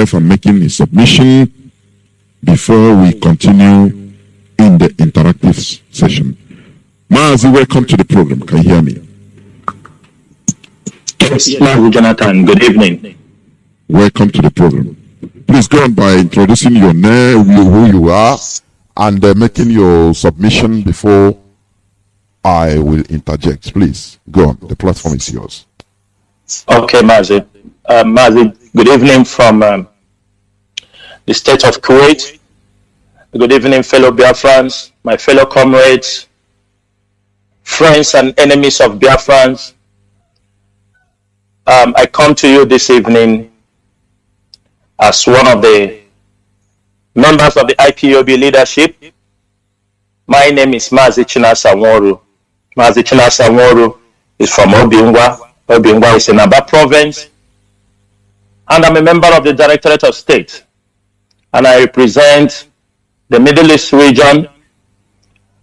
for making a submission before we continue in the interactive session. Mazi, welcome to the program. Can you hear me? Yes, Mazi Jonathan. Good evening. Welcome to the program. Please go on by introducing your name, who you are, and making your submission before I will interject. Please go on. The platform is yours. Okay, Mazi. Mazi, good evening from the state of Kuwait. Good evening, fellow Biafrans, my fellow comrades, friends and enemies of Biafrans. I come to you this evening as one of the members of the IPOB leadership. My name is Mazi Chinasaworu. Mazi Chinasaworu is from Obingwa. Obingwa is in Aba province. And I'm a member of the Directorate of State. And I represent the Middle East region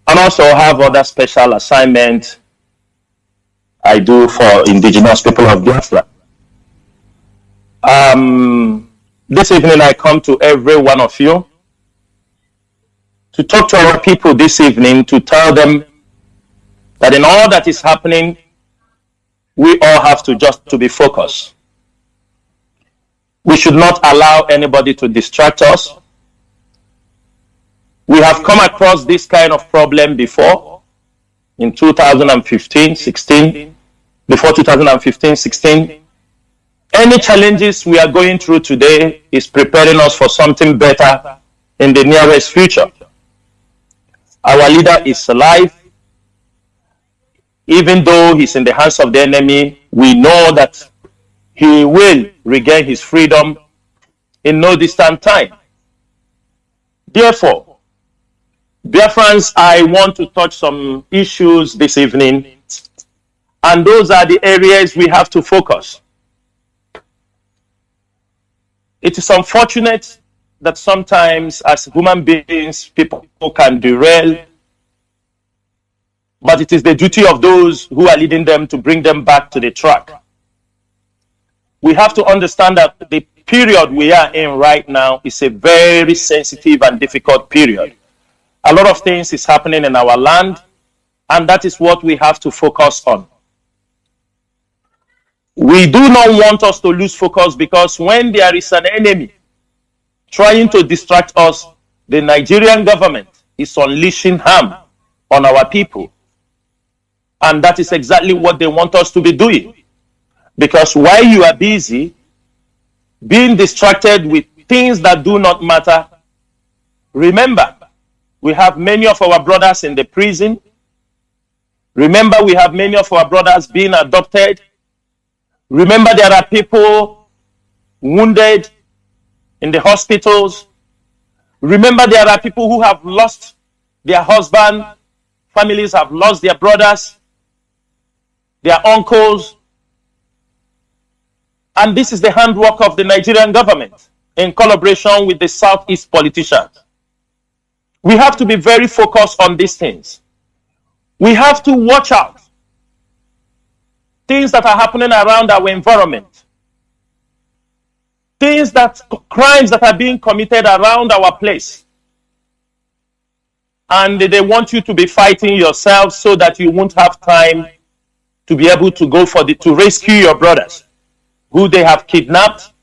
and also have other special assignments I do for indigenous people of Biafra. This evening I come to every one of you to talk to our people this evening, to tell them that in all that is happening, we all have to be focused. We should not allow anybody to distract us. We have come across this kind of problem before in 2015, 16, before 2015, 16. Any challenges we are going through today is preparing us for something better in the nearest future. Our leader is alive. Even though he's in the hands of the enemy, we know that he will regain his freedom in no distant time. Therefore, Biafrans, I want to touch some issues this evening, and those are the areas we have to focus. It is unfortunate that sometimes as human beings, people can derail, but it is the duty of those who are leading them to bring them back to the track. We have to understand that the period we are in right now is a very sensitive and difficult period. A lot of things is happening in our land, and that is what we have to focus on. We do not want us to lose focus, because when there is an enemy trying to distract us, the Nigerian government is unleashing harm on our people. And that is exactly what they want us to be doing. Because while you are busy being distracted with things that do not matter, remember, we have many of our brothers in the prison. Remember, we have many of our brothers being adopted. Remember, there are people wounded in the hospitals. Remember, there are people who have lost their husband. Families have lost their brothers, their uncles. And this is the handwork of the Nigerian government in collaboration with the Southeast politicians. We have to be very focused on these things. We have to watch out. Things that are happening around our environment. Crimes that are being committed around our place. And they want you to be fighting yourself so that you won't have time to be able to go to rescue your brothers who they have kidnapped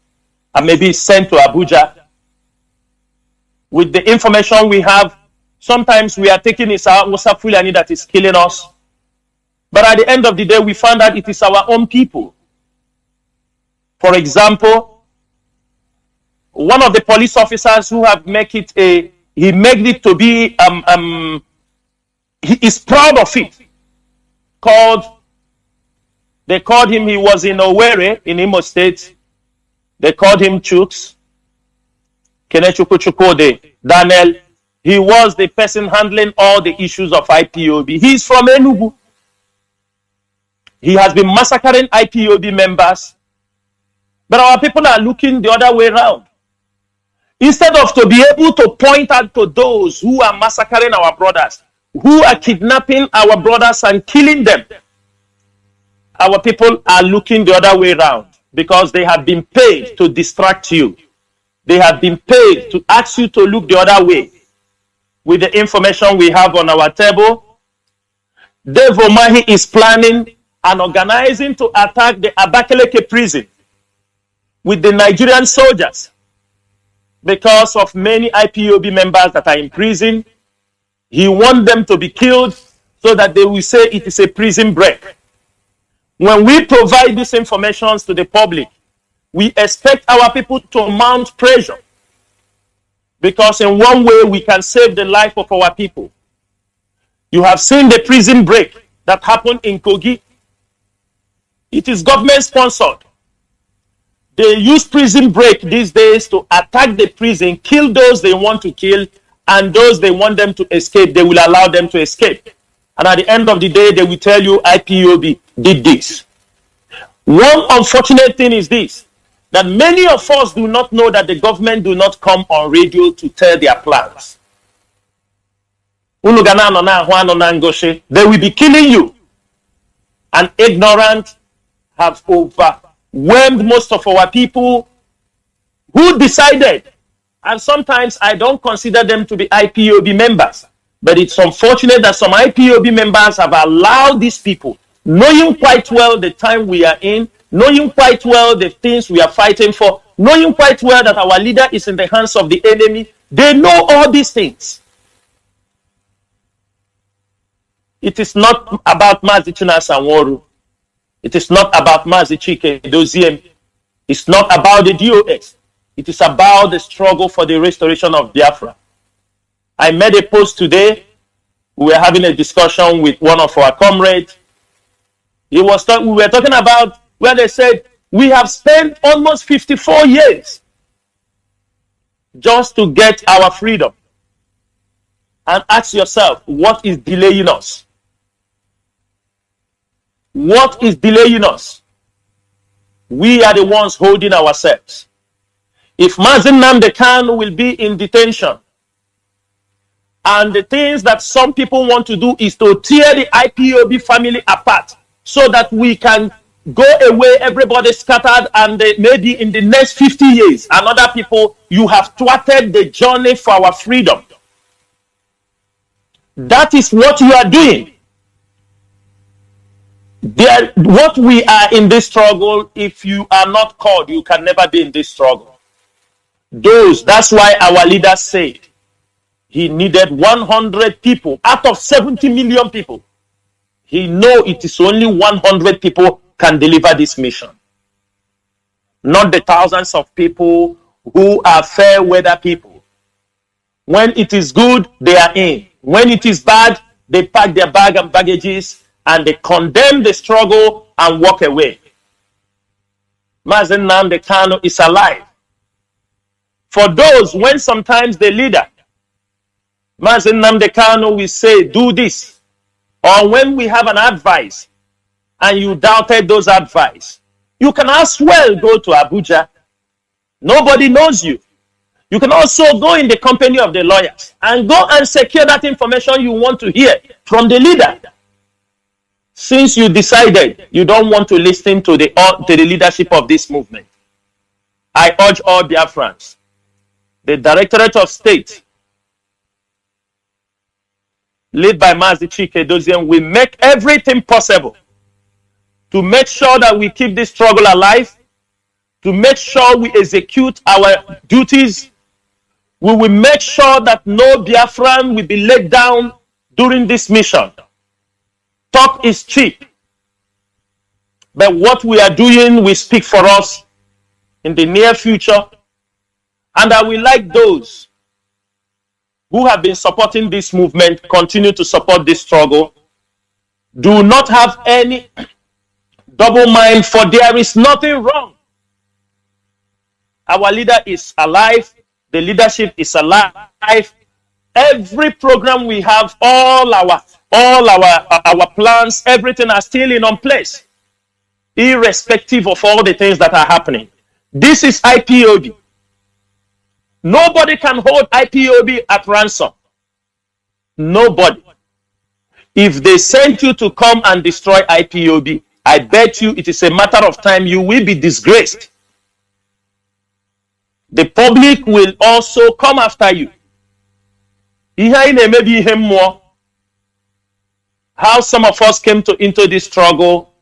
and maybe sent to Abuja. With the information we have, sometimes we are thinking it's our Musa Fulani that is killing us. But at the end of the day, we found out it is our own people. For example, one of the police officers who have made it to be, he is proud of it. They called him, he was in Owerri, in Imo State. They called him Chuks. Kenechukwu Chukwode, Daniel. He was the person handling all the issues of IPOB. He's from Enugu. He has been massacring IPOB members. But our people are looking the other way around. Instead of to be able to point out to those who are massacring our brothers, who are kidnapping our brothers and killing them, our people are looking the other way around because they have been paid to distract you. They have been paid to ask you to look the other way. With the information we have on our table, Dave Umahi is planning and organizing to attack the Abakaleke prison with the Nigerian soldiers because of many IPOB members that are in prison. He wants them to be killed so that they will say it is a prison break. When we provide these information to the public, we expect our people to mount pressure, because in one way we can save the life of our people. You have seen the prison break that happened in Kogi. It is government sponsored. They use prison break these days to attack the prison, kill those they want to kill, and those they want them to escape, they will allow them to escape. And at the end of the day, they will tell you IPOB did this. One unfortunate thing is this, that many of us do not know that the government do not come on radio to tell their plans. They will be killing you. And ignorant have overwhelmed most of our people who decided, and sometimes I don't consider them to be IPOB members, but it's unfortunate that some IPOB members have allowed these people, knowing quite well the time we are in, knowing quite well the things we are fighting for, knowing quite well that our leader is in the hands of the enemy. They know all these things. It is not about Mazi Sanwo-Olu. It is not about Mazi Chike Doziem. It's not about the DOS. It is about the struggle for the restoration of Biafra. I made a post today. We were having a discussion with one of our comrades. We were talking about where they said, we have spent almost 54 years just to get our freedom. And ask yourself, what is delaying us? What is delaying us? We are the ones holding ourselves. If Mazi Nnamdi Kanu will be in detention, and the things that some people want to do is to tear the IPOB family apart so that we can go away, everybody scattered, and maybe in the next 50 years, and other people, you have thwarted the journey for our freedom. That is what you are doing. What we are in this struggle, if you are not called, you can never be in this struggle. That's why our leader said he needed 100 people out of 70 million people. He know it is only 100 people can deliver this mission. Not the thousands of people who are fair weather people. When it is good, they are in. When it is bad, they pack their bag and baggages and they condemn the struggle and walk away. Mazi Nnamdi Kanu is alive. For those, when sometimes the leader, Mazi Nnamdi Kanu, will say, do this. Or when we have an advice and you doubted those advice, you can as well go to Abuja. Nobody knows you. You can also go in the company of the lawyers and go and secure that information you want to hear from the leader. Since you decided you don't want to listen to the leadership of this movement, I urge all Biafrans, the Directorate of State, led by Mazi Chike Doziem, will make everything possible to make sure that we keep this struggle alive, to make sure we execute our duties. We will make sure that no Biafran will be let down during this mission. Talk is cheap, but what we are doing will speak for us in the near future. And I will like those who have been supporting this movement continue to support this struggle. Do not have any double mind, for there is nothing wrong. Our leader is alive. The leadership is alive. Every program we have, all our plans, everything are still in place, irrespective of all the things that are happening. This is IPOB. Nobody can hold IPOB at ransom. Nobody. If they send you to come and destroy IPOB, I bet you it is a matter of time you will be disgraced. the public will also come after you. How some of us came into this struggle,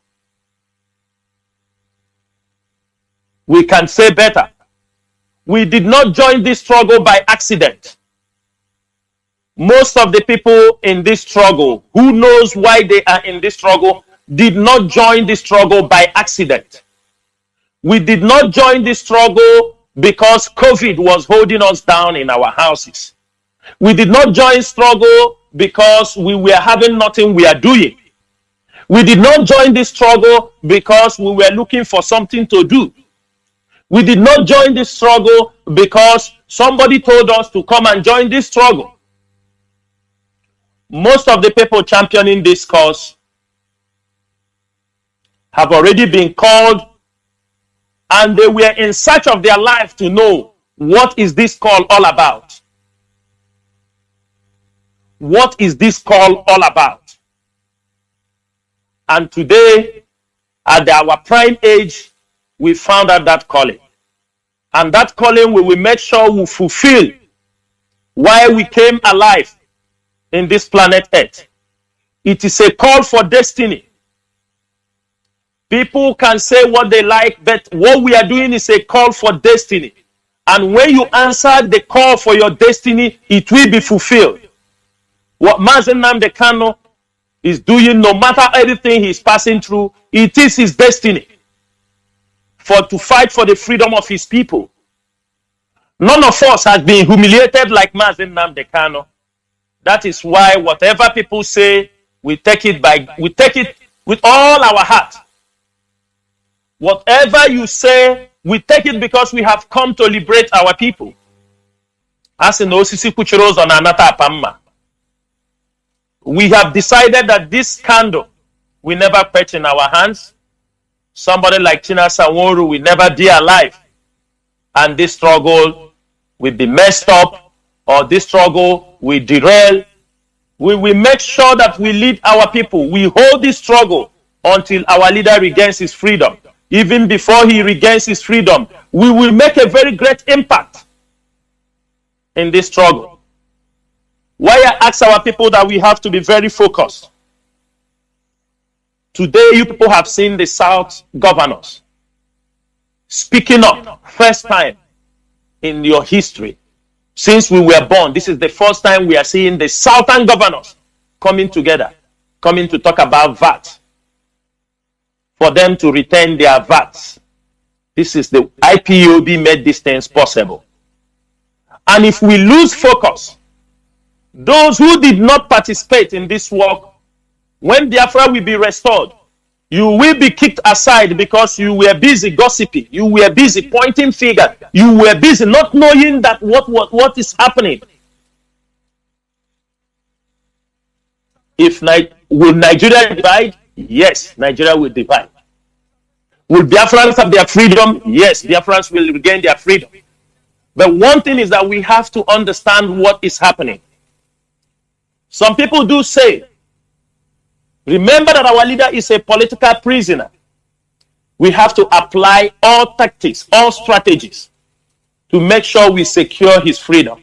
we can say better. We did not join this struggle by accident. Most of the people in this struggle, who knows why they are in this struggle, did not join this struggle by accident. We did not join this struggle because COVID was holding us down in our houses. We did not join struggle because we were having nothing we are doing. We did not join this struggle because we were looking for something to do. We did not join this struggle because somebody told us to come and join this struggle. Most of the people championing this cause have already been called, and they were in search of their life to know, what is this call all about? What is this call all about? And today, at our prime age, we found out that calling. And that calling we will make sure we fulfill why we came alive in this planet Earth. It is a call for destiny. People can say what they like, but what we are doing is a call for destiny. And when you answer the call for your destiny, it will be fulfilled. What Mazi Nnamdi Kanu is doing, no matter everything he's passing through, it is his destiny to fight for the freedom of his people. None of us has been humiliated like Mazi Nnamdi Kanu. That is why whatever people say, we take it with all our heart. Whatever you say, we take it because we have come to liberate our people. As in Osisi Kuchiros on Anata Apamma. We have decided that this candle will never quench in our hands. Somebody like Tina Sanworu will never be alive. And this struggle will be messed up, or this struggle will derail. We will make sure that we lead our people. We hold this struggle until our leader regains his freedom. Even before he regains his freedom, we will make a very great impact in this struggle. Why I ask our people that we have to be very focused. Today, you people have seen the South governors speaking up, first time in your history. Since we were born, this is the first time we are seeing the Southern governors coming together, coming to talk about VAT, for them to return their VAT. This is the IPOB made these things possible. And if we lose focus, those who did not participate in this work, when Biafra will be restored, you will be kicked aside because you were busy gossiping. You were busy pointing fingers. You were busy not knowing that what is happening. Will Nigeria divide? Yes, Nigeria will divide. Will Biafrans have their freedom? Yes, Biafrans will regain their freedom. But one thing is that we have to understand what is happening. Some people do say, remember that our leader is a political prisoner. We have to apply all tactics, all strategies to make sure we secure his freedom.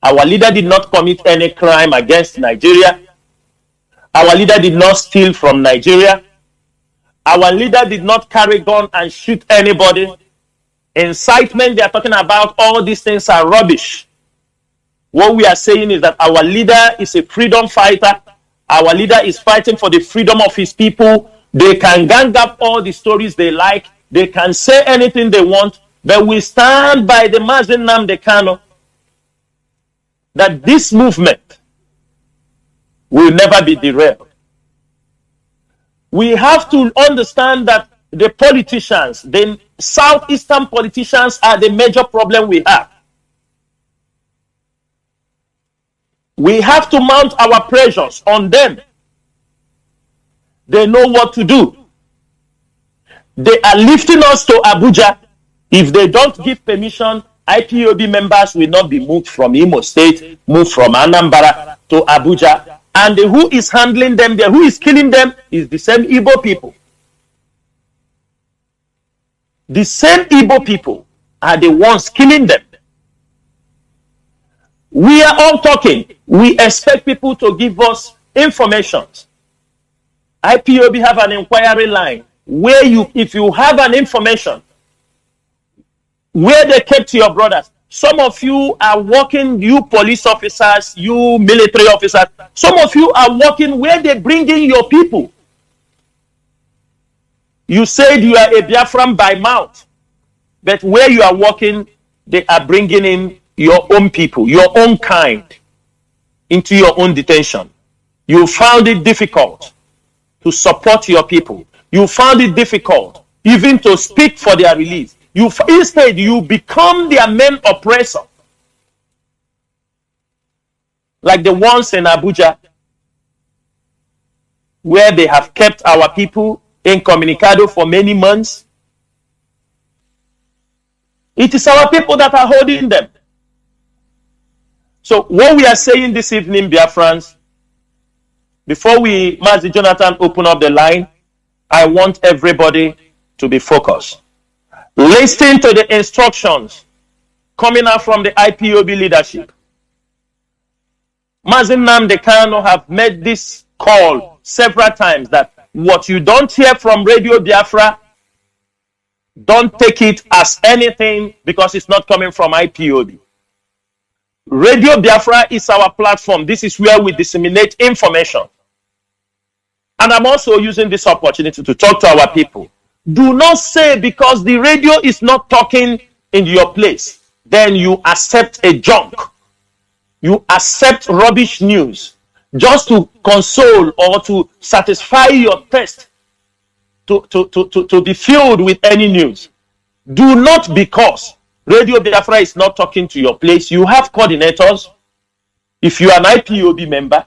Our leader did not commit any crime against Nigeria. Our leader did not steal from Nigeria. Our leader did not carry gun and shoot anybody. Incitement they are talking about, all these things are rubbish. What we are saying is that our leader is a freedom fighter. Our leader is fighting for the freedom of his people. They can gang up all the stories they like. They can say anything they want. But we stand by the Mazi Nnamdi Kanu that this movement will never be derailed. We have to understand that the politicians, the southeastern politicians, are the major problem we have. We have to mount our pressures on them. They know what to do. They are lifting us to Abuja. If they don't give permission, IPOB members will not be moved from Imo State, moved from Anambra to Abuja. And who is handling them there, who is killing them, is the same Igbo people. The same Igbo people are the ones killing them. We are all talking. We expect people to give us information. IPOB have an inquiry line where if you have an information where they kept your brothers, some of you are working, you police officers, you military officers, some of you are working where they bring in your people. You said you are a Biafran by mouth, but where you are working, they are bringing in your own people, your own kind, into your own detention. You found it difficult to support your people. You found it difficult even to speak for their release. Instead, you become their main oppressor. Like the ones in Abuja, where they have kept our people incommunicado for many months. It is our people that are holding them. So what we are saying this evening, Biafrans, before Mazi Jonathan open up the line, I want everybody to be focused. Listen to the instructions coming out from the IPOB leadership. Mazi Nnamdi Kanu have made this call several times that what you don't hear from Radio Biafra, don't take it as anything because it's not coming from IPOB. Radio Biafra is our platform. This is where we disseminate information. And I'm also using this opportunity to talk to our people. Do not say because the radio is not talking in your place, then you accept a junk. You accept rubbish news just to console or to satisfy your thirst to be filled with any news. Do not, because Radio Biafra is not talking to your place. You have coordinators. If you are an IPOB member,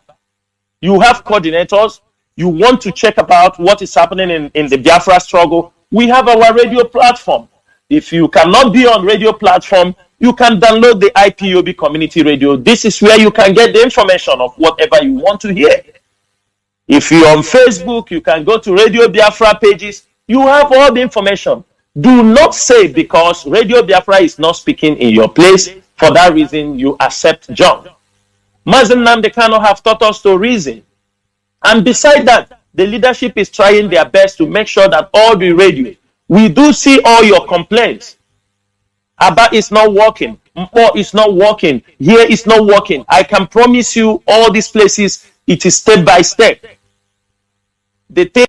you have coordinators. You want to check about what is happening in the Biafra struggle. We have our radio platform. If you cannot be on radio platform, you can download the IPOB community radio. This is where you can get the information of whatever you want to hear. If you're on Facebook, you can go to Radio Biafra pages. You have all the information. Do not say because Radio Biafra is not speaking in your place, for that reason you accept junk. Mazi Nnamdi Kanu have taught us to reason. And beside that, the leadership is trying their best to make sure that all the radio, we do see all your complaints. Aba is not working. Mpo is not working. Here is not working. I can promise you all these places, it is step by step. The thing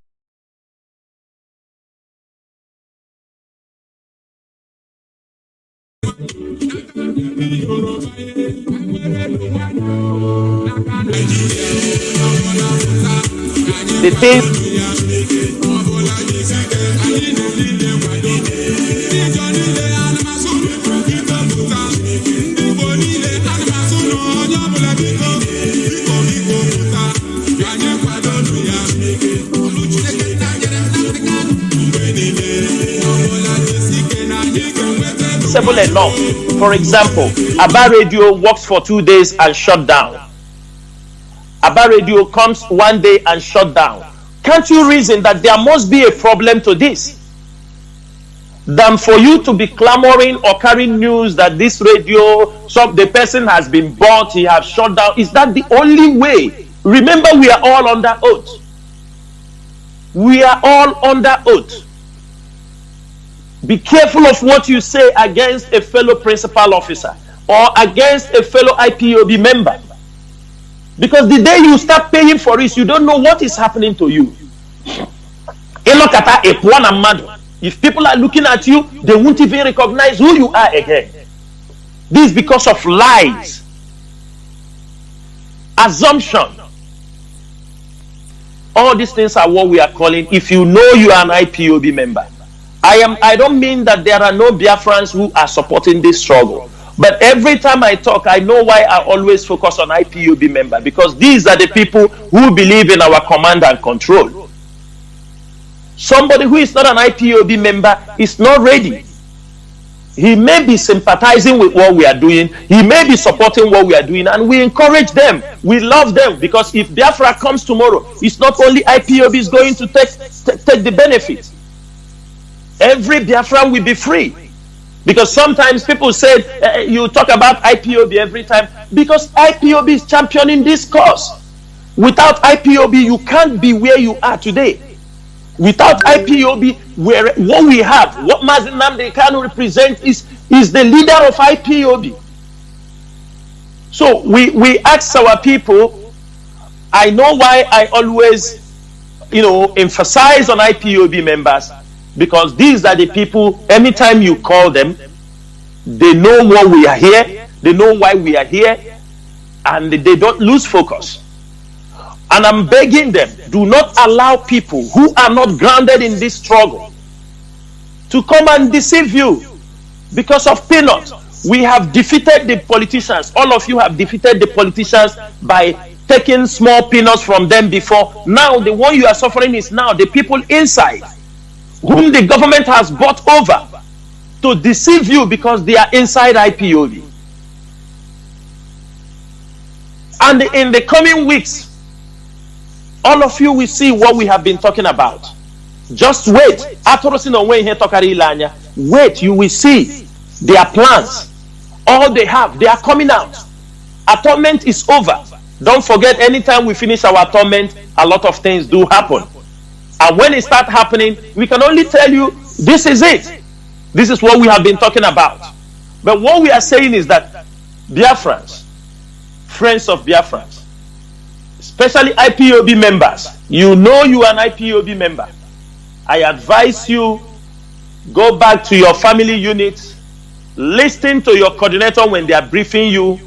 simple enough. For example, Aba Radio works for 2 days and shut down. Aba Radio comes one day and shut down. Can't you reason that there must be a problem to this? Than for you to be clamoring or carrying news that this radio, the person has been bought, he has shut down. Is that the only way? Remember, we are all under oath. We are all under oath. Be careful of what you say against a fellow principal officer or against a fellow IPOB member. Because the day you start paying for it, you don't know what is happening to you. If people are looking at you, they won't even recognize who you are again. This is because of lies, assumption. All these things are what we are calling, if you know you are an IPOB member. I don't mean that there are no Biafrans who are supporting this struggle. But every time I talk, I know why I always focus on IPOB member. Because these are the people who believe in our command and control. Somebody who is not an IPOB member is not ready. He may be sympathizing with what we are doing. He may be supporting what we are doing. And we encourage them. We love them. Because if Biafra comes tomorrow, it's not only IPOB is going to take the benefits. Every Biafran will be free. Because sometimes people say, you talk about IPOB every time, because IPOB is championing this cause. Without IPOB, you can't be where you are today. Without IPOB, what we have, what Mazi Nnamdi Kanu represents is the leader of IPOB. So we ask our people, I know why I always, emphasize on IPOB members, because these are the people, anytime you call them, they know why we are here, they know why we are here, and they don't lose focus. And I'm begging them, do not allow people who are not grounded in this struggle to come and deceive you because of peanuts. We have defeated the politicians. All of you have defeated the politicians by taking small peanuts from them before. Now the one you are suffering is now the people inside, whom the government has bought over to deceive you because they are inside IPOB. And in the coming weeks, all of you will see what we have been talking about. Just wait. Wait, you will see their plans. All they have, they are coming out. Atonement is over. Don't forget, anytime we finish our atonement, a lot of things do happen. And when it starts happening, we can only tell you, this is it. This is what we have been talking about. But what we are saying is that Biafrans, friends of Biafrans, especially IPOB members, you know you are an IPOB member. I advise you, go back to your family units, listen to your coordinator when they are briefing you.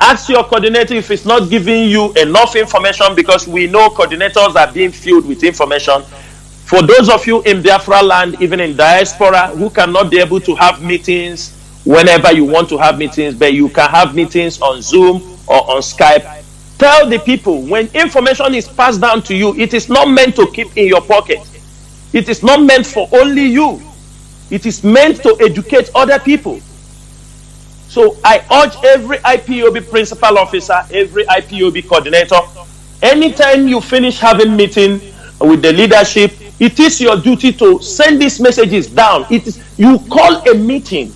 Ask your coordinator if it's not giving you enough information, because we know coordinators are being filled with information. For those of you in Biafra land, even in diaspora, who cannot be able to have meetings whenever you want to have meetings, but you can have meetings on Zoom or on Skype, tell the people, when information is passed down to you, it is not meant to keep in your pocket. It is not meant for only you. It is meant to educate other people. So I urge every IPOB principal officer, every IPOB coordinator, anytime you finish having meeting with the leadership, it is your duty to send these messages down. You call a meeting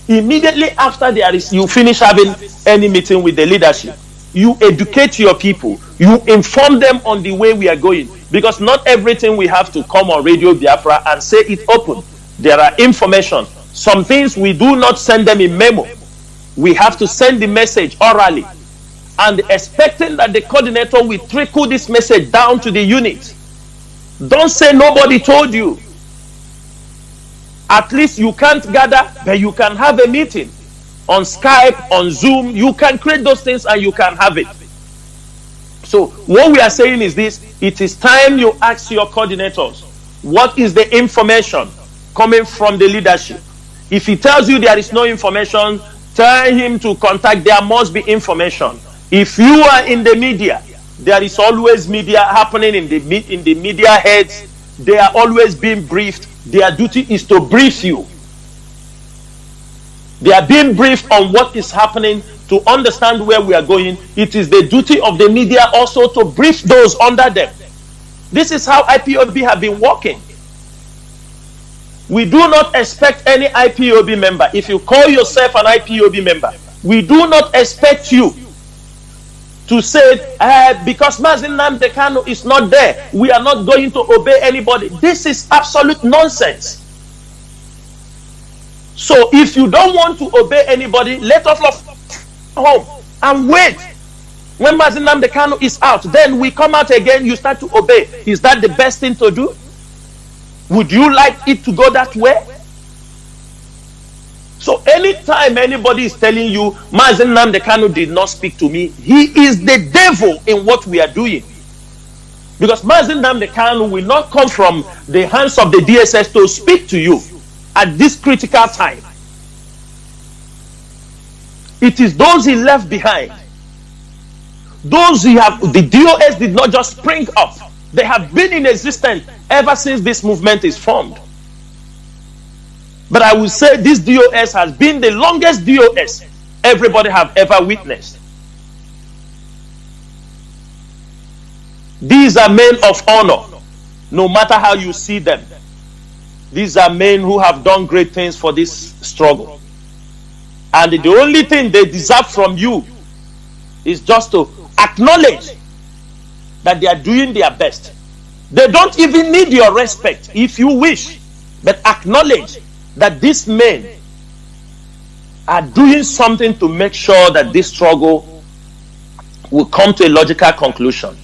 immediately after you finish having any meeting with the leadership. You educate your people. You inform them on the way we are going. Because not everything we have to come on Radio Biafra and say it open. There are information. Some things we do not send them in memo. We have to send the message orally. And expecting that the coordinator will trickle this message down to the unit. Don't say nobody told you. At least you can't gather, but you can have a meeting. On Skype, on Zoom, you can create those things and you can have it. So what we are saying is this: it is time you ask your coordinators, what is the information coming from the leadership? If he tells you there is no information, tell him to contact. There must be information. If you are in the media, there is always media happening in the media heads. They are always being briefed. Their duty is to brief you. They are being briefed on what is happening to understand where we are going. It is the duty of the media also to brief those under them. This is how IPOB have been working. We do not expect any IPOB member. If you call yourself an IPOB member, we do not expect you to say, because Mazi Nnamdi Kanu is not there, we are not going to obey anybody. This is absolute nonsense. So if you don't want to obey anybody, let us home and wait. When Mazi Nnamdi Kanu is out, then we come out again, you start to obey. Is that the best thing to do? Would you like it to go that way? So anytime anybody is telling you, Mazi Nnamdi Kanu did not speak to me, he is the devil in what we are doing. Because Mazi Nnamdi Kanu will not come from the hands of the DSS to speak to you at this critical time. It is those he left behind. Those the DOS did not just spring up. They have been in existence ever since this movement is formed. But I will say this DOS has been the longest DOS everybody have ever witnessed. These are men of honor, no matter how you see them. These are men who have done great things for this struggle. And the only thing they deserve from you is just to acknowledge that they are doing their best. They don't even need your respect if you wish, but acknowledge that these men are doing something to make sure that this struggle will come to a logical conclusion.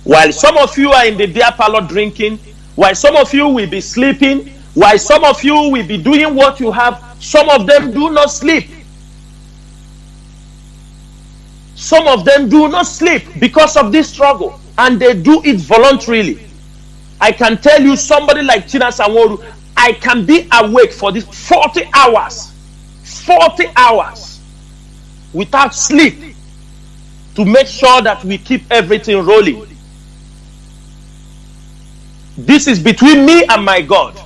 While some of you are in the beer parlor drinking, while some of you will be sleeping, while some of you will be doing what you have, some of them do not sleep. Some of them do not sleep because of this struggle, and they do it voluntarily. I can tell you, somebody like China Sanworu, I can be awake for this 40 hours without sleep to make sure that we keep everything rolling. This is between me and my God.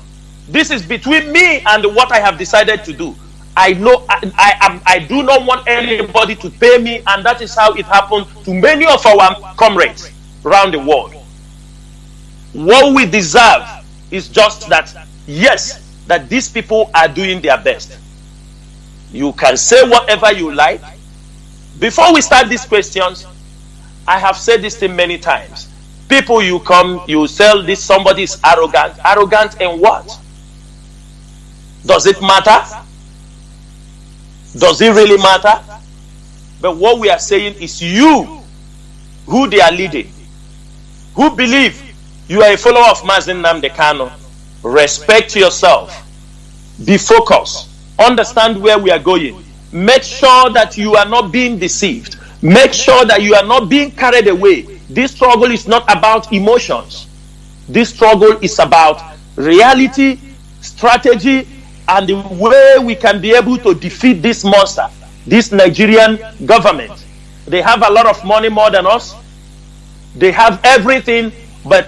This is between me and what I have decided to do. I know I do not want anybody to pay me, and that is how it happened to many of our comrades around the world. What we deserve is just that, yes, that these people are doing their best. You can say whatever you like. Before we start these questions, I have said this thing many times. People, you come, you sell this, somebody is arrogant. Arrogant in what? Does it matter? Does it really matter? But what we are saying is, you, who they are leading, who believe you are a follower of Mazi Nnamdi Kanu, respect yourself. Be focused. Understand where we are going. Make sure that you are not being deceived. Make sure that you are not being carried away. This struggle is not about emotions. This struggle is about reality, strategy, and the way we can be able to defeat this monster, this Nigerian government. They have a lot of money, more than us. They have everything, but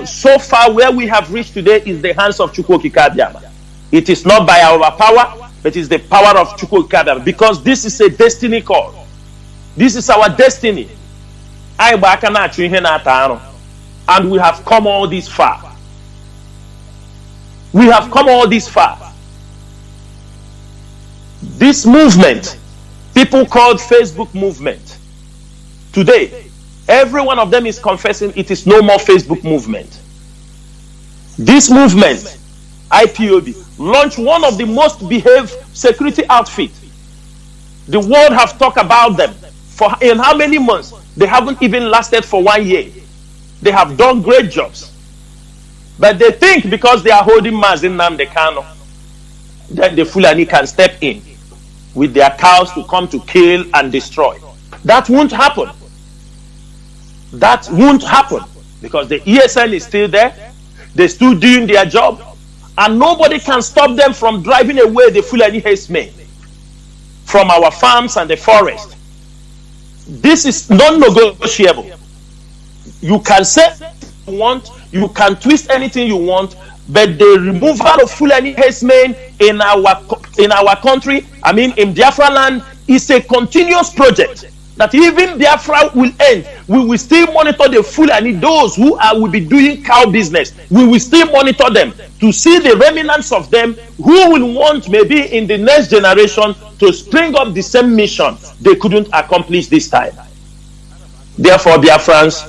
so far where we have reached today is the hands of Chukwu Okike Abiama. It is not by our power, but it is the power of Chukwu Okike Abiama, because this is a destiny call. This is our destiny. And we have come all this far. We have come all this far. This movement, people called Facebook movement, today, every one of them is confessing it is no more Facebook movement. This movement, Ipob, launched one of the most behaved security outfits. The world have talked about them for in how many months? They haven't even lasted for 1 year. They have done great jobs. But they think because they are holding Mazi Nnamdi Kanu, then the Fulani can step in with their cows to come to kill and destroy. That won't happen. That won't happen, because the ESN is still there. They're still doing their job, and nobody can stop them from driving away the Fulani herdsmen from our farms and the forest. This is non-negotiable. You can say what you want, you can twist anything you want, but the removal of Fulani herdsmen in our country, I mean in Biafra land, is a continuous project. That even Biafra will end, we will still monitor the Fulani, those who will be doing cow business. We will still monitor them to see the remnants of them who will want maybe in the next generation to spring up the same mission they couldn't accomplish this time. Therefore, Biafrans,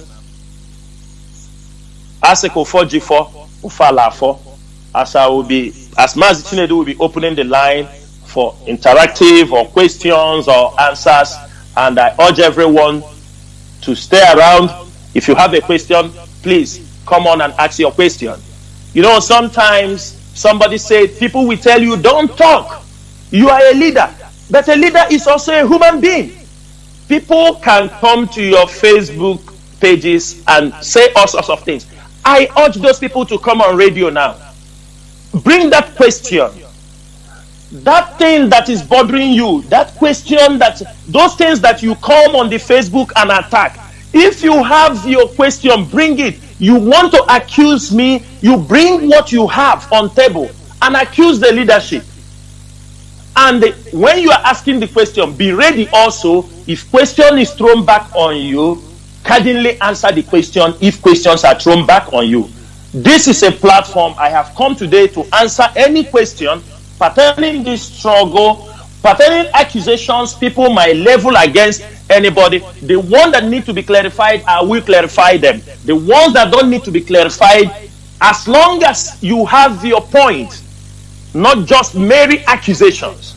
as a G4, Ufala4, as Mazi Chinedu will be opening the line for interactive or questions or answers. And I urge everyone to stay around. If you have a question, please come on and ask your question. You know, sometimes somebody said, people will tell you, don't talk. You are a leader. But a leader is also a human being. People can come to your Facebook pages and say all sorts of things. I urge those people to come on radio now. Bring that question. That thing that is bothering you, that question, those things that you come on the Facebook and attack. If you have your question, bring it. You want to accuse me, you bring what you have on table and accuse the leadership. And when you are asking the question, be ready also, if question is thrown back on you, kindly answer the question if questions are thrown back on you. This is a platform. I have come today to answer any question pertaining this struggle, pertaining accusations people might level against anybody. The ones that need to be clarified, I will clarify them. The ones that don't need to be clarified, as long as you have your point, not just merely accusations.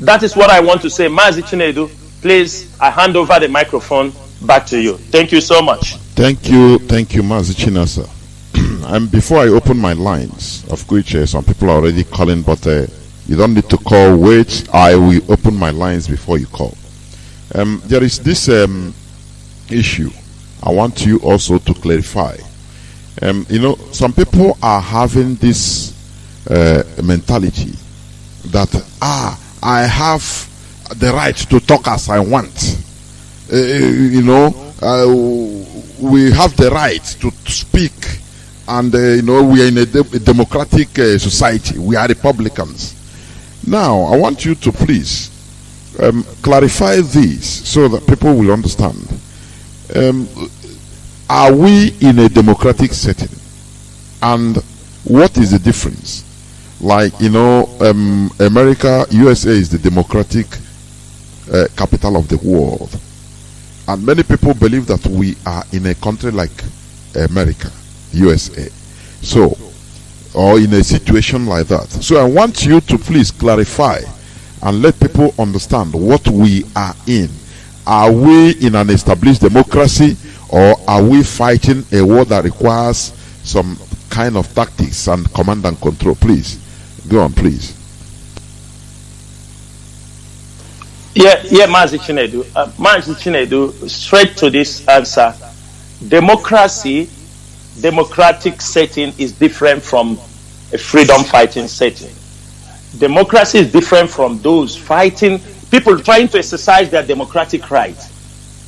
That is what I want to say. Mazi Chinedu, please, I hand over the microphone back to you. Thank you so much. Thank you, Mazi Chinasa. And before I open my lines, of which some people are already calling, but you don't need to call. Wait, I will open my lines before you call. There is this issue I want you also to clarify. You know, some people are having this mentality that I have the right to talk as I want. You know, we have the right to speak, and you know, we are in a democratic society. We are Republicans. Now, I want you to please clarify this so that people will understand. Are we in a democratic setting? And what is the difference? Like, you know, America, USA is the democratic capital of the world. And many people believe that we are in a country like America, USA. So, or in a situation like that. So I want you to please clarify and let people understand what we are in. Are we in an established democracy, or are we fighting a war that requires some kind of tactics and command and control? Please, go on, please. Yeah, Mazi Chinedu, straight to this answer. Democratic setting is different from a freedom fighting setting. Democracy is different from those fighting, people trying to exercise their democratic rights.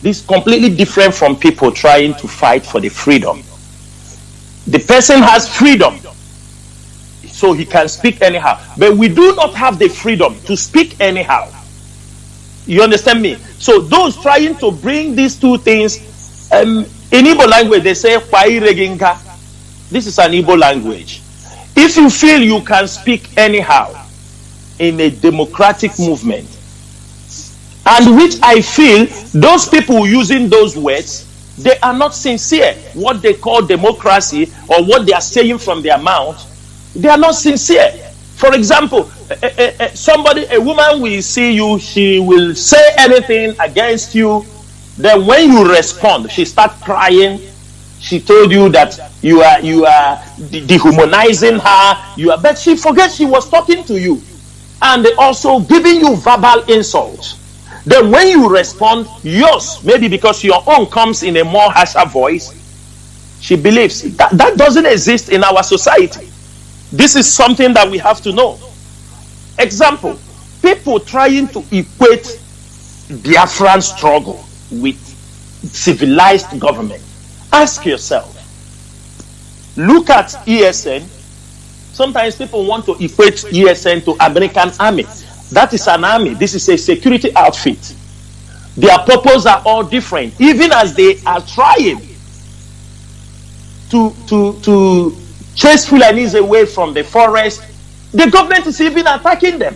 This is completely different from people trying to fight for the freedom. The person has freedom, so he can speak anyhow. But we do not have the freedom to speak anyhow. You understand me? So those trying to bring these two things, in Igbo language they say, this is an Igbo language. If you feel you can speak anyhow in a democratic movement, and which I feel those people using those words, they are not sincere. What they call democracy, or what they are saying from their mouth, they are not sincere. For example, a woman will see you, she will say anything against you. Then when you respond, she starts crying. She told you that you are dehumanizing her. But she forgets she was talking to you, and also giving you verbal insults. Then when you respond, yours, maybe because your own comes in a more harsher voice, she believes that doesn't exist in our society. This is something that we have to know. Example, people trying to equate Biafran struggle with civilized government. Ask yourself. Look at ESN. Sometimes people want to equate ESN to American army. That is an army. This is a security outfit. Their purposes are all different. Even as they are trying to chase Fulanis away from the forest, the government is even attacking them.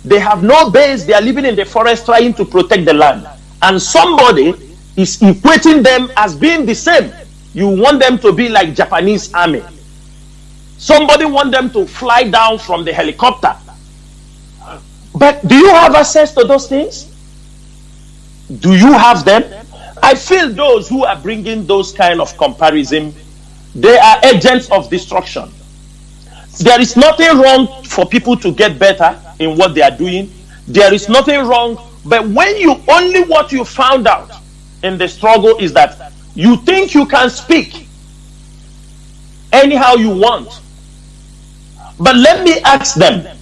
They have no base. They are living in the forest trying to protect the land. And somebody is equating them as being the same. You want them to be like Japanese army. Somebody want them to fly down from the helicopter. But do you have access to those things? Do you have them? I feel those who are bringing those kind of comparison, they are agents of destruction. There is nothing wrong for people to get better in what they are doing. There is nothing wrong. But when what you found out in the struggle is that you think you can speak anyhow you want. But let me ask them,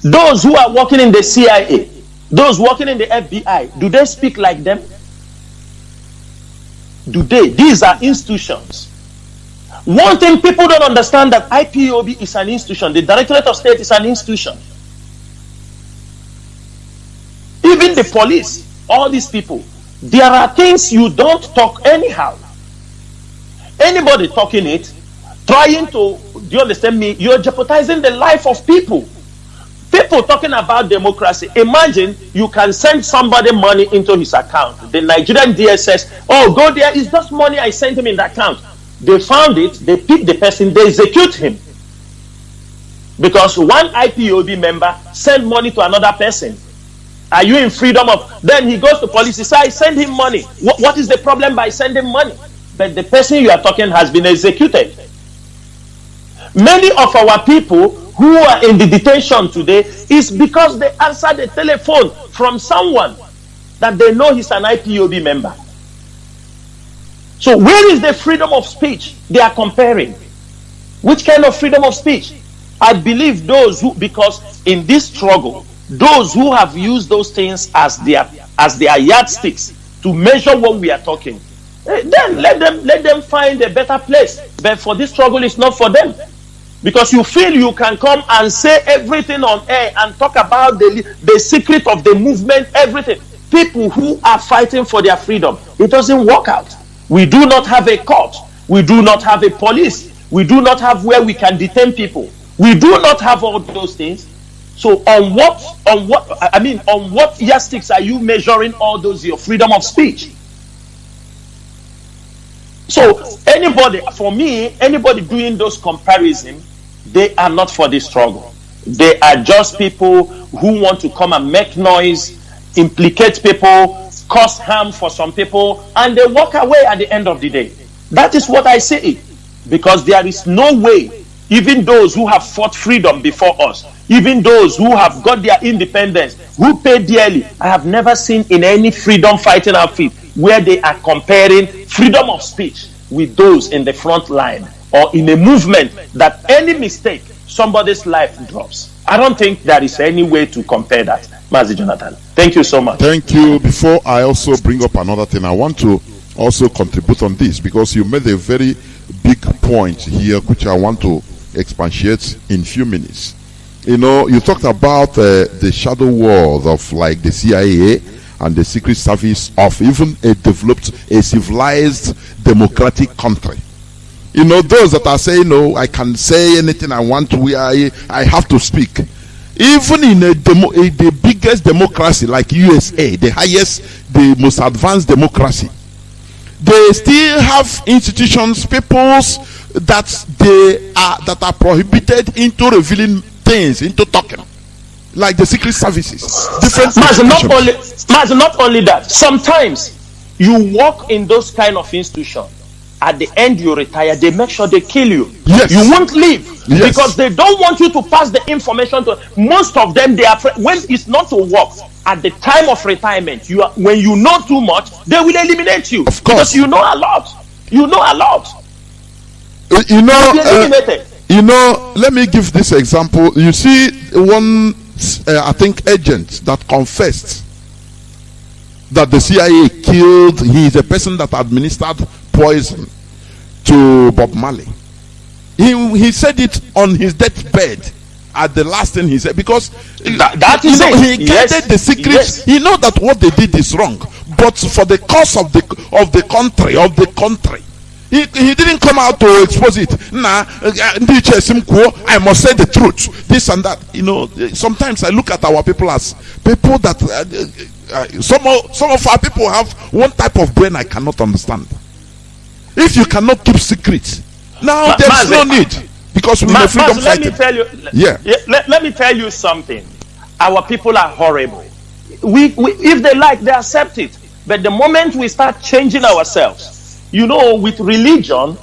those who are working in the CIA, those working in the FBI, do they speak like them? Do they? These are institutions. One thing people don't understand, that IPOB is an institution. The Directorate of State is an institution. Even the police, all these people, there are things you don't talk anyhow. Anybody talking it, trying to, do you understand me? You're jeopardizing the life of people. People talking about democracy. Imagine you can send somebody money into his account. The Nigerian DSS, oh, go there, it's just money I sent him in the account. They found it, they pick the person, they execute him. Because one IPOB member sent money to another person. Are you in freedom of? Then he goes to police, he says, I send him money. What is the problem by sending money? But the person you are talking has been executed. Many of our people who are in the detention today is because they answered the telephone from someone that they know he's an IPOB member. So where is the freedom of speech they are comparing? Which kind of freedom of speech? I believe those who, because in this struggle, those who have used those things as their yardsticks to measure what we are talking, then let them find a better place. But for this struggle, it's not for them. Because you feel you can come and say everything on air and talk about the secret of the movement, everything. People who are fighting for their freedom, it doesn't work out. We do not have a court. We do not have a police. We do not have where we can detain people. We do not have all those things. So on what yardsticks are you measuring all those, your freedom of speech? So anybody doing those comparisons, they are not for this struggle. They are just people who want to come and make noise, implicate people, cause harm for some people, and they walk away at the end of the day. That is what I say. Because there is no way, even those who have fought freedom before us, even those who have got their independence, who pay dearly, I have never seen in any freedom fighting outfit where they are comparing freedom of speech with those in the front line or in a movement that any mistake, somebody's life drops. I don't think there is any way to compare that. Mazi Jonathan, thank you so much. Thank you. Before I also bring up another thing, I want to also contribute on this, because you made a very big point here which I want to expatiate in few minutes. You know, you talked about the shadow wars of like the CIA and the Secret Service of even a civilized democratic country. You know, those that are saying, no, I can say anything I want to, I have to speak. Even in the biggest democracy like USA, the highest, the most advanced democracy, they still have institutions, peoples that are prohibited into revealing things, into talking, like the secret services. Different. Not only that. Sometimes you work in those kind of institutions. At the end, you retire. They make sure they kill you. Yes. You won't leave, yes, because they don't want you to pass the information to. Most of them, they are when it's not to work. At the time of retirement, when you know too much, they will eliminate you. Of course, because you know a lot. You know a lot. You know, let me give this example. You see, one, I think, agent that confessed that the CIA killed, he is a person that administered poison to Bob Marley. He said it on his deathbed at the last thing he said, because he guarded the secret. Yes. He know that what they did is wrong, but for the cause of the country, he didn't come out to expose it. I must say the truth, this and that. You know, sometimes I look at our people as people that some of our people have one type of brain I cannot understand. If you cannot keep secrets, now there's no need, because we have freedom fighting. Let me tell you something. Our people are horrible. We if they like, they accept it. But the moment we start changing ourselves, you know, with religion,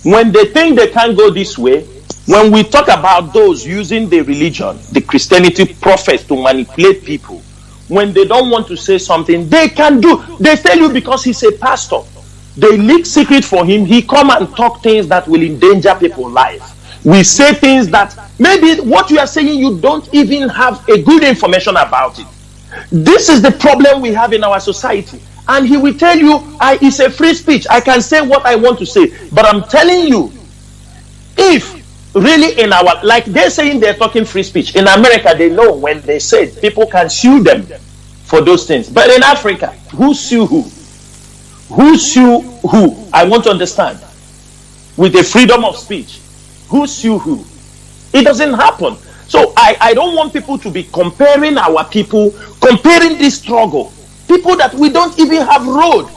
when they think they can't go this way, when we talk about those using the religion, the Christianity prophets to manipulate people, when they don't want to say something, they can do. They tell you because he's a pastor. They leak secret for him. He come and talk things that will endanger people's life. We say things that maybe what you are saying, you don't even have a good information about it. This is the problem we have in our society. And he will tell you, it's a free speech. I can say what I want to say. But I'm telling you, if really in our, like they're saying they're talking free speech. In America, they know when they say people can sue them for those things. But in Africa, who sue who? Who sue who? I want to understand. with a freedom of speech. Who sue who? It doesn't happen. So I don't want people to be comparing our people, comparing this struggle. People that we don't even have road,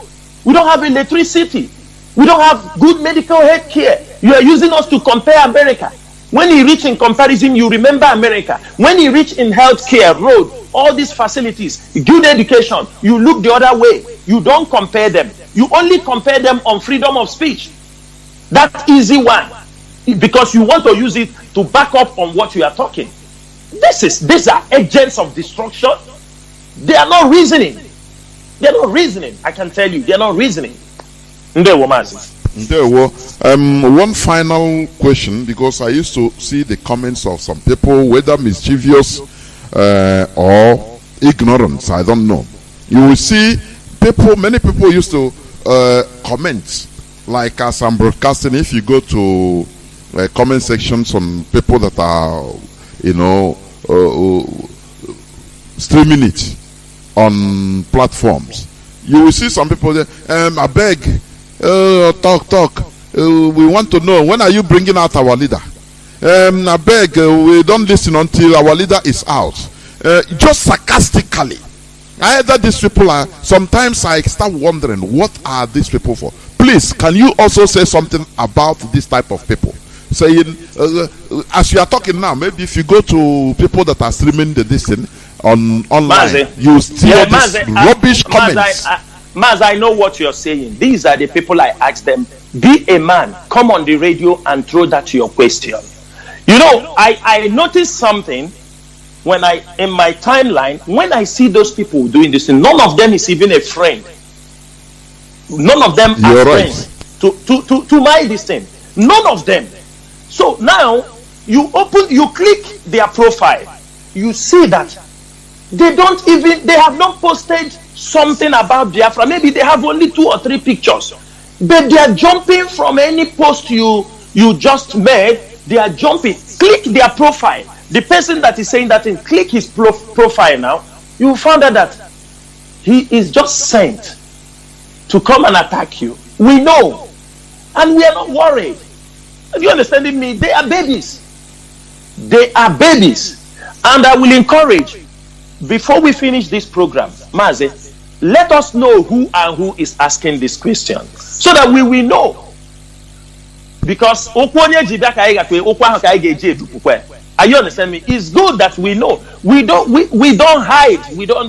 we don't have electricity, we don't have good medical health care. You are using us to compare America. When you reach in comparison, you remember America. When you reach in health care, road, all these facilities, good education, you look the other way. You don't compare them. You only compare them on freedom of speech. That easy one. Because you want to use it to back up on what you are talking. These are agents of destruction. They are not reasoning. They are not reasoning. I can tell you, they are not reasoning. Mazi. One final question, because I used to see the comments of some people, whether mischievous or ignorance, I don't know. You will see people, many people used to comment, like as I'm broadcasting, if you go to comment sections on people that are, streaming it on platforms, you will see some people there, I beg, talk. We want to know, when are you bringing out our leader? I beg, we don't listen until our leader is out. Just sarcastically. Either these people are, sometimes I start wondering, what are these people for? Please, can you also say something about this type of people? Saying, as you are talking now, maybe if you go to people that are streaming this thing online, Mazi, you still rubbish comments. Mazi, I know what you're saying. These are the people I asked them, be a man, come on the radio and throw that to your question. I noticed something when in my timeline, when I see those people doing this, none of them is even a friend. None of them are friends to my distance. None of them. So now you click their profile, you see that they have not posted something about Biafra. Maybe they have only 2 or 3 pictures, but they are jumping from any post you just made. They are jumping. Click their profile. The person that is saying that thing, click his profile now. You will find out that he is just sent to come and attack you. We know, and we are not worried. Are you understanding me? They are babies. They are babies. And I will encourage, before we finish this program, Mazi, let us know who is asking this question, so that we will know. Because are you understand me? It's good that we know. We don't hide.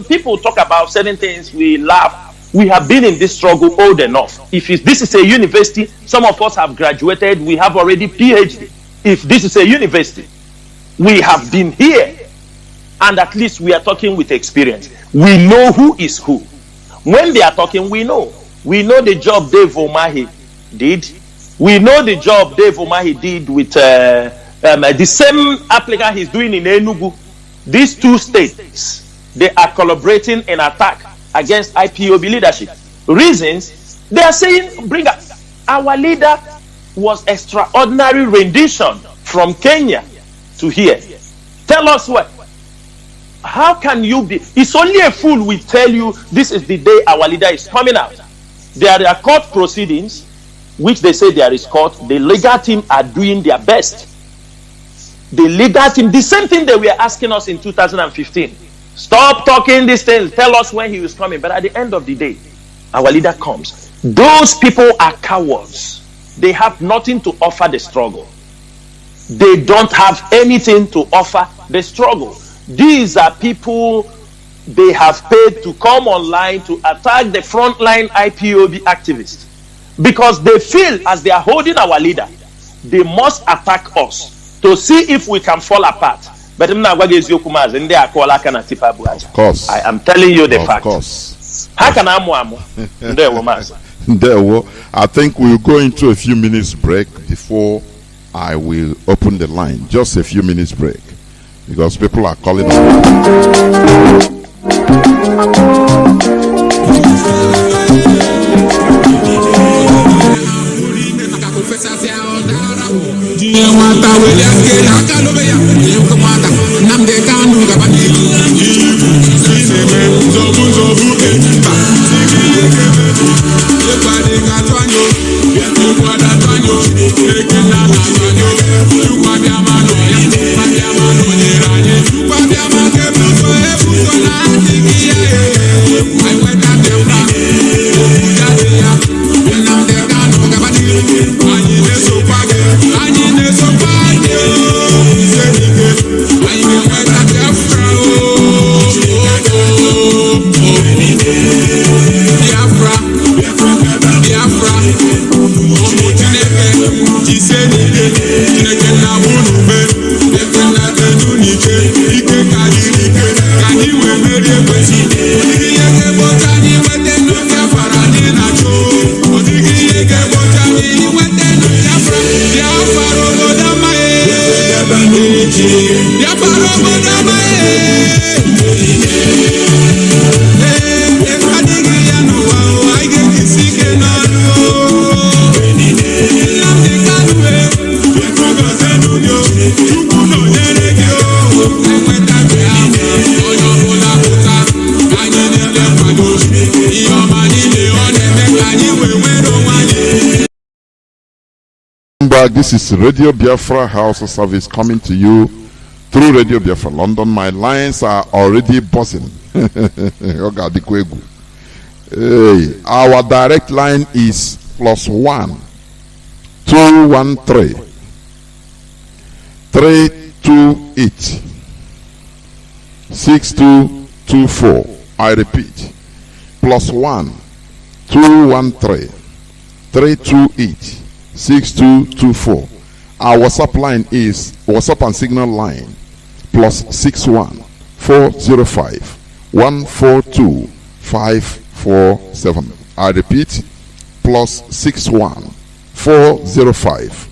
People talk about certain things, we laugh. We have been in this struggle old enough. If this is a university, some of us have graduated, we have already PhD. If this is a university, we have been here, and at least we are talking with experience. We know who is who. When they are talking, we know. We know the job Dave Omahi did. We know the job Dave Omahi did with the same applicant he's doing in Enugu. These 2 states, they are collaborating in attack against IPOB leadership. Reasons, they are saying, bring up, our leader was extraordinary rendition from Kenya to here. Tell us what. How can you be? It's only a fool will tell you this is the day our leader is coming out. There are court proceedings, which they say there is court. The legal team are doing their best. The legal team, the same thing they were asking us in 2015. Stop talking these things. Tell us when he is coming. But at the end of the day, our leader comes. Those people are cowards. They have nothing to offer the struggle. They don't have anything to offer the struggle. These are people they have paid to come online to attack the frontline IPOB activists. Because they feel as they are holding our leader, they must attack us to see if we can fall apart. But of course, I am telling you the fact. Of course. How can I think we'll go into a few minutes break before I will open the line. Just a few minutes break, because people are calling us. Nnamdi Kanu back. This is Radio Biafra House of Service coming to you through Radio Biafra London. My lines are already buzzing. Hey, our direct line is +1 213 328 6224. I repeat, +1 213 328 6224. Our WhatsApp line is WhatsApp and Signal line +61 405 142 547. I repeat, +61 405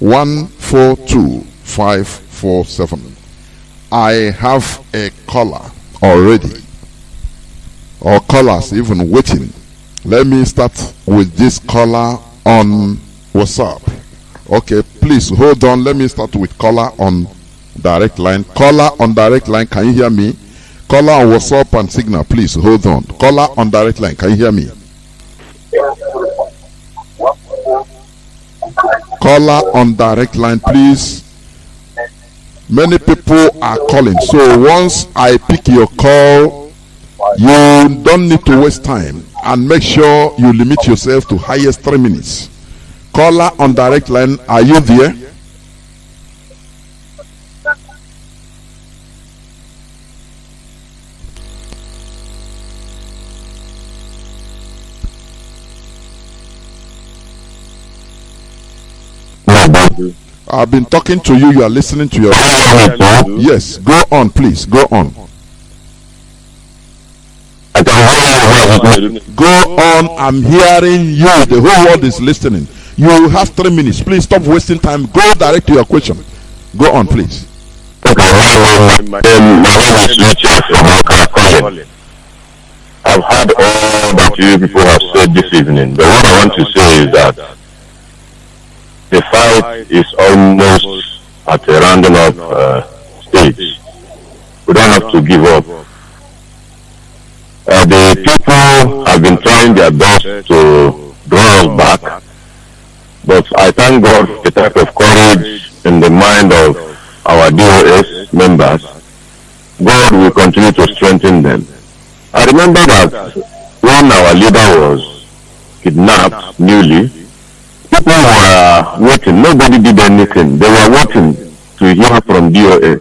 142 547. I have a caller already, or callers even waiting. Let me start with this caller on WhatsApp. Okay, please hold on. Let me start with caller on direct line. Caller on direct line, can you hear me? Caller on WhatsApp and Signal, please hold on. Caller on direct line, can you hear me? Caller on direct line, please. Many people are calling, so once I pick your call, you don't need to waste time, and make sure you limit yourself to highest 3 minutes. Caller on direct line, are you there? I've been talking to you. You are listening to your. Yes, go on, please. Go on. Go on. I'm hearing you. The whole world is listening. You have 3 minutes. Please stop wasting time. Go direct to your question. Go on, please. I've heard all that you people have said this evening, but what I want to say is that the fight is almost at a rounding up stage. We don't have to give up. The people have been trying their best to draw us back, but I thank God for the type of courage in the mind of our DOS members. God will continue to strengthen them. I remember that when our leader was kidnapped newly, people were waiting. Nobody did anything. They were waiting to hear from DOS.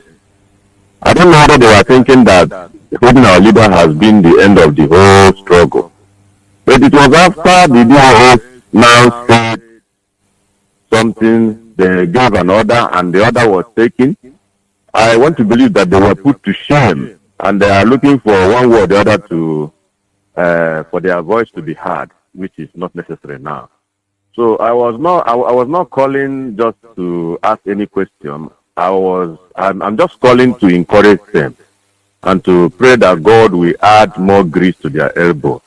I don't know whether they were thinking that holding our leader has been the end of the whole struggle. But it was after the DOS now said something, they gave an order and the order was taken. I want to believe that they were put to shame and they are looking for one way or the other to for their voice to be heard, which is not necessary now. So I was not calling just to ask any question. I'm just calling to encourage them and to pray that God will add more grease to their elbow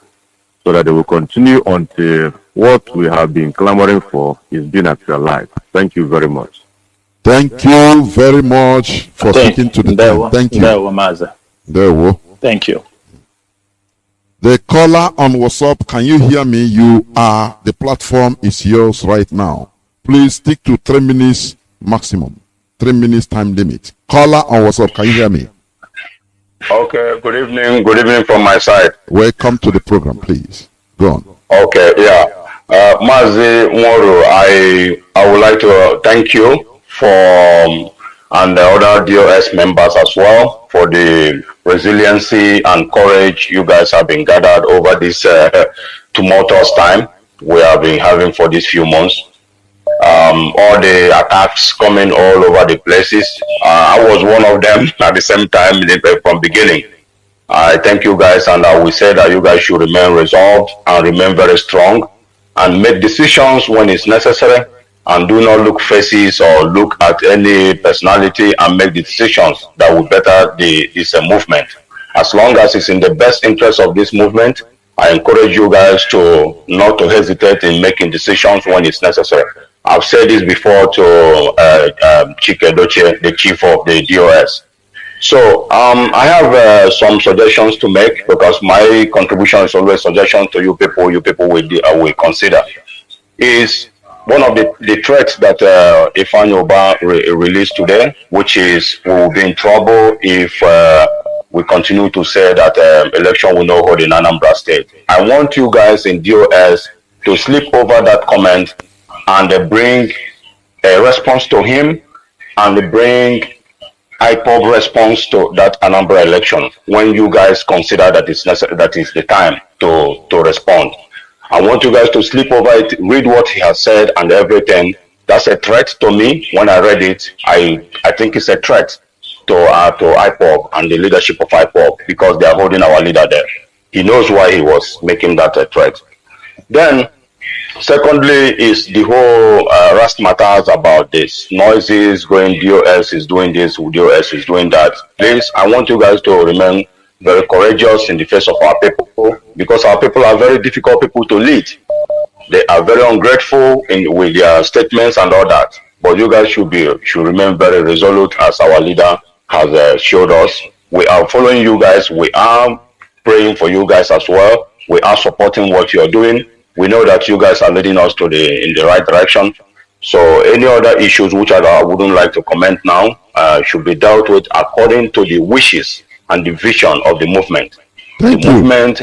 so that they will continue until what we have been clamoring for is being actualized. Thank you very much. Thank you very much for speaking to the team. Thank you. Mazi. Thank you. The caller on WhatsApp, can you hear me? The platform is yours right now. Please stick to 3 minutes maximum. 3 minutes time limit. Caller on WhatsApp, can you hear me? Okay, good evening. Good evening from my side. Welcome to the program, please. Go on. Okay, yeah. Mazi Moro, I would like to thank you and the other DOS members as well for the resiliency and courage you guys have been gathered over this tumultuous time we have been having for these few months. All the attacks coming all over the places. I was one of them at the same time from beginning. I thank you guys, and I will say that you guys should remain resolved and remain very strong and make decisions when it's necessary, and do not look faces or look at any personality and make the decisions that will better this movement. As long as it's in the best interest of this movement, I encourage you guys to not to hesitate in making decisions when it's necessary. I've said this before to Chike Doche, the chief of the DOS. So I have some suggestions to make, because my contribution is always suggestions to you people will consider. Is one of the threats that Ifan Oba released today, which is we will be in trouble if we continue to say that election will not hold in Anambra State. I want you guys in DOS to sleep over that comment and bring a response to him and bring Ipob response to that Anambra election when you guys consider that it's necessary, that is the time to respond. I want you guys to sleep over it, read what he has said and everything. That's a threat to me. When I read it, I think it's a threat to Ipob and the leadership of Ipob because they are holding our leader there. He knows why he was making that a threat. Then, secondly, is the whole Rast matters about this. Noises going, DOS is doing this, DOS is doing that. Please, I want you guys to remain very courageous in the face of our people because our people are very difficult people to lead. They are very ungrateful with their statements and all that. But you guys should remain very resolute as our leader has showed us. We are following you guys. We are praying for you guys as well. We are supporting what you are doing. We know that you guys are leading us in the right direction. So any other issues which I wouldn't like to comment now should be dealt with according to the wishes and the vision of the movement. The movement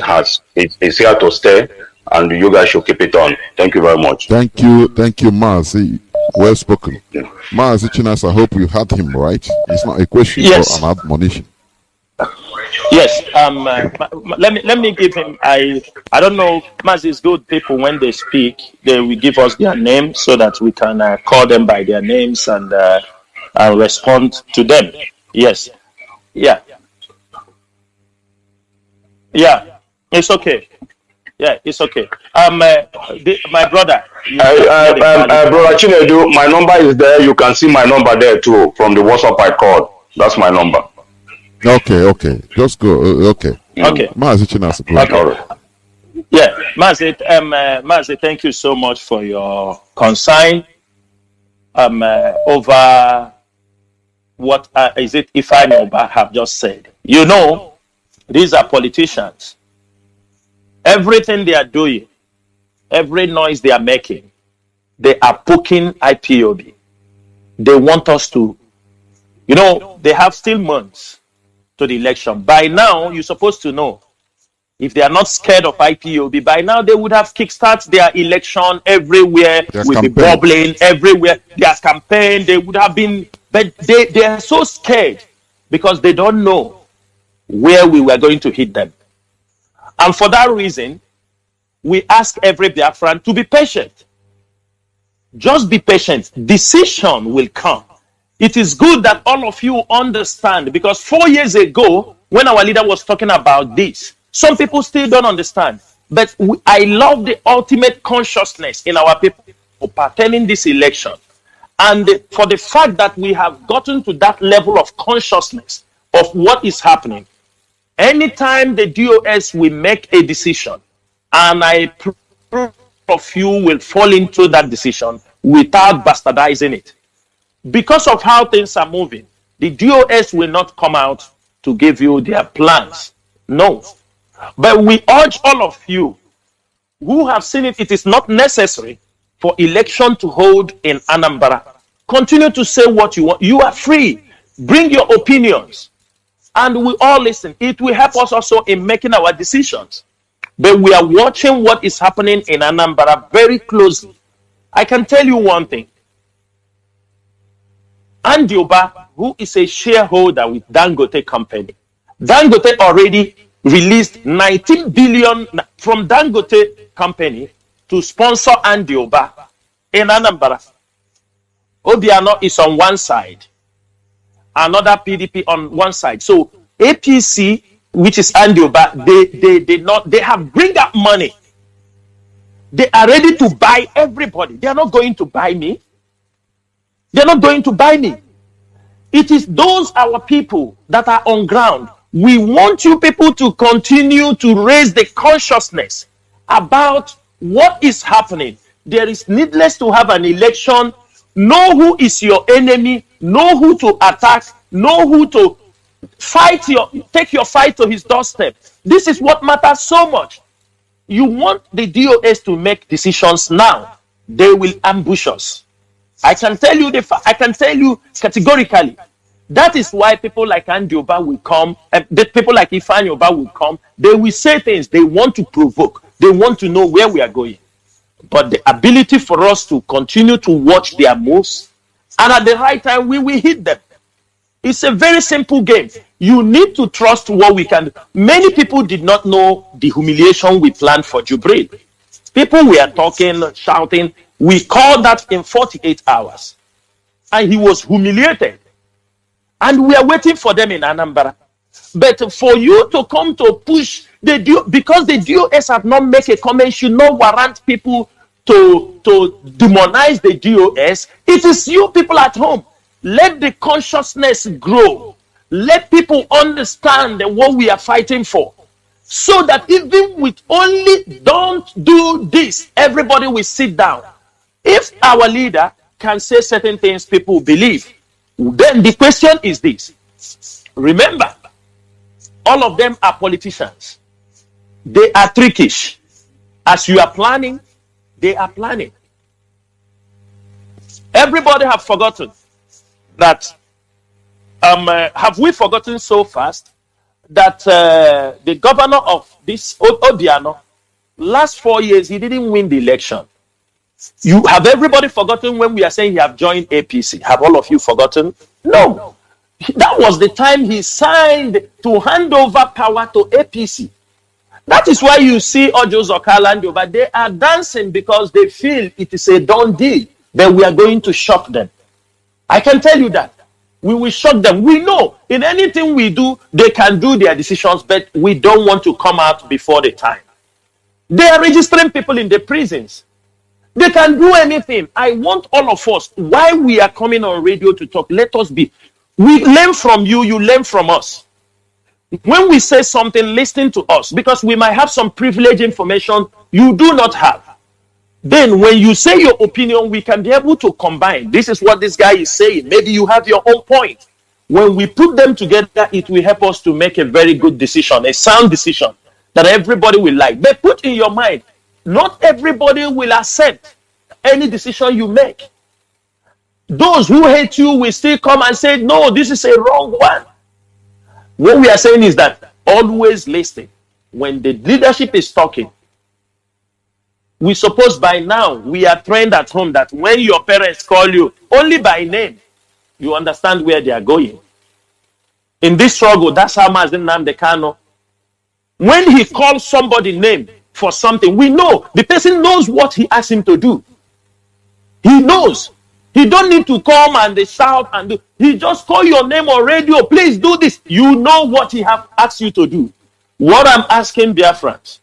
is here to stay, and you guys should keep it on. Thank you very much. Thank you, Mazi. Well spoken. Yeah. Mazi Chinas, I hope you heard him right. It's not a question or an admonition. Yes. Let me give him. I don't know. Mazi is good people when they speak. They will give us their names so that we can call them by their names and respond to them. Yes. Yeah. Yeah. It's okay. Yeah, it's okay. My brother. Brother Chinedu, my number is there. You can see my number there too from the WhatsApp I called. That's my number. Okay. Just go. Okay. Mazi Chinas, please. Okay. Yeah, Mazi, thank you so much for your concern over what is it Ifeanyi Oba have just said. You know, these are politicians. Everything they are doing, every noise they are making, they are poking IPOB. They want us to, they have still months to the election. By now, you're supposed to know, if they are not scared of IPOB, by now they would have kickstarted their election everywhere, will be bubbling everywhere. Their campaign, they would have been, but they are so scared because they don't know where we were going to hit them. And for that reason, we ask every Biafran to be patient. Just be patient. Decision will come. It is good that all of you understand, because 4 years ago, when our leader was talking about this, some people still don't understand. But I love the ultimate consciousness in our people pertaining this election. And for the fact that we have gotten to that level of consciousness of what is happening. Anytime the DOS will make a decision, and I prove of you will fall into that decision without bastardizing it. Because of how things are moving, the DOS will not come out to give you their plans. No. But we urge all of you who have seen it, it is not necessary for election to hold in Anambra. Continue to say what you want. You are free. Bring your opinions. And we all listen. It will help us also in making our decisions. But we are watching what is happening in Anambra very closely. I can tell you one thing. Nnamdi Oba, who is a shareholder with Dangote company, Dangote already released 19 billion from Dangote company to sponsor Nnamdi Oba in Anambra. Obiano is on one side, another PDP on one side. So APC, which is Nnamdi Oba, they have bring up money. They are ready to buy everybody. They are not going to buy me. They're not going to buy me. It is those our people that are on ground. We want you people to continue to raise the consciousness about what is happening. There is needless to have an election. Know who is your enemy. Know who to attack. Know who to fight take your fight to his doorstep. This is what matters so much. You want the DOS to make decisions now. they will ambush us. I can tell you categorically. That is why people like Andioba will come, people like Ifanyoba will come. They will say things they want to provoke. They want to know where we are going. But the ability for us to continue to watch their moves, and at the right time, we will hit them. It's a very simple game. You need to trust what we can do. Many people did not know the humiliation we planned for Jubril. People were talking, shouting. We called that in 48 hours. And he was humiliated. And we are waiting for them in Anambra. But for you to come to push because the DOS have not made a comment, should not warrant people to demonize the DOS. It is you people at home. Let the consciousness grow. Let people understand what we are fighting for. So that even with only don't do this, everybody will sit down. If our leader can say certain things people believe, then the question is this. Remember, all of them are politicians. They are trickish. As you are planning, they are planning. Everybody have forgotten that, have we forgotten so fast that the governor of this Obiano, last 4 years, he didn't win the election. You have everybody forgotten when we are saying he have joined APC? Have all of you forgotten? No. That was the time he signed to hand over power to APC. That is why you see Ojo Zokala and Yoba, they are dancing because they feel it is a done deal, that we are going to shock them. I can tell you that. We will shock them. We know in anything we do, they can do their decisions, but we don't want to come out before the time. They are registering people in the prisons. They can do anything. I want all of us, why we are coming on radio to talk, let us be. We learn from you, you learn from us. When we say something, listen to us, because we might have some privileged information you do not have. Then when you say your opinion, we can be able to combine. This is what this guy is saying. Maybe you have your own point. When we put them together, it will help us to make a very good decision, a sound decision that everybody will like. But put in your mind, not everybody will accept any decision you make. Those who hate you will still come and say, no, this is a wrong one. What we are saying is that always listen. When the leadership is talking, we suppose by now we are trained at home that when your parents call you only by name, you understand where they are going. In this struggle, that's how Mazi Nnamdi Kanu, when he calls somebody name for something, we know the person knows what he asked him to do. He knows. He don't need to come and they shout and do. He just call your name on radio. Please do this. You know what he have asked you to do. What I'm asking Biafrans,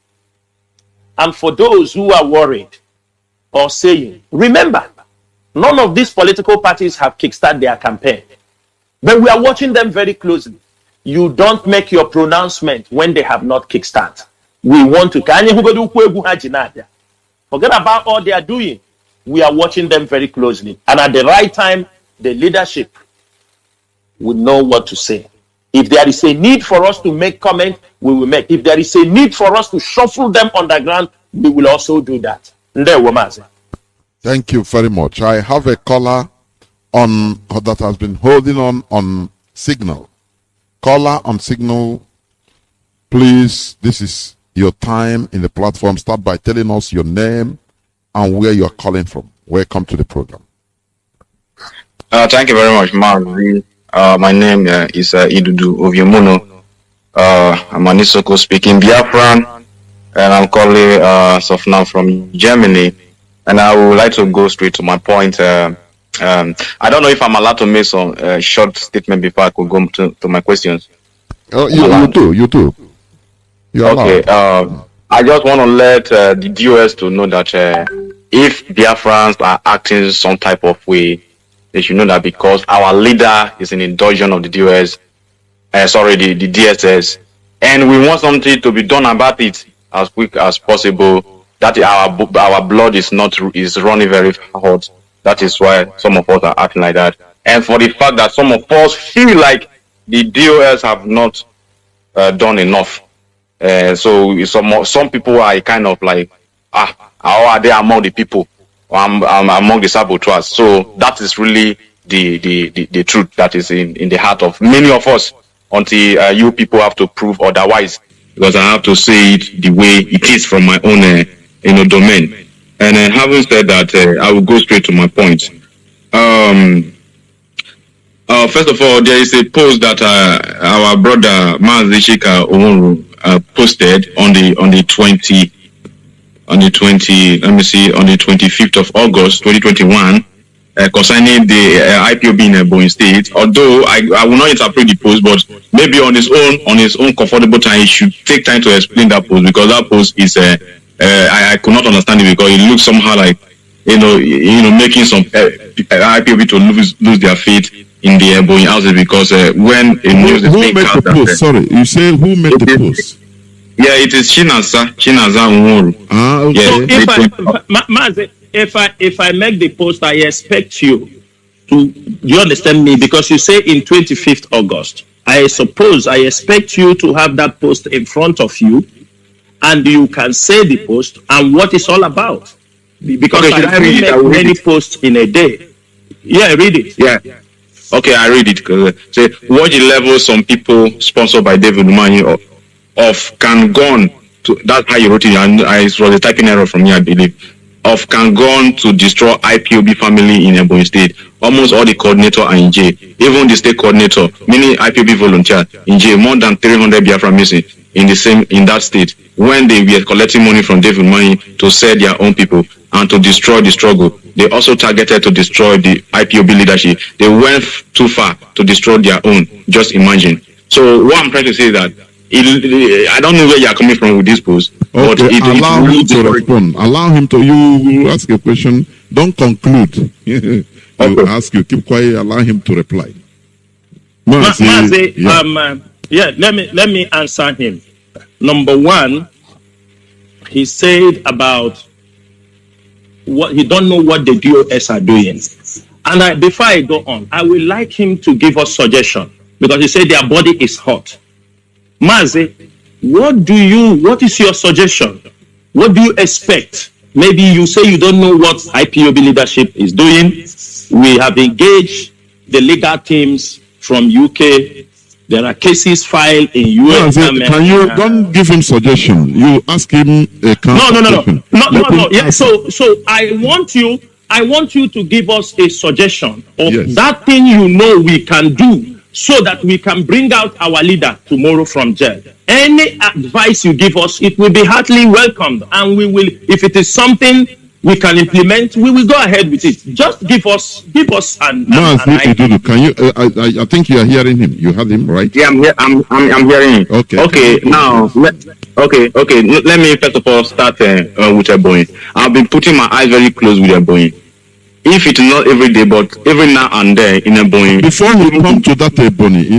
and for those who are worried or saying, remember, none of these political parties have kickstarted their campaign. But we are watching them very closely. You don't make your pronouncement when they have not kickstarted. We want to. Forget about all they are doing. We are watching them very closely. And at the right time, the leadership will know what to say. If there is a need for us to make comment, we will make. If there is a need for us to shuffle them underground, we will also do that. Thank you very much. I have a caller on that has been holding on signal. Caller on signal, please. This is your time in the platform. Start by telling us your name and where you are calling from. Welcome to the program. Thank you very much, Mazi. My name is Idudu Oviemuno. I'm an Isoko speaking Biafran, and I'm calling Sofna from Germany. And I would like to go straight to my point. I don't know if I'm allowed to make some short statement before I could go to my questions. Oh, you do. You're okay. I just want to let the DOS to know that if Biafrans are acting some type of way, they should know that because our leader is in indulgence of the DOS, the DSS, and we want something to be done about it as quick as possible. That our blood is running very hot. That is why some of us are acting like that. And for the fact that some of us feel like the DOS have not done enough. So some people are kind of like, how are they among the people? among the saboteurs. So that is really the truth that is in the heart of many of us, until you people have to prove otherwise, because I have to say it the way it is from my own domain. And having said that, I will go straight to my point. First of all, there is a post that our brother Mazi posted on the 25th of August 2021 concerning the IPOB in Ebonyi State. Although I will not interpret the post, but maybe on his own comfortable time, he should take time to explain that post, because that post is I could not understand it, because it looks somehow like making some IPOB to lose their faith in the Ebonyi houses, because when a news is being cast, who made the post? Sorry, you say who made the post? Yeah, it is Chinaza Nwuru. Ah, okay. So if I make the post, I expect you to, you understand me? Because you say in 25th August, I expect you to have that post in front of you, and you can say the post and what it's all about. Because okay, I make many posts in a day. Yeah, read it. Yeah. Okay, I read it. Say, what the level some people sponsored by David Umahi of can gone to, that's how you wrote it, and it was a typing error from me, I believe, of can gone to destroy IPOB family in Ebonyi State. Almost all the coordinator are in jail. Even the state coordinator, many IPOB volunteers in jail, more than 300 Biafra missing in that state, when they were collecting money from David Umahi to sell their own people and to destroy the struggle. They also targeted to destroy the IPOB leadership. They went too far to destroy their own. Just imagine. So what I'm trying to say is that I don't know where you are coming from with this post. Okay, but allow him to respond. Allow him to. You ask a question. Don't conclude. You ask. You keep quiet. Allow him to reply. Mazi, let me answer him. Number one, he said about what he don't know what the DOS are doing. And before I go on, I would like him to give us suggestion, because he said their body is hot. Mazi, what is your suggestion? What do you expect? Maybe you say you don't know what IPOB leadership is doing. We have engaged the legal teams from UK. There are cases filed in US. Can you don't give him suggestion? You ask him a No. Yeah. So I want you to give us a suggestion of that thing we can do, so that we can bring out our leader tomorrow from jail. Any advice you give us, it will be heartily welcomed, and we will, if it is something we can implement, we will go ahead with it. Just give us an idea. Can you? I think you are hearing him. You heard him, right? Yeah, I'm hearing him. Okay. Now, let me first of all start with Ebonyi. I've been putting my eyes very close with Ebonyi. If it is not every day, but every now and then in Ebonyi. Before you come to that Ebonyi,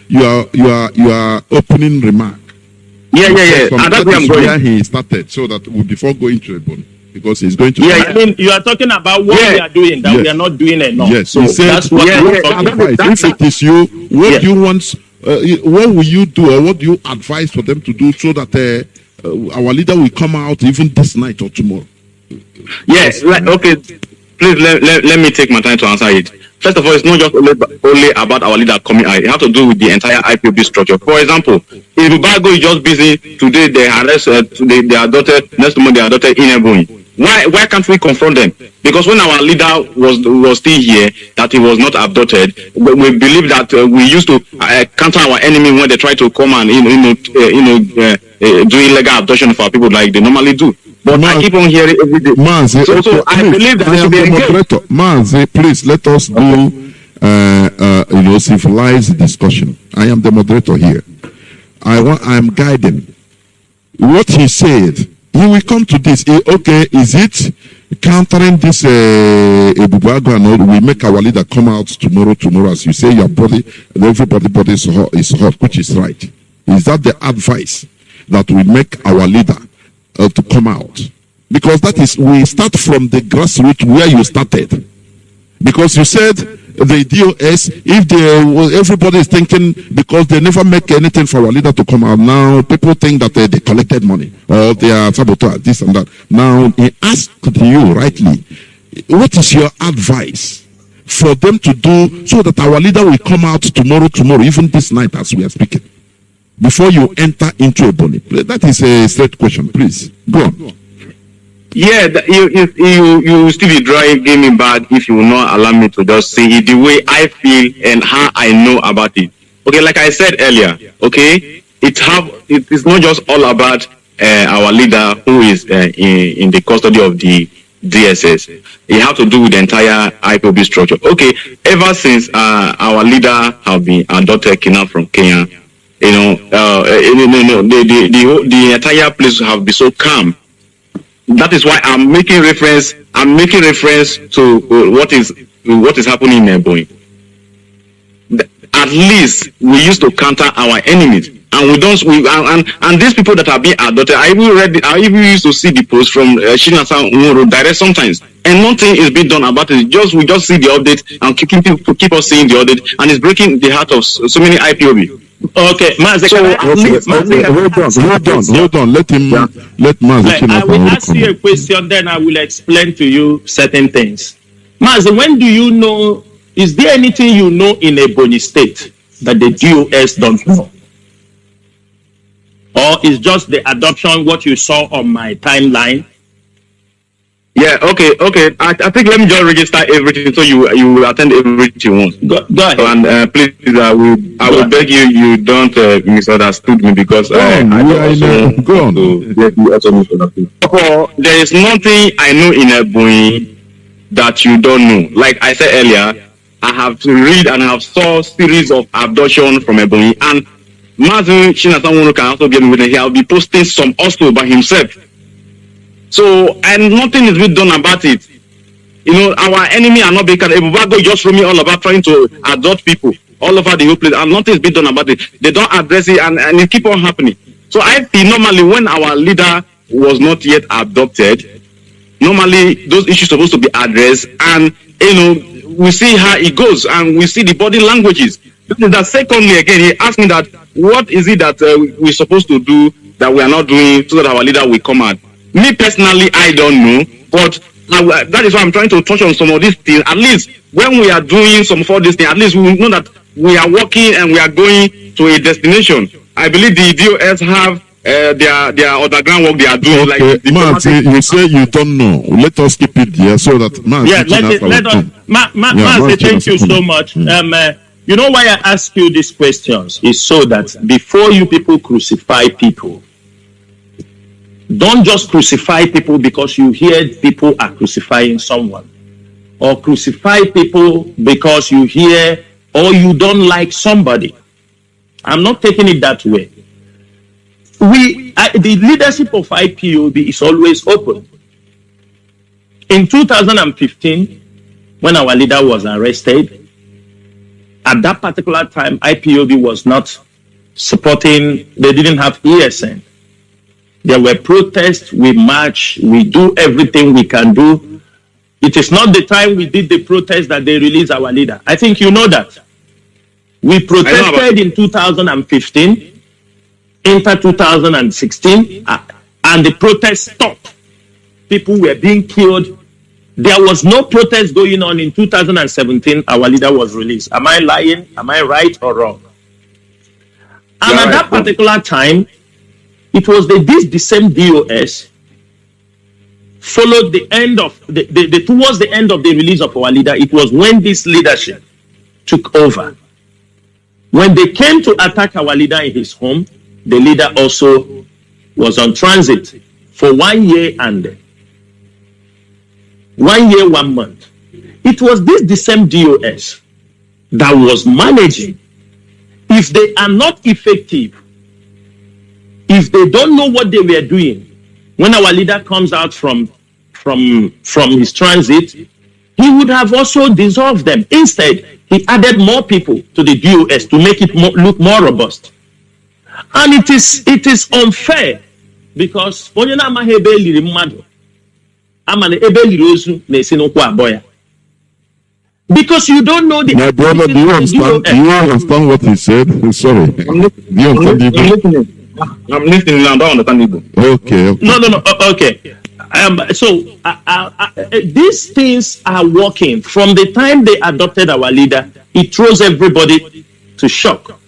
you are opening remark. Yeah. And that's where I'm going. Where he started, so that before going to Ebonyi, because he's going to. I mean, you are talking about what we are doing that we are not doing enough. Yes, so that's what we're talking about. If it is you, what do you want? What will you do, or what do you advise for them to do, so that our leader will come out even this night or tomorrow? Yes, okay. Please let me take my time to answer it. First of all, it's not just only about our leader coming out. It has to do with the entire IPOB structure. For example, if Ubago is just busy today, they arrest they are adopted, next month they are adopted in Ebonyi. Why can't we confront them? Because when our leader was still here, that he was not abducted, we believe that we used to counter our enemy when they try to come and do illegal abduction of our people like they normally do. But I keep on hearing every day. Mazi, so I believe that I am the moderator. Mazi, please let us do civilized discussion. I am the moderator here. I am guiding. What he said, he will come to this. Is it countering this Ebubago and all? We make our leader come out tomorrow, as you say, everybody body is hot, which is right. Is that the advice that we make our leader to come out? Because that is, we start from the grassroots where you started. Because you said the DOS, if everybody is thinking, because they never make anything for our leader to come out now, people think that they collected money, or they are saboteurs, this and that. Now, he asked you rightly, what is your advice for them to do so that our leader will come out tomorrow, even this night as we are speaking, before you enter into a bonnet? That is a straight question, please. Go on. Yeah, you still be driving me back if you will not allow me to just say it the way I feel and how I know about it. Okay, like I said earlier, okay, it is not just all about our leader who is in the custody of the DSS. It has to do with the entire Ipob structure. Okay, ever since our leader have been adopted kidnapped from Kenya, the entire place have been so calm. That is why I'm making reference to what is happening in Ebonyi. At least we used to counter our enemies, and and these people that are being adopted. I even used to see the post from Shinasa Nworo direct sometimes, and nothing is being done about it. We just see the update and keep us seeing the update, and it's breaking the heart of so many IPOB. Okay, Mazi, hold on. Let Mazi. I will ask you a question, then I will explain to you certain things. Mazi, when do you know? Is there anything you know in Ebonyi State that the DOS don't know, or is just the adoption what you saw on my timeline? Yeah, okay. I think let me just register everything so you will attend everything you want. Go ahead. And please, I will beg you don't misunderstood me, because I don't go on. There is nothing I know in Ebonyi that you don't know. Like I said earlier, I have to read and I have saw series of abduction from Ebonyi, and Mazi Shinasanwunu can also get me with it. He'll be posting some also by himself. So, and nothing is being done about it. Our enemy are not being Ebubago just roaming all about trying to adopt people all over the whole place, and nothing is being done about it. They don't address it, and it keep on happening. So I feel normally when our leader was not yet adopted, normally those issues supposed to be addressed, and we see how it goes, and we see the body languages. That secondly, again, he asked me that what is it that we're supposed to do that we are not doing so that our leader will come out. Me personally, I don't know, but that is why I'm trying to touch on some of these things. At least when we are doing some of all these things, at least we will know that we are working and we are going to a destination. I believe the DOS have their underground work they are doing. Okay, Mazi, you say you don't know. Let us keep it there so that Mazi. Yeah, Mazi, thank you so much. You know why I ask you these questions is so that before you people crucify people, don't just crucify people because you hear people are crucifying someone, or crucify people because you hear or you don't like somebody. I'm not taking it that way. The leadership of IPOB is always open. In 2015, when our leader was arrested, at that particular time, IPOB was not supporting, they didn't have ESN. There were protests, we march, we do everything we can do. It is not the time we did the protest that they released our leader. I think you know that. We protested in 2015, enter 2016, and the protest stopped. People were being killed. There was no protest going on in 2017. Our leader was released. Am I lying? Am I right or wrong? And at that particular time, it was the same DOS followed the end of towards the end of the release of our leader. It was when this leadership took over. When they came to attack our leader in his home, the leader also was on transit for 1 year and 1 year, 1 month. It was the same DOS that was managing. If they are not effective, if they don't know what they were doing, when our leader comes out from his transit, he would have also dissolved them. Instead, he added more people to the DOS to make it look more robust. And it is unfair because Because you don't know the... My brother, do you understand what he said? Sorry. Do you understand Igbo? I'm listening now. I don't understand Igbo. Okay. No. Okay. So these things are working. From the time they adopted our leader, it throws everybody to shock.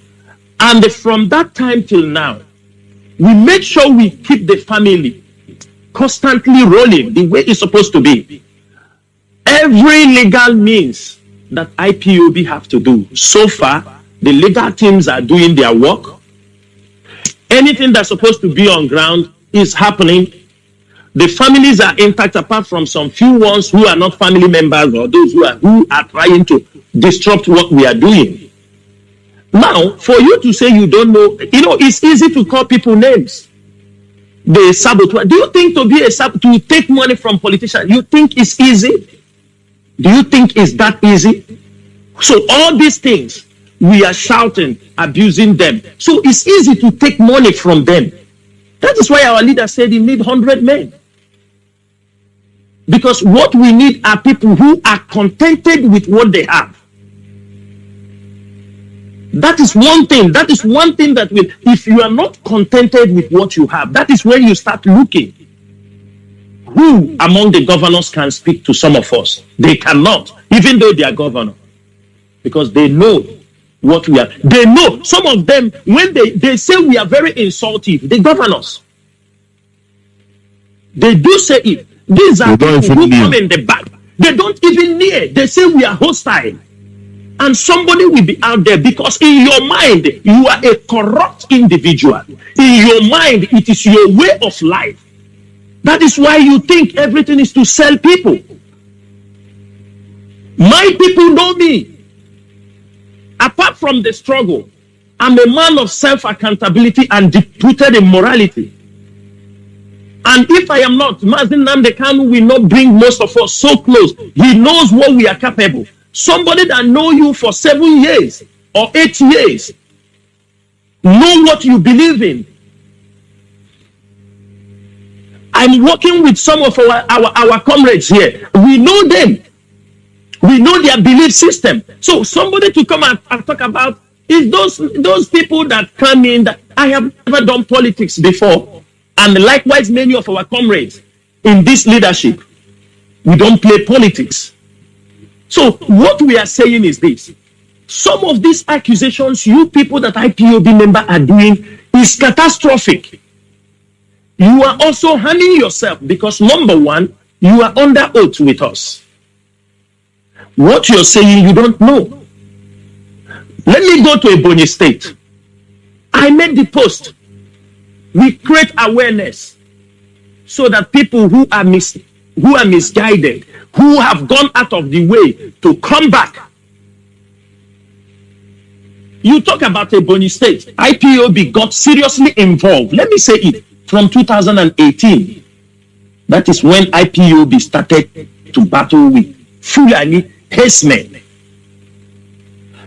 And from that time till now, we make sure we keep the family constantly rolling the way it's supposed to be. Every legal means that IPOB have to do. So far, the legal teams are doing their work. Anything that's supposed to be on ground is happening. The families are intact, apart from some few ones who are not family members or those who are trying to disrupt what we are doing. Now, for you to say you don't know, it's easy to call people names. The saboteur. Do you think to take money from politicians, you think it's easy? Do you think it's that easy? So all these things, we are shouting, abusing them. So it's easy to take money from them. That is why our leader said he need 100 men. Because what we need are people who are contented with what they have. That is one thing. That is one thing that will, if you are not contented with what you have, that is when you start looking. Who among the governors can speak to some of us? They cannot, even though they are governor. Because they know what we are. They know, some of them, when they say we are very insultive, the governors. They do say it. These are people who come in the back. They don't even near. They say we are hostile. And somebody will be out there because in your mind, you are a corrupt individual. In your mind, it is your way of life. That is why you think everything is to sell people. My people know me. Apart from the struggle, I'm a man of self-accountability and deep-rooted in morality. And if I am not, Mazi Nnamdi Kanu will not bring most of us so close. He knows what we are capable. Somebody that know you for 7 years or 8 years, know what you believe in. I'm working with some of our comrades here. We know them. We know their belief system. So somebody to come and talk about is those people that come in that I have never done politics before. And likewise, many of our comrades in this leadership, we don't play politics. So what we are saying is this. Some of these accusations you people that IPOB member are doing is catastrophic. You are also harming yourself because number one, you are under oath with us. What you're saying, you don't know. Let me go to Ebonyi State. I made the post. We create awareness so that people who are misguided, who have gone out of the way to come back. You talk about Ebonyi State. IPOB got seriously involved. Let me say it. From 2018, that is when IPOB started to battle with Fulani herdsmen.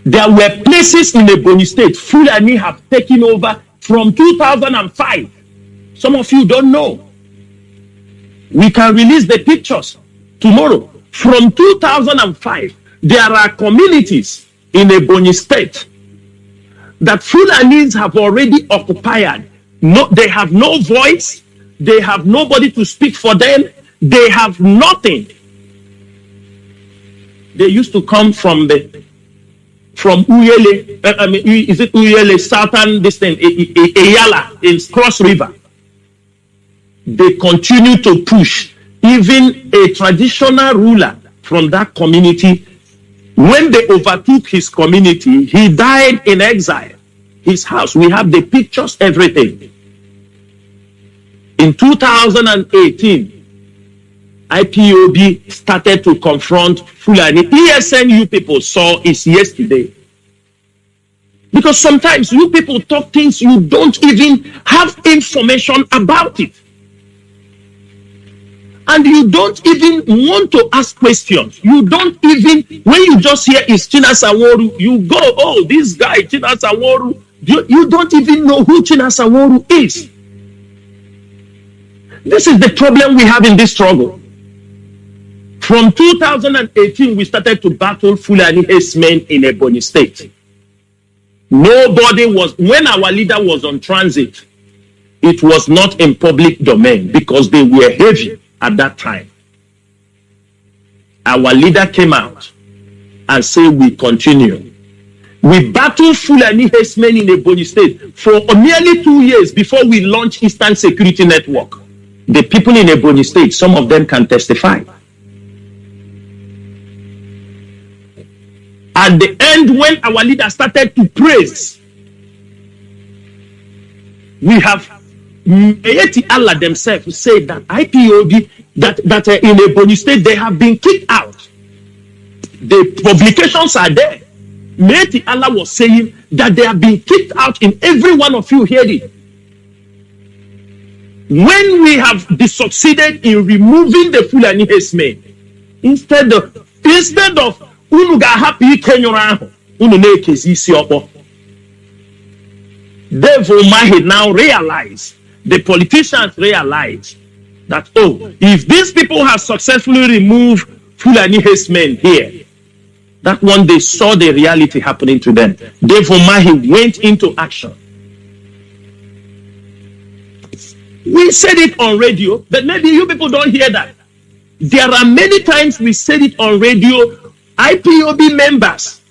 There were places in Ebonyi State Fulani have taken over from 2005. Some of you don't know. We can release the pictures tomorrow. From 2005, there are communities in Ebonyi State that Fulanis have already occupied. No, they have no voice. They have nobody to speak for them. They have nothing. They used to come from Uyele, is it Uyele, Southern, this thing, Eyala, in Cross River. They continue to push. Even a traditional ruler from that community, when they overtook his community, he died in exile. His house, we have the pictures, everything. In 2018, IPOB started to confront Fulani. ESN you people saw is yesterday. Because sometimes you people talk things you don't even have information about it. And you don't even want to ask questions. You don't even, when you just hear is Chinasaworu, you go, oh, this guy, Chinasaworu. You don't even know who Chinasaworu is. This is the problem we have in this struggle. From 2018, we started to battle Fulani herdsmen in Ebonyi State. Nobody was, when our leader was on transit, it was not in public domain because they were heavy at that time. Our leader came out and said, we continue. We battled Fulani herdsmen in Ebonyi State for nearly 2 years before we launched Eastern Security Network. The people in Ebonyi State, some of them can testify. At the end, when our leader started to praise, we have Eti Allah themselves said that IPOB, that in Ebonyi State, they have been kicked out. The publications are there. Eti Allah was saying that they have been kicked out in every one of you heard it. When we have succeeded in removing the Fulani herdsmen, instead of unu ga-ahapụ ike nyụrụ ahụ unu na-ekezi isi ọkpọ. Devil Mahi now realize, the politicians realize that, oh, if these people have successfully removed Fulani herdsmen here, that one they saw the reality happening to them. Devil Mahi went into action. We said it on radio, but maybe you people don't hear that. There are many times we said it on radio. IPOB members,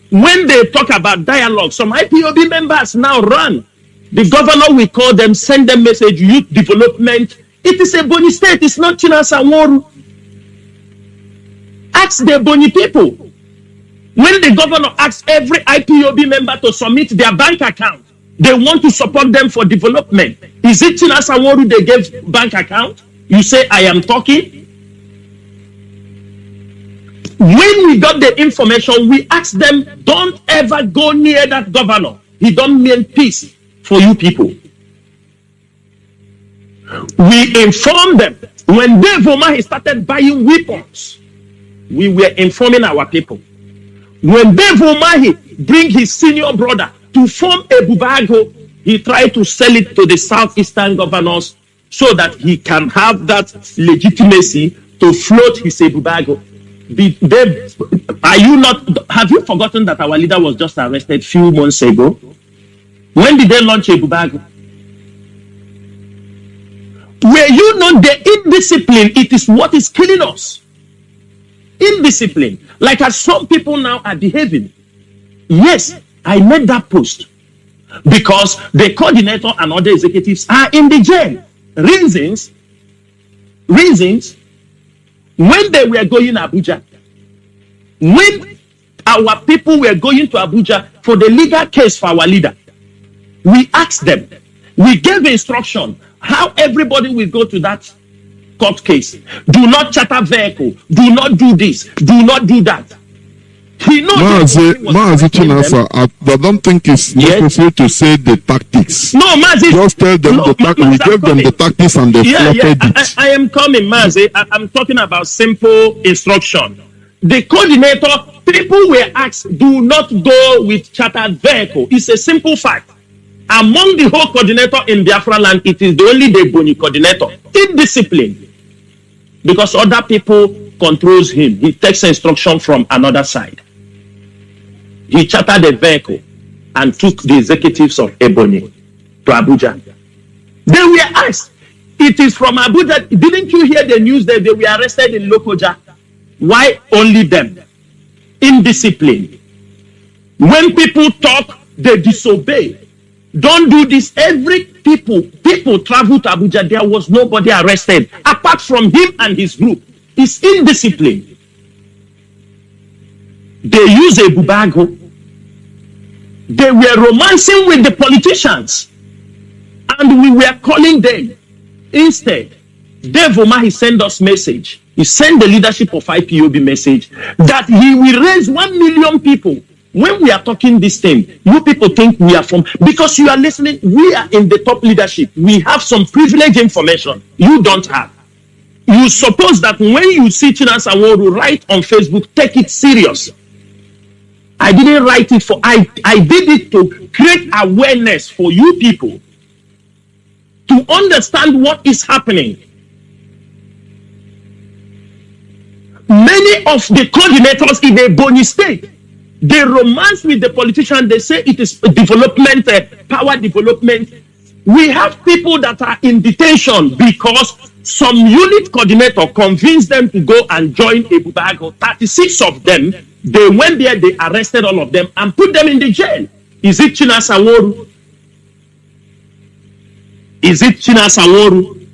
when they talk about dialogue, some IPOB members now run. The governor, we call them, send them message, youth development. It is a Ebonyi State, it's not Chinasaworu. Ask the Ebonyi people. When the governor asks every IPOB member to submit their bank account, they want to support them for development. Is it Chinasaworu they gave bank account? You say, I am talking? When we got the information, we asked them, don't ever go near that governor. He don't mean peace for you people. We informed them. When Devoma started buying weapons, we were informing our people. When Devoma bring his senior brother to form a bubago, he tried to sell it to the southeastern governors so that he can have that legitimacy to float his bubago. Are you not? Have you forgotten that our leader was just arrested few months ago? When did they launch Ebubago? Were you not the indiscipline? It is what is killing us. Indiscipline, like as some people now are behaving. Yes, I made that post because the coordinator and other executives are in the jail. Reasons. When they were going to Abuja, when our people were going to Abuja for the legal case for our leader, we asked them, we gave instruction how everybody will go to that court case. Do not charter vehicle. Do not do this. Do not do that. He knows. Mazi Chinasa, I don't think it's necessary to say the tactics. No, Mazi. Just tell them the tactics. We gave them the tactics and they flopped it. I am coming, Mazi. I'm talking about simple instruction. The coordinator, people were asked, do not go with chartered vehicle. It's a simple fact. Among the whole coordinator in Biafra land, it is the only the Boni coordinator. Indiscipline. Because other people controls him. He takes instruction from another side. He chartered a vehicle and took the executives of Ebonyi to Abuja. They were asked, it is from Abuja. Didn't you hear the news that they were arrested in Lokoja? Why only them? Indiscipline. When people talk, they disobey. Don't do this. Every people travel to Abuja. There was nobody arrested apart from him and his group. It's indiscipline. They use a bubago. They were romancing with the politicians. And we were calling them. Instead, Dave Omar, sent us message. He sent the leadership of IPOB message that he will raise 1 million people. When we are talking this thing, you people think we are from, because you are listening, we are in the top leadership. We have some privileged information you don't have. You suppose that when you see Chinas Aworu write on Facebook, take it serious. I didn't write it for, I did it to create awareness for you people to understand what is happening. of the coordinators in a Ebonyi state, they romance with the politician. They say it is development, power development. We have people that are in detention because some unit coordinator convinced them to go and join Ebubago. 36 of them, they went there, they arrested all of them and put them in the jail. Is it Chinasaworu? Is it Chinasaworu?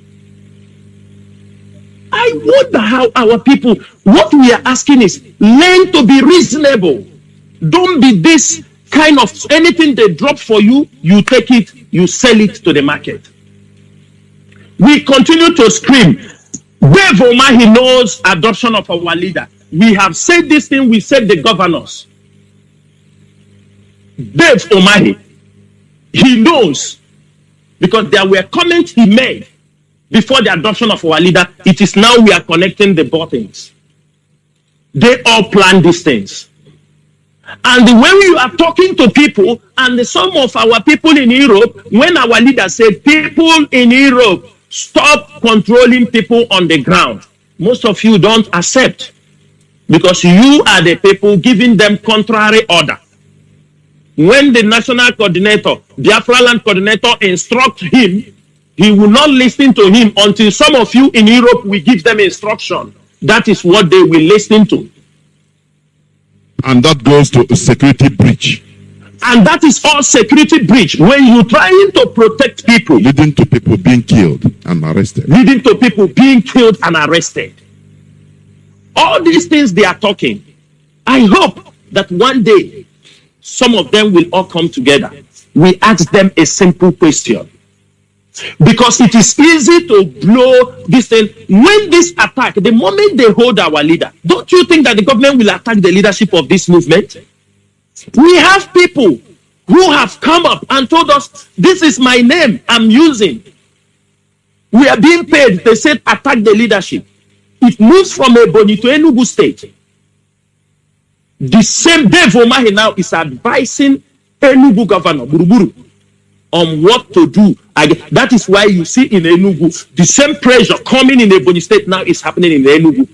I wonder how our people, what we are asking is, learn to be reasonable. Don't be this kind of, anything they drop for you, you take it, you sell it to the market. We continue to scream. Dave Umahi knows adoption of our leader. We have said this thing, we said the governors. Dave Umahi, he knows, because there were comments he made before the adoption of our leader. It is now we are connecting the buttons. They all plan these things. And when you are talking to people, and some of our people in Europe, when our leader said, people in Europe, stop controlling people on the ground, most of you don't accept, because you are the people giving them contrary order. When the national coordinator, Biafra land coordinator, instructs him, he will not listen to him until some of you in Europe will give them instruction. That is what they will listen to. And that goes to a security breach. And that is all security breach. When you're trying to protect people, leading to people being killed and arrested. Leading to people being killed and arrested. All these things they are talking. I hope that one day, some of them will all come together. We ask them a simple question. Because it is easy to blow this thing. When this attack, the moment they hold our leader, don't you think that the government will attack the leadership of this movement? We have people who have come up and told us, this is my name I'm using. We are being paid. They said attack the leadership. It moves from Ebonyi to Enugu state. The same Dave Umahi now is advising Enugu governor Buruburu on what to do. That is why you see in Enugu, the same pressure coming in Ebonyi state now is happening in Enugu.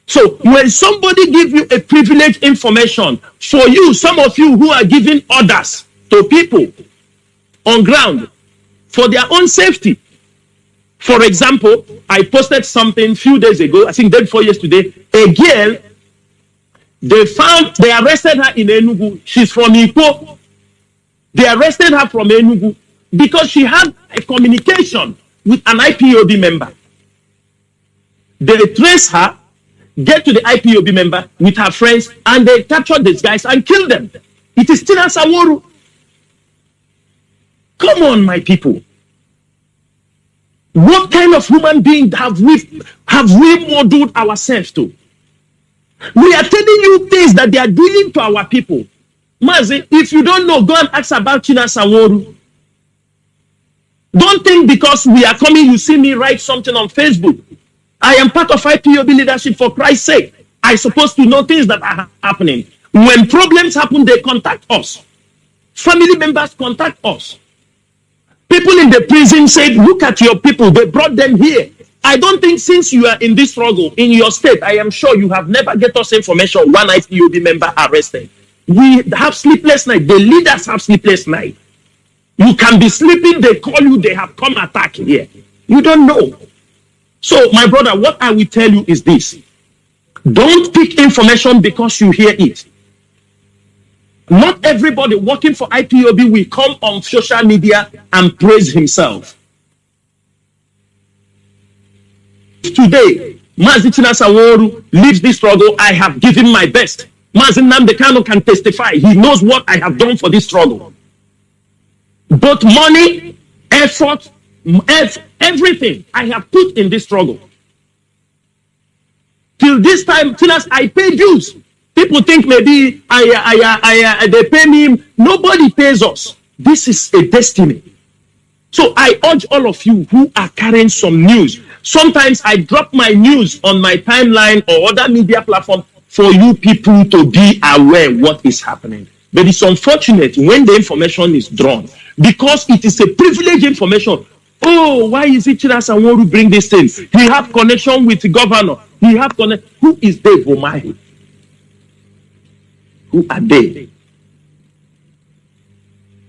So when somebody gives you a privileged information, for you, some of you who are giving orders to people on ground for their own safety. For example, I posted something a few days ago, I think day before yesterday, a girl, they arrested her in Enugu. She's from Ipob. They arrested her from Enugu because she had a communication with an IPOB member. They trace her, get to the IPOB member with her friends, and they captured these guys and killed them. It is Tina Saworu. Come on, my people. What kind of human being have we modeled ourselves to? We are telling you things that they are doing to our people. Mazi, if you don't know, go and ask about Tina Saworu. Don't think because we are coming, you see me write something on Facebook. I am part of IPOB leadership, for Christ's sake. I'm supposed to know things that are happening. When problems happen, they contact us. Family members contact us. People in the prison said, look at your people, they brought them here. I don't think since you are in this struggle in your state, I am sure you have never get us information one IPOB member arrested. We have sleepless night. The leaders have sleepless night. You can be sleeping, they call you, they have come attack here. You don't know. So, my brother, what I will tell you is this. Don't pick information because you hear it. Not everybody working for IPOB will come on social media and praise himself. Today, Mazi Saworu leaves this struggle. I have given my best. Mazi Nnamdi Kanu can testify. He knows what I have done for this struggle. Both money, effort, everything I have put in this struggle. Till this time, till as I pay dues. People think maybe they pay me. Nobody pays us. This is a destiny. So I urge all of you who are carrying some news. Sometimes I drop my news on my timeline or other media platform for you people to be aware what is happening. But it's unfortunate when the information is drawn because it is a privileged information. Oh, why is it Chira Sanwo-Olu bring this thing? He have connection with the governor. He have connect. Who is Dave Umahi? Who are they?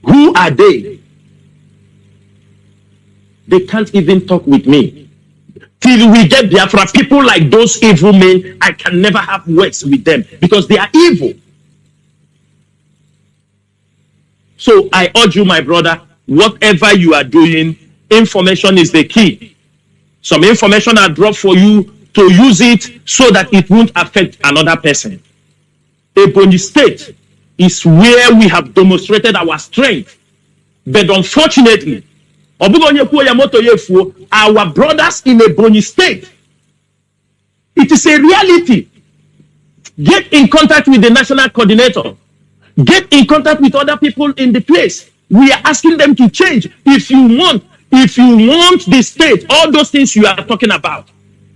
Who are they? They can't even talk with me. Till we get Biafra, people like those evil men, I can never have words with them because they are evil. So I urge you, my brother, whatever you are doing, information is the key. Some information are dropped for you to use it so that it won't affect another person. Ebonyi State is where we have demonstrated our strength. But unfortunately, our brothers in Ebonyi State, it is a reality. Get in contact with the national coordinator. Get in contact with other people in the place. We are asking them to change. If you want the state, all those things you are talking about.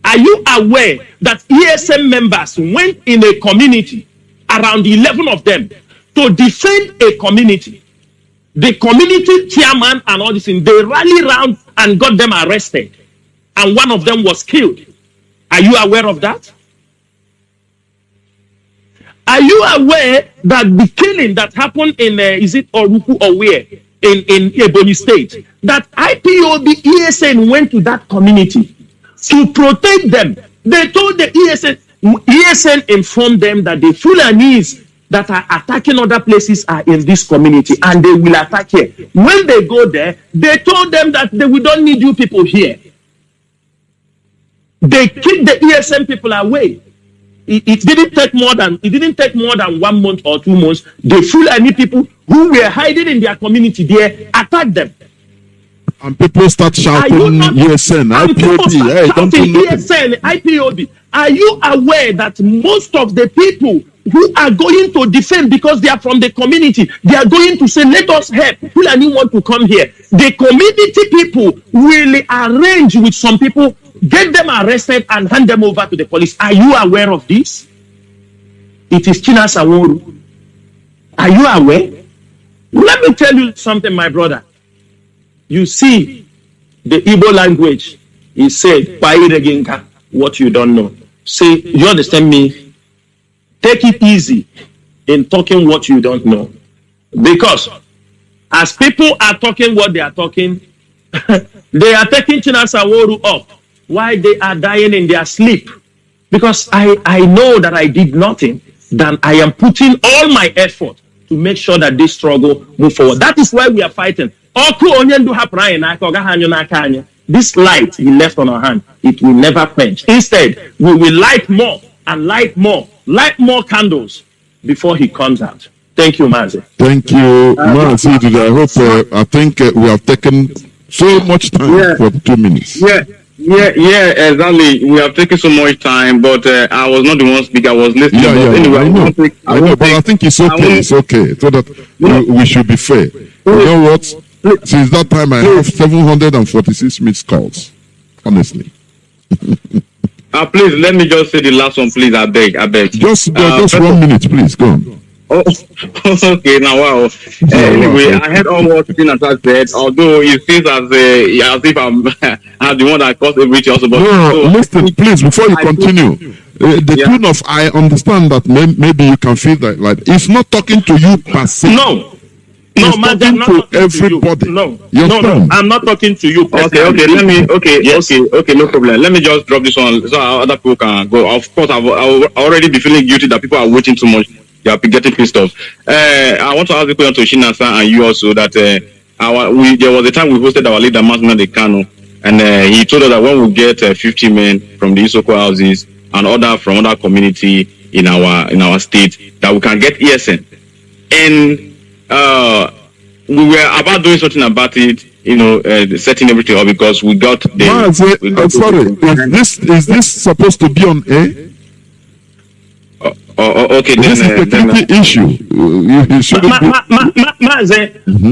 Are you aware that ESM members went in a community, around 11 of them, to defend a community? The community chairman and all this, they rallied around and got them arrested. And one of them was killed. Are you aware of that? Are you aware that the killing that happened in, is it Oruku or where? In Ebonyi State, that IPOB ESN went to that community to protect them. They told the ESN informed them that the Fulanis that are attacking other places are in this community and they will attack here. When they go there, they told them that we don't need you people here. They kicked the ESN people away. It didn't take more than 1 month or 2 months. The Fulani people who were hiding in their community there attacked them. And people start shouting ESN, IPOB. Hey, don't do nothing. ESN, IPOB. Are you aware that most of the people who are going to defend because they are from the community, they are going to say, let us help. Fulani want to come here. The community people will arrange with some people, get them arrested and hand them over to the police. Are you aware of this? It is China Saworu. Are you aware? Let me tell you something, my brother. You see, the Igbo language is said, what you don't know. Say, you understand me? Take it easy in talking what you don't know. Because as people are talking what they are talking, they are taking China Saworu up while they are dying in their sleep. Because I know that I did nothing, than I am putting all my effort to make sure that this struggle move forward. That is why we are fighting. This light he left on our hand, it will never quench. Instead, we will light more and light more candles before he comes out. Thank you, Mazi. Thank you, Mazi. I think we have taken so much time for 2 minutes. Yeah, exactly. We have taken so much time, but I was not the one speaking. I was listening. Anyway, I know, but I think it's okay. It's okay, so that we should be fair. You know what? Since that time, I have 746 missed calls. Honestly. Please let me just say the last one, please. I beg. Just 1 minute, please. Go on. Oh, okay. Now, wow. Anyway, I heard all what Tina said. Although it seems as if I'm the one that caused everything. Also, but listen, please. Before you continue, the tune of I understand that maybe you can feel that like it's not talking to you per se. No, talking to everybody. No, I'm not talking to you. Okay. Let me. Okay. No problem. Let me just drop this one so other people can go. Of course, I'll already be feeling guilty that people are waiting too much. They are getting pissed off. I want to ask the question to Shinasa and you also that there was a time we hosted our leader, Nnamdi Kanu, and he told us that when we get 50 men from the Isoko houses and other from other community in our state, that we can get ESN. And we were about doing something about it, setting everything up because we got the. Sorry, is this supposed to be on air? Okay, this is the issue. You shouldn't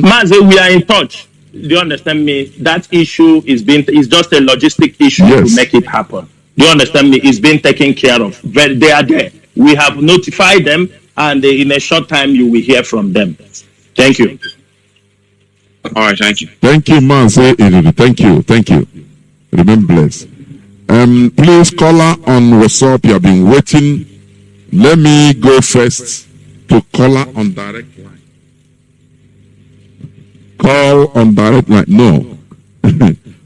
Mazi, we are in touch. Do you understand me? That issue is just a logistic issue to make it happen. Do you understand me? It's being taken care of. They are there. We have notified them, and in a short time you will hear from them. Thank you. All right, thank you. Thank you, Mazi. Thank you. Remember blessed. Please, caller on WhatsApp, you have been waiting. Let me go first to caller on direct line. Call on direct line. No.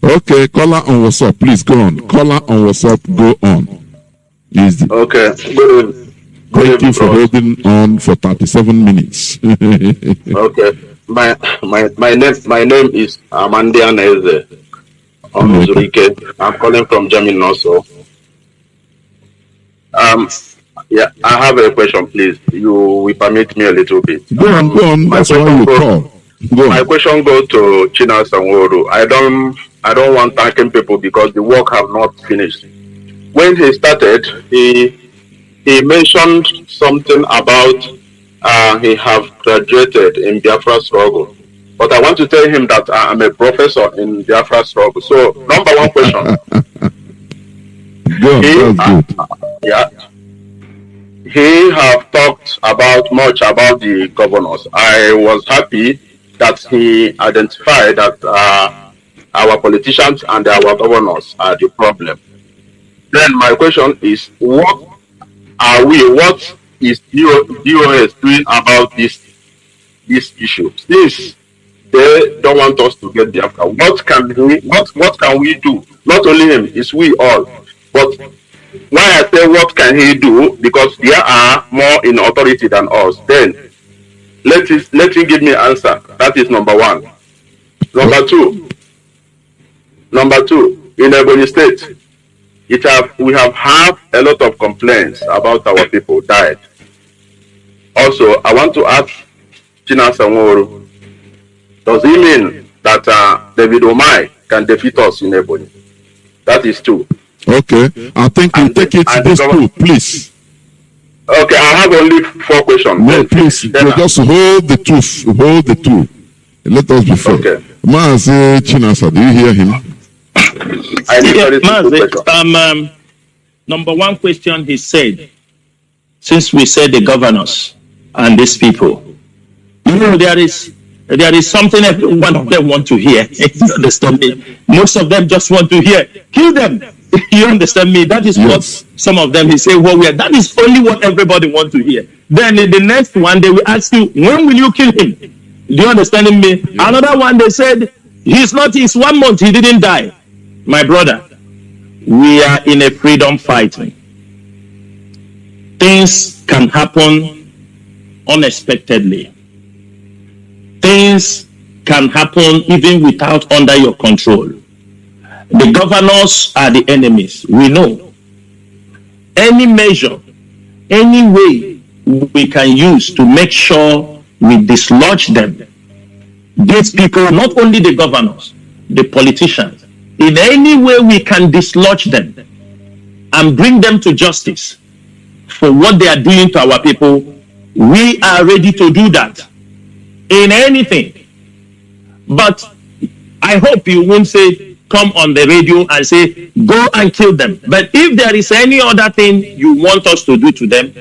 Okay, caller on WhatsApp, please go on. Caller on WhatsApp, go on. Easy. Okay. Thank you for holding on for 37 minutes. Okay. My name is Nnamdi Aneze. I'm calling from Germany also. Yeah, I have a question, please. You will permit me a little bit. Go on. That's why you call. My question goes to China Sanworu. I don't want thanking people because the work have not finished. When he started, he mentioned something about he have graduated in Biafra struggle. But I want to tell him that I'm a professor in Biafra struggle. So, number one question. He have talked much about the governors. I was happy that he identified that our politicians and our governors are the problem. Then my question is, what is DOS doing about this issue? Since they don't want us to get Biafra, what can we do? Not only him, it's we all. But why I say what can he do? Because there are more in authority than us. Then let him give me an answer. That is number one. Number two, in Ebonyi State, we have had a lot of complaints about our people died. Also, I want to ask China Sanworu, does he mean that David Omai can defeat us in Ebonyi? That is two. Okay, I think you take it to this two, please. Okay, I have only 4 questions. No, please, just hold the two. Let us be fair. Okay. Mazi Chinasa, do you hear him? Mazi, number one question he said, since we said the governors and these people, there is something every one of them want to hear. You understand me? Most of them just want to hear, kill them. You understand me? That is what some of them, he say, that is only what everybody wants to hear. Then in the next one, they will ask you, when will you kill him? Do you understand me? Yes. Another one, they said, he's 1 month, he didn't die. My brother, we are in a freedom fighting. Things can happen unexpectedly. Things can happen even without under your control. The governors are the enemies. We know. Any measure, any way we can use to make sure we dislodge them. These people, not only the governors, the politicians, in any way we can dislodge them and bring them to justice for what they are doing to our people, we are ready to do that in anything. But I hope you won't say, come on the radio and say, go and kill them. But if there is any other thing you want us to do to them,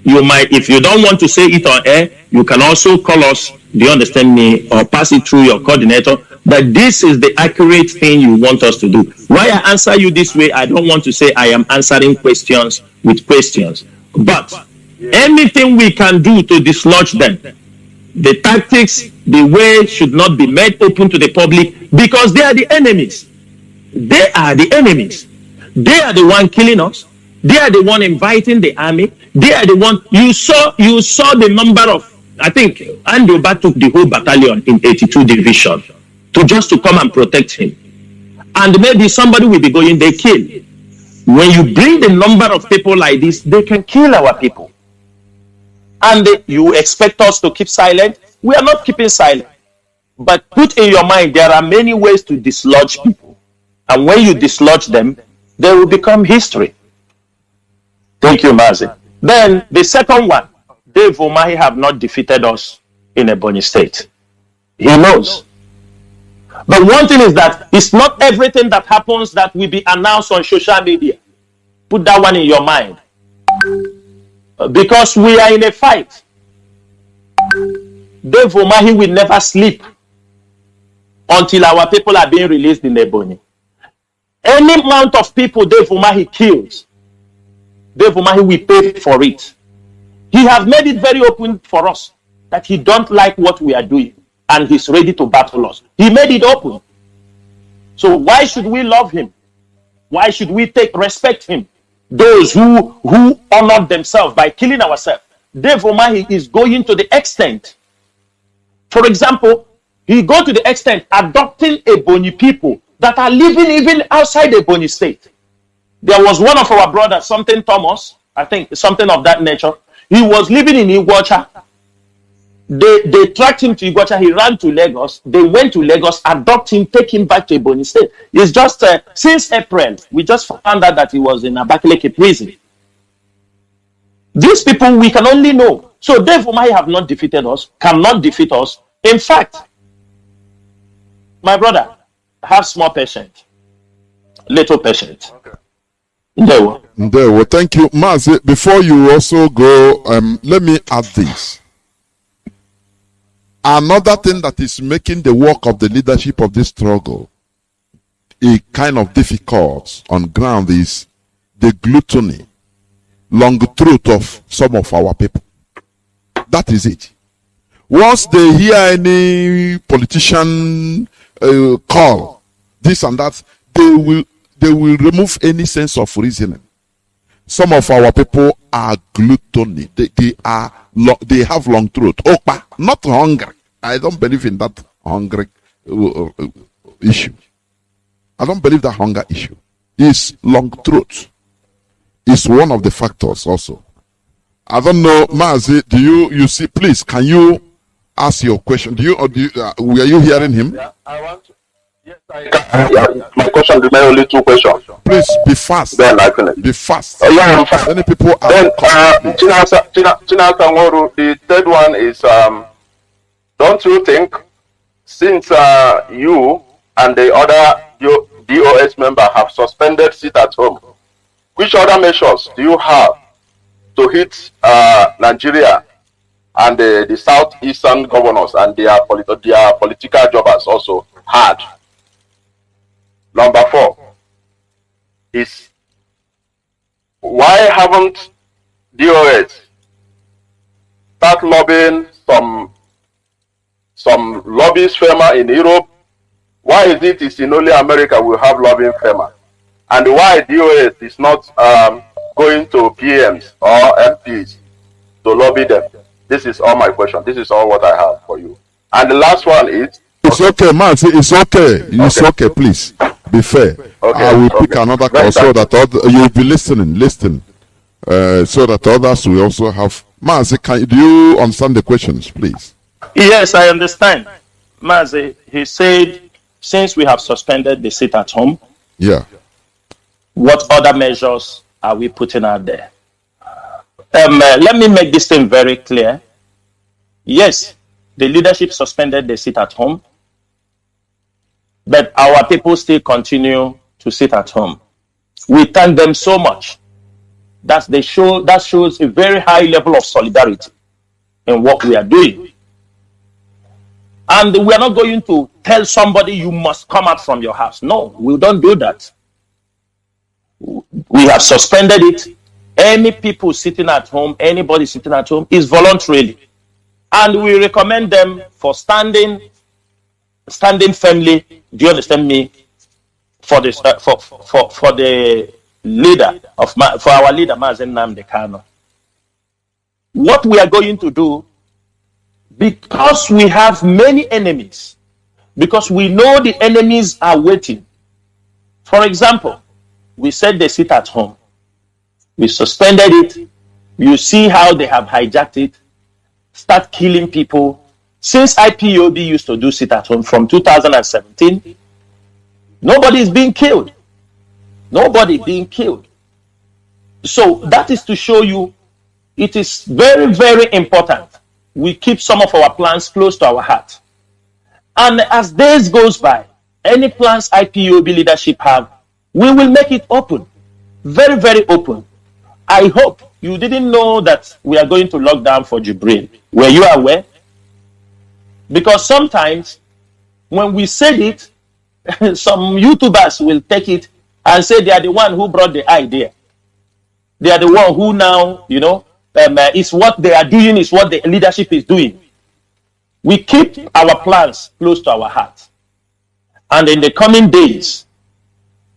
you might, if you don't want to say it on air, you can also call us, do you understand me, or pass it through your coordinator, that this is the accurate thing you want us to do. Why I answer you this way, I don't want to say I am answering questions with questions. But anything we can do to dislodge them, the tactics, the way should not be made open to the public, because they are the enemies. They are the enemies. They are the one killing us. They are the one inviting the army. They are the one. You saw the number of, I think, Andoba took the whole battalion in 82 division to come and protect him. And maybe somebody will be going, they kill. When you bring the number of people like this, they can kill our people. And you expect us to keep silent? We are not keeping silent. But put in your mind, there are many ways to dislodge people. And when you dislodge them, they will become history. Thank you, Mazi. Then the second one, Dave Umahi have not defeated us in Ebonyi State. He knows. But one thing is that it's not everything that happens that will be announced on social media. Put that one in your mind. Because we are in a fight. Dave Umahi will never sleep until our people are being released in Ebonyi. Any amount of people Dave Umahi kills, Dave Umahi will pay for it. He has made it very open for us that he don't like what we are doing and he's ready to battle us. He made it open. So why should we love him? Why should we respect him? Those who honor themselves by killing ourselves. Dave Umahi is going to the extent. For example, he go to the extent adopting Ebonyi people that are living even outside Ebonyi state. There was one of our brothers, something Thomas, I think something of that nature. He was living in Iguacha. They tracked him to Iguacha. He ran to Lagos. They went to Lagos, adopt him, take him back to Ebonyi state. It's just since April, we just found out that he was in Abakaliki prison. These people we can only know. So Dave Umahi have not defeated us, cannot defeat us. In fact, my brother, have small patience, little patience. Okay. Well, thank you, Mazi. Before you also go, let me add this. Another thing that is making the work of the leadership of this struggle a kind of difficult on ground is the gluttony, long throat of some of our people. That is it. Once they hear any politician call this and that, they will remove any sense of reasoning. Some of our people are gluttony. They have long throat. Opa, not hungry. I don't believe in that hungry issue. I don't believe that hunger issue. It's long throat. It's one of the factors also. I don't know, Mazi, do you see, please, can you ask your question? Were you hearing him? Yeah, I want to. Yes, I can. Yeah, my question remains only 2 questions. Please be fast. Then I finish. Be fast. Yeah, I'm fast. Many people are. Then, Chinasa Ngoru, the third one is, don't you think, since you and the other DOS member have suspended sit at home, which other measures do you have to hit Nigeria and the southeastern governors and their political jobbers also hard? Number 4 is, why haven't DOS start lobbying some lobbyist firm in Europe? Why is it's in only America we have lobbying firm? And why DOS is not going to PMs or MPs to lobby them? This is all my question. This is all what I have for you. And the last one is... It's okay, man. It's okay. It's okay, please. Be fair. Okay. I will pick another call so that you'll be listening, so that others will also have... Mazi, do you understand the questions, please? Yes, I understand. Mazi, he said, since we have suspended the sit at home, yeah, what other measures are we putting out there? Let me make this thing very clear. Yes, the leadership suspended the sit at home, but our people still continue to sit at home. We thank them so much. That shows a very high level of solidarity in what we are doing. And we are not going to tell somebody you must come out from your house. No, we don't do that. We have suspended it. Any people sitting at home, anybody sitting at home is voluntarily. And we recommend them for standing firmly. Do you understand me? For this, for the leader for our leader, Mazi Nnamdi Kanu. What we are going to do, because we have many enemies, because we know the enemies are waiting. For example, we said they sit at home. We suspended it. You see how they have hijacked it, start killing people. Since IPOB used to do sit at home from 2017, nobody is being killed. Nobody being killed. So that is to show you it is very, very important. We keep some of our plans close to our heart. And as days goes by, any plans IPOB leadership have, we will make it open. Very, very open. I hope you didn't know that we are going to lock down for Jibril. Were you aware? Because sometimes when we said it, some YouTubers will take it and say they are the one who brought the idea. They are the one who now, is what they are doing, is what the leadership is doing. We keep our plans close to our heart. And in the coming days,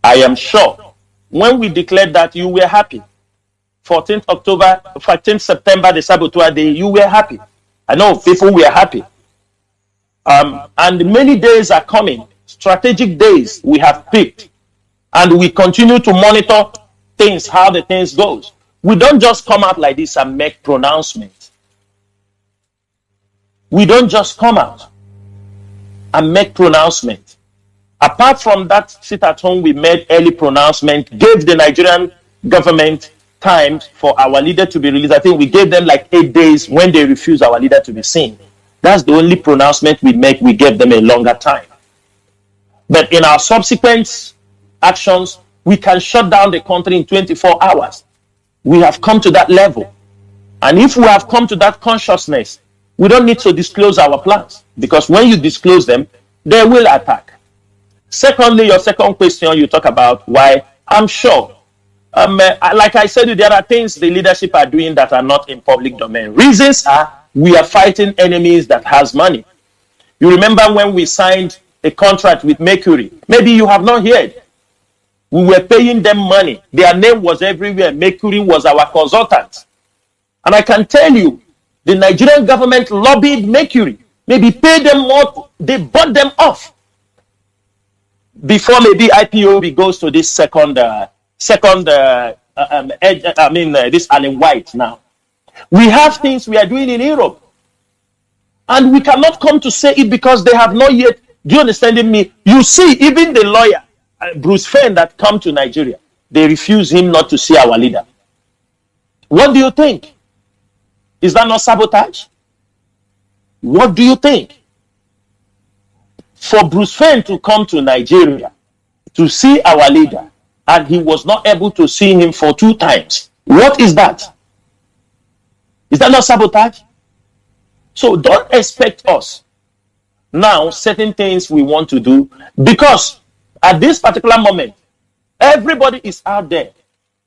I am sure, when we declared that, you were happy. 14th September, the Saboteur Day, you were happy. I know people were happy. And many days are coming, strategic days we have picked. And we continue to monitor things, how the things goes. We don't just come out like this and make pronouncements. We don't just come out and make pronouncements. Apart from that sit at home, we made early pronouncement, gave the Nigerian government time for our leader to be released. I think we gave them like 8 days when they refused our leader to be seen. That's the only pronouncement we make. We gave them a longer time. But in our subsequent actions, we can shut down the country in 24 hours. We have come to that level. And if we have come to that consciousness, we don't need to disclose our plans, because when you disclose them, they will attack. Secondly, your second question, you talk about why. I'm sure, like I said, there are things the leadership are doing that are not in public domain. Reasons are we are fighting enemies that has money. You remember when we signed a contract with Mercury? Maybe you have not heard. We were paying them money. Their name was everywhere. Mercury was our consultant. And I can tell you, the Nigerian government lobbied Mercury. Maybe paid them more. They bought them off. Before maybe IPOB goes to this this Allen White now. We have things we are doing in Europe. And we cannot come to say it because they have not yet. Do you understand me? You see, even the lawyer, Bruce Fenn, that come to Nigeria, they refuse him not to see our leader. What do you think? Is that not sabotage? What do you think? For Bruce Fenn to come to Nigeria to see our leader, and he was not able to see him for 2 times. What is that? Is that not sabotage? So don't expect us now certain things we want to do, because at this particular moment, everybody is out there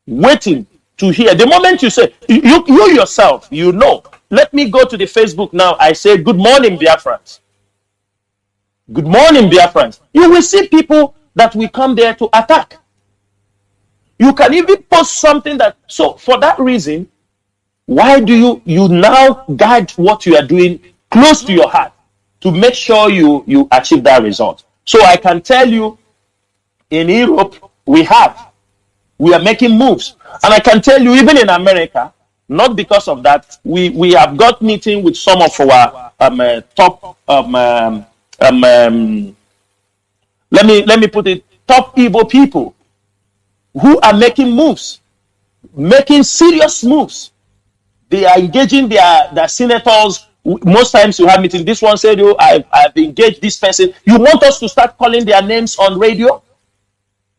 waiting to hear. The moment you say, you yourself, you know, let me go to the Facebook now. I say, good morning, Biafrans. Good morning, Biafrans. You will see people that will come there to attack. You can even post something that, so for that reason, why do you now guide what you are doing close to your heart to make sure you achieve that result? So I can tell you, in Europe, we are making moves. And I can tell you, even in America, not because of that, we have got meeting with some of our top, let me put it, top Igbo people who are making moves, making serious moves. They are engaging their senators. Most times you have meetings. This one said, I've engaged this person. You want us to start calling their names on radio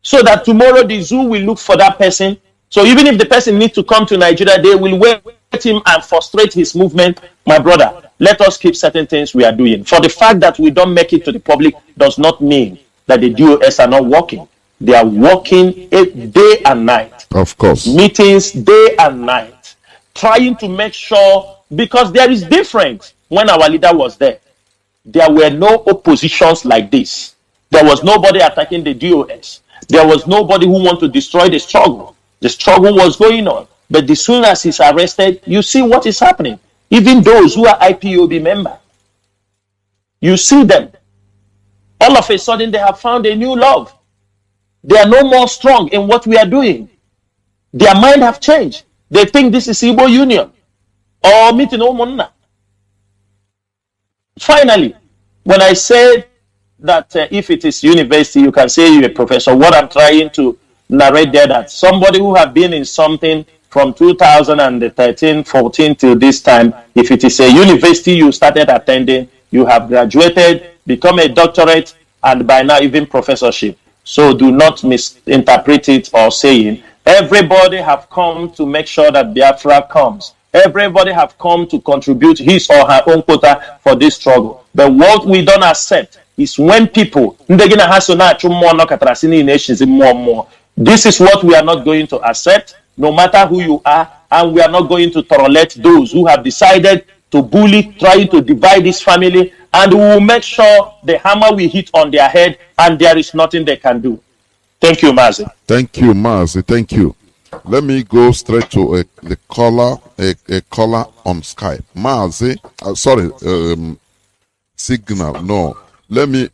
so that tomorrow the zoo will look for that person. So even if the person needs to come to Nigeria, they will wait him and frustrate his movement. My brother, let us keep certain things we are doing. For the fact that we don't make it to the public does not mean that the DOS are not working. They are working day and night. Of course. Meetings day and night. Trying to make sure, because there is difference. When our leader was there, there were no oppositions like this. There was nobody attacking the DOS. There was nobody who wanted to destroy the struggle. The struggle was going on. But as soon as he's arrested, you see what is happening. Even those who are IPOB members, you see them. All of a sudden, they have found a new love. They are no more strong in what we are doing. Their mind have changed. They think this is Igbo Union or meeting Omonna. Finally, when I said that if it is university, you can say you're a professor. What I'm trying to narrate there, that somebody who have been in something from 2013, 14 till this time, if it is a university you started attending, you have graduated, become a doctorate, and by now even professorship. So do not misinterpret it or saying, everybody have come to make sure that Biafra comes. Everybody have come to contribute his or her own quota for this struggle. But what we don't accept is when people, This is what we are not going to accept, no matter who you are, and we are not going to tolerate those who have decided to bully, trying to divide this family, and we will make sure the hammer will hit on their head, and there is nothing they can do. Thank you, Mazi. Thank you, Mazi. Thank you. Let me go straight to a caller on Skype. Mazi, Signal. No, let me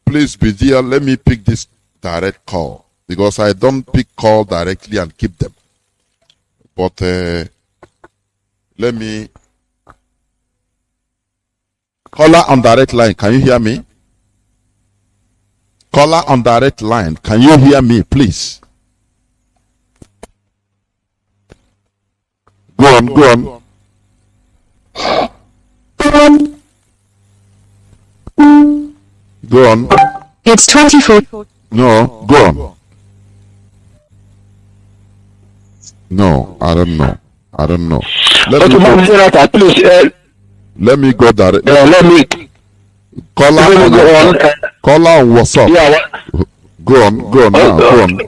please be there. Let me pick this direct call because I don't pick call directly and keep them. But let me caller on direct line. Can you hear me? Caller on direct line. Can you hear me, please? Go on. Go on. It's 24. No, go on. No, I don't know. Let me go direct. Caller on WhatsApp. Yeah. Go on now. Go on.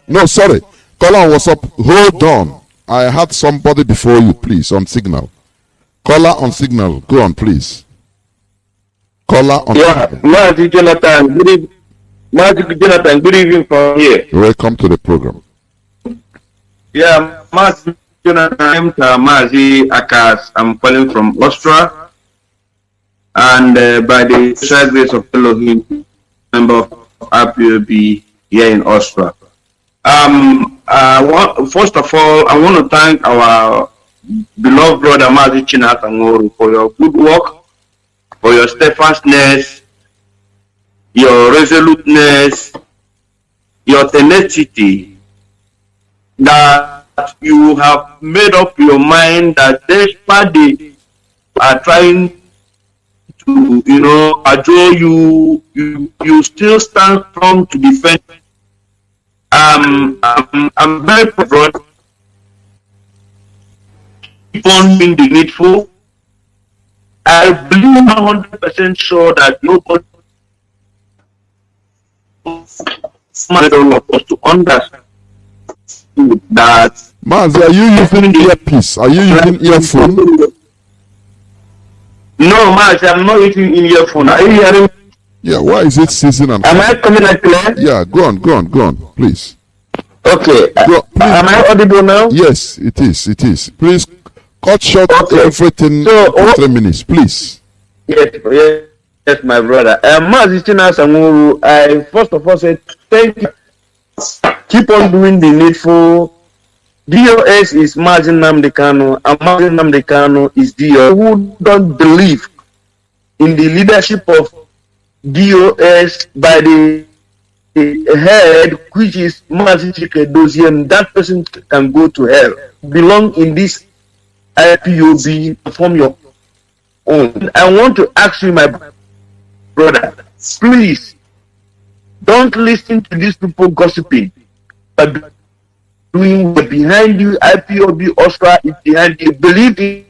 No, sorry. Caller on WhatsApp. Hold on. I had somebody before you, please, on Signal. Caller on Signal. Go on, please. Caller on Signal. Mazi Jonathan. Good evening from here. Welcome to the program. Yeah, Mazi Jonathan. I'm Mazi Akas. I'm calling from Austria. And by the special grace of Elohim, member of IPOB here in Austria. First of all, I want to thank our beloved brother Mazi Chinatangoro for your good work, for your steadfastness, your resoluteness, your tenacity, that you have made up your mind that despite they are trying to, adjure you still stand strong to defend. I'm very proud. Keep on doing the needful. I believe 100% sure that nobody of us to understand that. Mazi, are you using earpiece? Are you using earphone? No, Mazi, I'm not using earphone. Are you hearing? Yeah, why is it season and am I coming out clear? Yeah, go on, please. Okay. Please. Am I audible now? Yes, it is. Please cut short everything so, 3 minutes, please. Yes, my brother. Mazi Chinatangoro, I first of all say thank you. Keep on doing the needful. DOS is Mazi Nnamdi Kanu, and Mazi Nnamdi Kanu is DOS who don't believe in the leadership of DOS by the head, which is Mazi Chikedozie, that person can go to hell. Belong in this IPOB, form your own. I want to ask you, my brother, please don't listen to these people gossiping. But doing behind you, IPOB, Austria is behind you. Believe in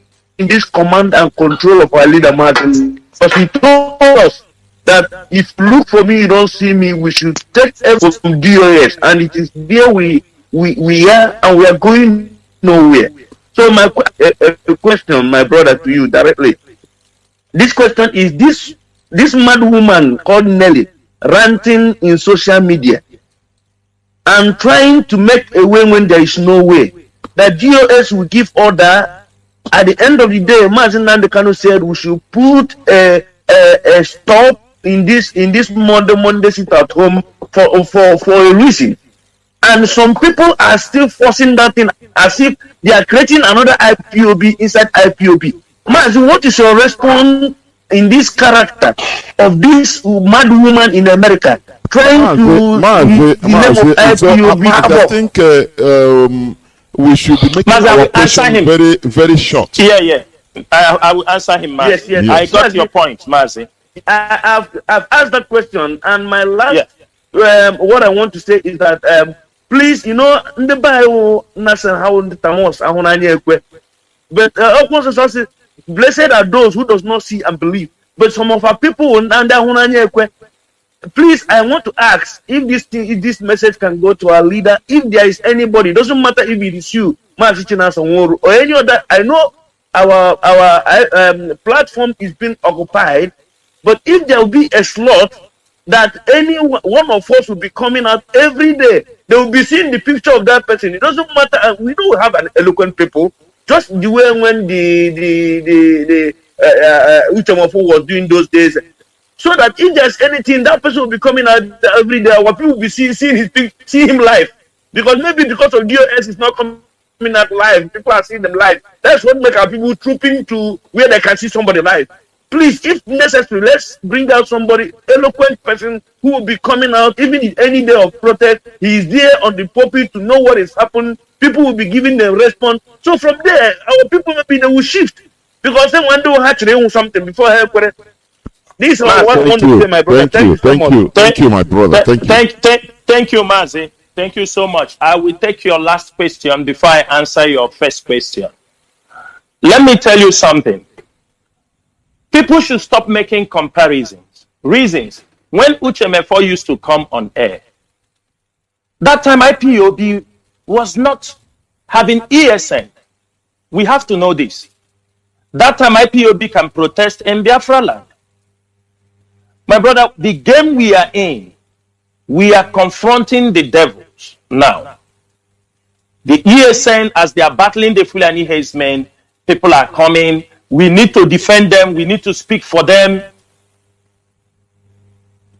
this command and control of our leader Martin. Because he told us that if you look for me, you don't see me, we should take effort from DOS, and it is there we are, and we are going nowhere. So my question, my brother, to you directly. This question is this mad woman called Nelly ranting in social media and trying to make a way when there is no way. That DOS will give order. At the end of the day, Mazi Nnamdi Kanu said we should put a stop in this Monday sit at home for a reason. And some people are still forcing that thing as if they are creating another IPOB inside IPOB. Mazi, what is your response in this character of this mad woman in America trying to I think we should be making our question very, very short. Yeah. I will answer him, Mazi. Yes. I got your point, Mazi. I've asked that question, and my last what I want to say is that please, in the Bible, but blessed are those who does not see and believe. But some of our people, please, I want to ask if this message can go to our leader. If there is anybody, doesn't matter if it is you, Mazi or any other. I know our platform is being occupied, but if there will be a slot that any one of us will be coming out every day, they will be seeing the picture of that person. It doesn't matter. And we do have an eloquent people. Just the way when the Uchamofu was doing those days. So that if there's anything, that person will be coming out every day. Our people will be seeing him live. Because maybe because of DOS is not coming out live. People are seeing them live. That's what makes our people trooping to where they can see somebody live. Please, if necessary, let's bring out somebody, eloquent person who will be coming out, even in any day of protest. He is there on the pulpit to know what is happening. People will be giving them response. So from there, our people maybe they will shift. Because they want to hatch something before help. This is what I want to say, my brother. Thank you, my brother. Thank you, Mazi. Thank you so much. I will take your last question before I answer your first question. Let me tell you something. People should stop making comparisons. Reasons. When Uchemefo used to come on air, that time IPOB was not having ESN. We have to know this. That time IPOB can protest in Biafra land. My brother, the game we are in, we are confronting the devils now. The ESN, as they are battling the Fulani herdsmen, people are coming. We need to defend them. We need to speak for them.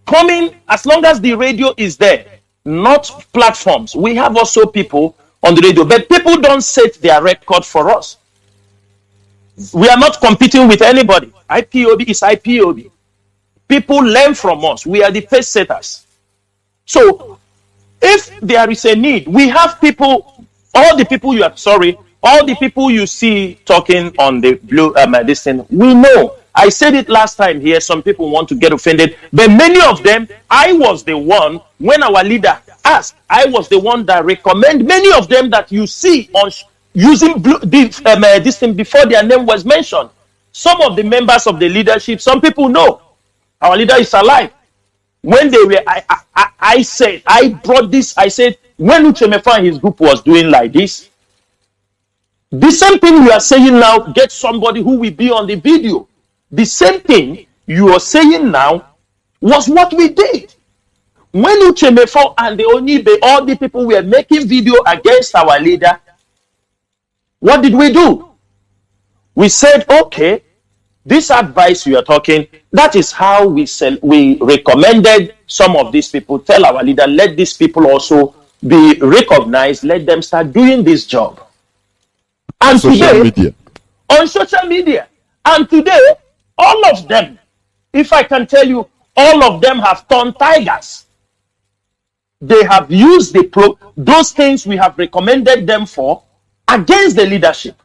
Coming, as long as the radio is there, not platforms. We have also people on the radio, but people don't set their record for us. We are not competing with anybody. IPOB is IPOB. People learn from us. We are the pace setters. So, if there is a need, we have people, all the people you see talking on the blue, this thing, we know. I said it last time here, some people want to get offended, but many of them, I was the one, when our leader asked, I was the one that recommend many of them that you see on using this thing before their name was mentioned. Some of the members of the leadership, some people know. Our leader is alive. When they were, I said, I brought this, I said, when Uchemefa and his group was doing like this, the same thing you are saying now, get somebody who will be on the video. The same thing you are saying now was what we did. When Uchemefa and the Onibe, all the people were making video against our leader, what did we do? We said, okay, this advice you are talking, that is how we recommended some of these people. Tell our leader, let these people also be recognized. Let them start doing this job. And today, on social media. And today, all of them, if I can tell you, all of them have turned tigers. They have used those things we have recommended them for against the leadership.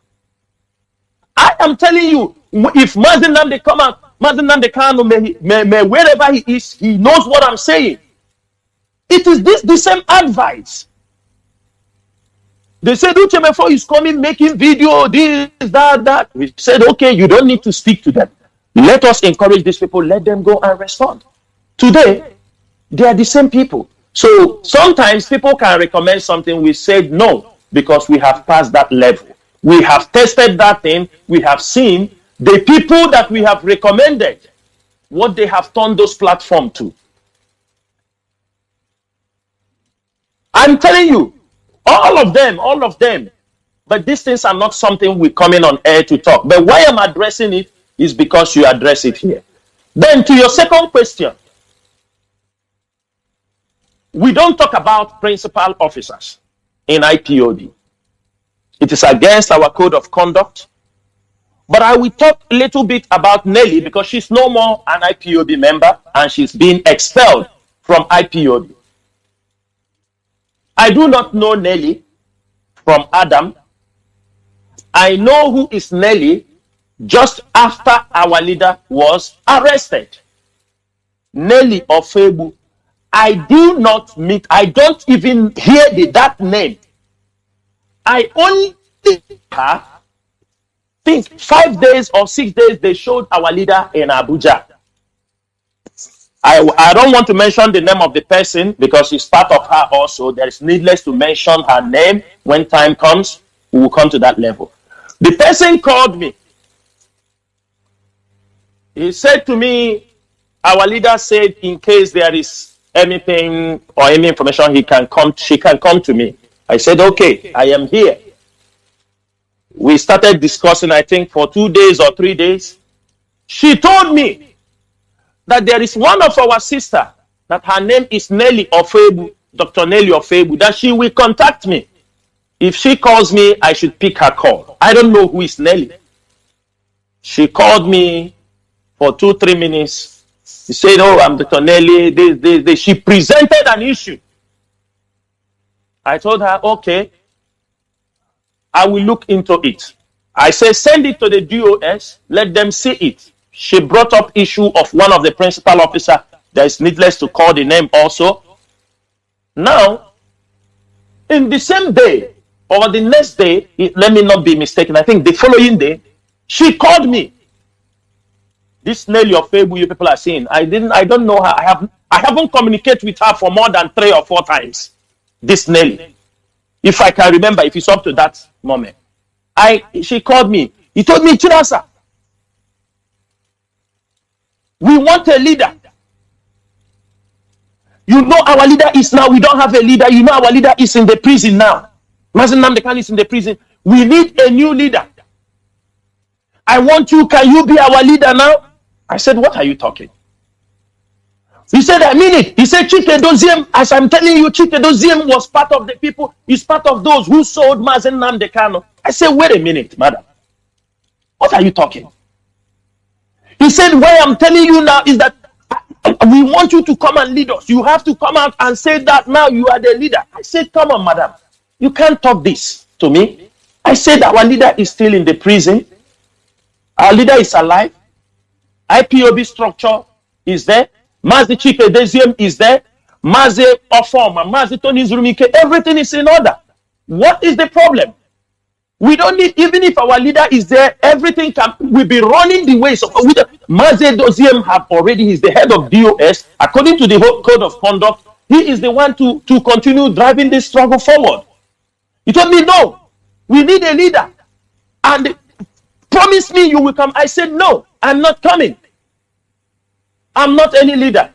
I am telling you, if Mazi Nnamdi come out, Mazi Nnamdi Kanu, wherever he is, he knows what I'm saying. It is the same advice. They said, Uchemefo is coming, making video, this, that. We said, okay, you don't need to speak to them. Let us encourage these people, let them go and respond. Today, they are the same people. So sometimes people can recommend something, we said no, because we have passed that level. We have tested that thing, we have seen the people that we have recommended, what they have turned those platforms to. I'm telling you, all of them. But these things are not something we come in on air to talk. But why I'm addressing it is because you address it here. Then to your second question, we don't talk about principal officers in IPOB. It is against our code of conduct. But I will talk a little bit about Nelly because she's no more an IPOB member and she's been expelled from IPOB. I do not know Nelly from Adam. I know who is Nelly just after our leader was arrested. Nelly Ofebu. I do not meet, I don't even hear that name. I only think 5 days or 6 days they showed our leader in Abuja. I don't want to mention the name of the person because it's part of her also. There is needless to mention her name. When time comes, we will come to that level. The person called me. He said to me, our leader said in case there is anything or any information, she can come to me. I said, okay, I am here. We started discussing, I think, for 2 days or 3 days. She told me that there is one of our sister, that her name is Nelly Ofebu, Dr. Nelly Ofebu, that she will contact me. If she calls me, I should pick her call. I don't know who is Nelly. She called me for 2-3 minutes. She said, oh, I'm Dr. Nelly. She presented an issue. I told her, okay, I will look into it. I said, send it to the DOS, let them see it. She brought up issue of one of the principal officers. There is needless to call the name also. Now, in the same day, or the next day, let me not be mistaken, I think the following day, she called me. This Nelly of Fabu you people are seeing, I don't know her. I haven't communicated with her for more than 3 or 4 times. This Nelly. If I can remember, if it's up to that moment. She called me. He told me, Chinasa, we want a leader. You know our leader is now, we don't have a leader. You know our leader is in the prison now. Mazi Nnamdi is in the prison. We need a new leader. I want you, can you be our leader now? I said, what are you talking? He said, I mean it. He said, Chike Doziem, as I'm telling you, Chike Doziem was part of the people, he's part of those who sold Mazi Nnamdi. I said, wait a minute, madam. What are you talking? He said, why I'm telling you now is that we want you to come and lead us. You have to come out and say that now you are the leader. I said, come on, madam. You can't talk this to me. I said, our leader is still in the prison. Our leader is alive. IPOB structure is there. Mazi Chike Deziem is there. Mazi Ofoma, Mazi Tony Zurumike, everything is in order. What is the problem? We don't need, even if our leader is there, everything will be running the way. So Mazi Doziem have already, he's the head of DOS. According to the code of conduct, he is the one to continue driving this struggle forward. He told me, no, we need a leader. And promise me you will come. I said, no, I'm not coming. I'm not any leader.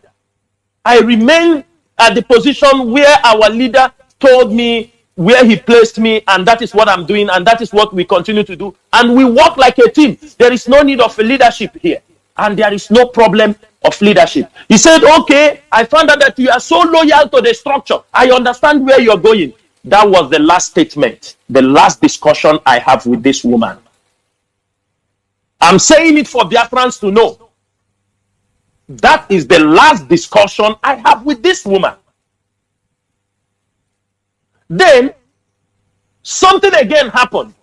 I remain at the position where our leader told me where he placed me, and that is what I'm doing, and that is what we continue to do. And we work like a team. There is no need of a leadership here, and there is no problem of leadership. He said, okay, I found out that you are so loyal to the structure. I understand where you're going. That was the last statement, the last discussion I have with this woman. I'm saying it for Biafrans to know. That is the last discussion I have with this woman. Then, something again happened.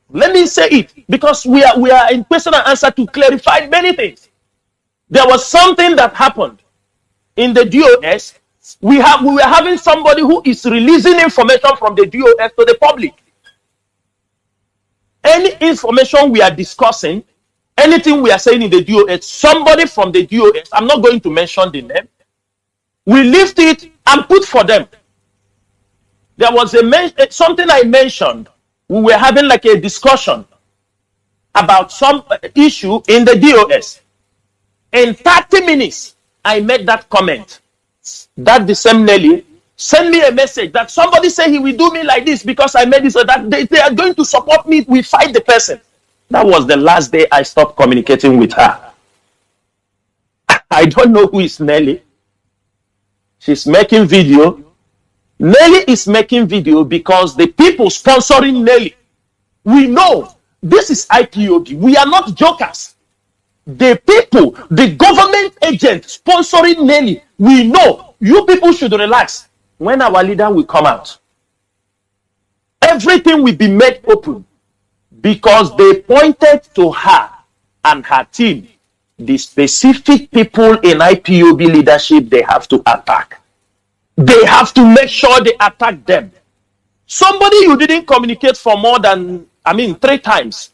Let me say it, because we are in question and answer to clarify many things. There was something that happened in the DOS. We were having somebody who is releasing information from the DOS to the public. Any information we are discussing, anything we are saying in the DOS, somebody from the DOS, I'm not going to mention the name, we lift it and put for them. There was something I mentioned. We were having like a discussion about some issue in the DOS. In 30 minutes, I made that comment. That the same Nelly send me a message that somebody say he will do me like this because I made this, or that they are going to support me. We fight the person. That was the last day I stopped communicating with her. I don't know who is Nelly. She's making video. Nelly is making video because the people sponsoring Nelly, we know this is IPOB. We are not jokers. The people, the government agent sponsoring Nelly, we know. You people should relax. When our leader will come out, everything will be made open because they pointed to her and her team, the specific people in IPOB leadership they have to attack. They have to make sure they attack them. Somebody you didn't communicate for more than, 3 times.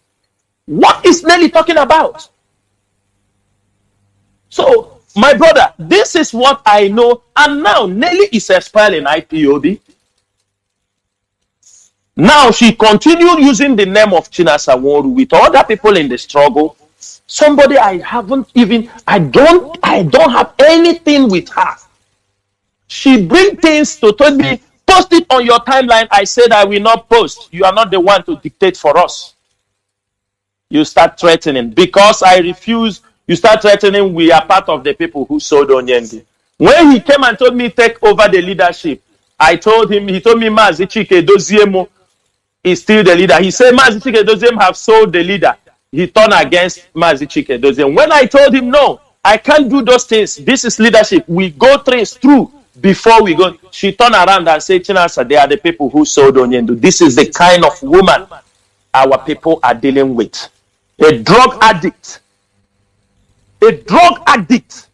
What is Nelly talking about? So My brother, this is what I know. And now Nelly is expelling IPOB. Now she continued using the name of Chinasa Nworu with other people in the struggle. Somebody I don't have anything with her. She bring things to tell me, post it on your timeline. I said I will not post. You are not the one to dictate for us. You start threatening. Because I refuse, you start threatening, we are part of the people who sold Onyendi. When he came and told me take over the leadership, I told him, he told me Mazi Chike Doziemo is still the leader. He said Mazi Chike Doziemo have sold the leader. He turned against Mazi Chike Doziemo. When I told him, no, I can't do those things. This is leadership. We go things through before we go. She turned around and said, Chinasa, they are the people who sold Onyendu. This is the kind of woman our people are dealing with. A drug addict. A drug addict.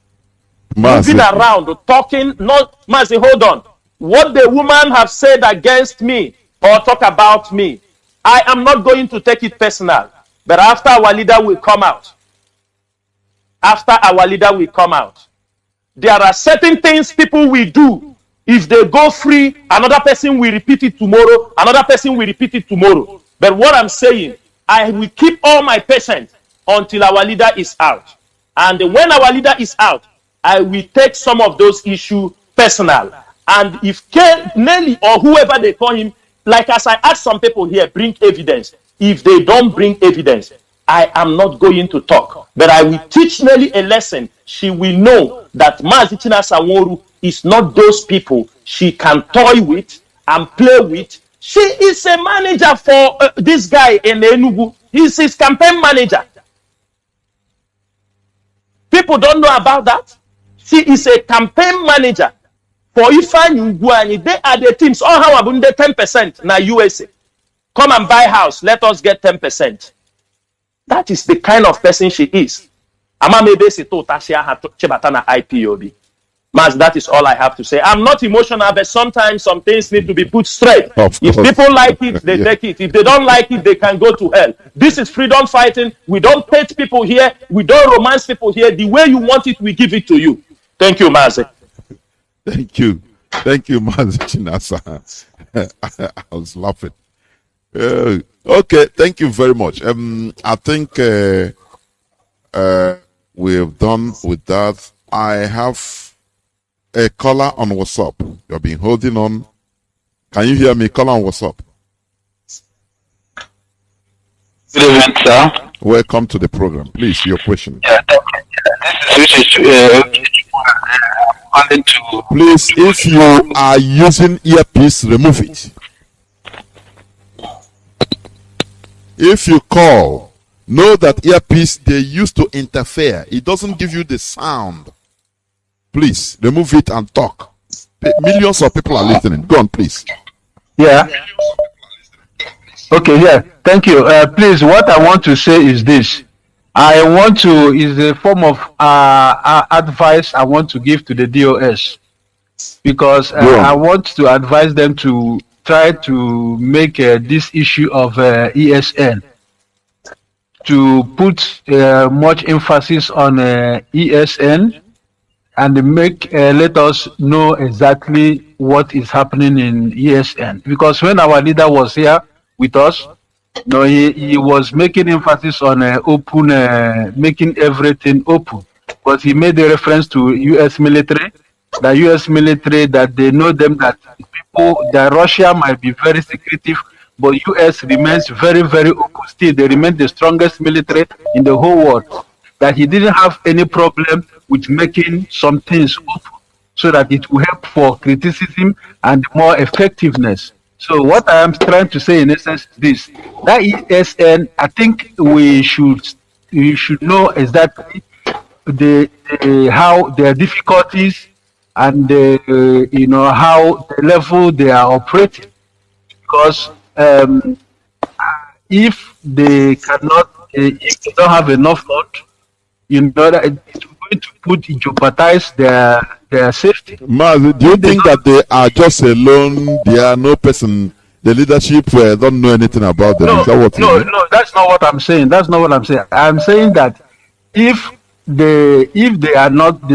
Mazi. Moving around, talking, not, Mazi, hold on. What the woman have said against me or talk about me, I am not going to take it personal. But after our leader will come out, there are certain things people will do. If they go free, another person will repeat it tomorrow, But what I'm saying, I will keep all my patience until our leader is out. And when our leader is out, I will take some of those issues personal. And if Nelly or whoever they call him, like as I asked some people here, bring evidence. If they don't bring evidence, I am not going to talk. But I will teach Nelly a lesson. She will know that Mazi Chinasa Nworu is not those people she can toy with and play with. She is a manager for this guy in Enugu. He's his campaign manager. People don't know about that. She is a campaign manager for Ifeanyi Ugwuanyi. They are the teams. All how about 10% na USA. Come and buy house. Let us get 10%. That is the kind of person she is. IPOB. Mas, that is all I have to say. I'm not emotional, but sometimes some things need to be put straight. If people like it, they take it. If they don't like it, they can go to hell. This is freedom fighting. We don't hate people here. We don't romance people here. The way you want it, we give it to you. Thank you, Mazi. Thank you, Mazi Chinasa. I was laughing. Okay, thank you very much. I think we've done with that. I have a caller on WhatsApp. You have been holding on. Can you hear me? Caller on WhatsApp. Good evening, sir. Welcome to the program. Please, your question. Yeah, this is Please, if you are using earpiece, remove it. If you call, know that earpiece they used to interfere. It doesn't give you the sound. Please remove it and talk. Millions of people are listening. Go on, please. Yeah. Okay. Yeah. Thank you. Please, what I want to say is this. Is a form of advice I want to give to the DOS, because I want to advise them to try to make this issue of ESN, to put much emphasis on ESN and let us know exactly what is happening in ESN. Because when our leader was here with us, he was making emphasis on making everything open. But he made a reference to U.S. military, that they know them, that that Russia might be very secretive, but U.S. remains very, very open. Still, they remain the strongest military in the whole world. That he didn't have any problem with making some things open, so that it will help for criticism and more effectiveness. So what I am trying to say in essence is this: that ESN, I think we should know exactly how their difficulties and how the level they are operating. Because if they cannot, if they don't have enough fund, that it's going to jeopardize their safety. Mazi, do you think that they are just alone? They are no person. The leadership don't know anything about them. No, that's not what I'm saying. I'm saying that if if they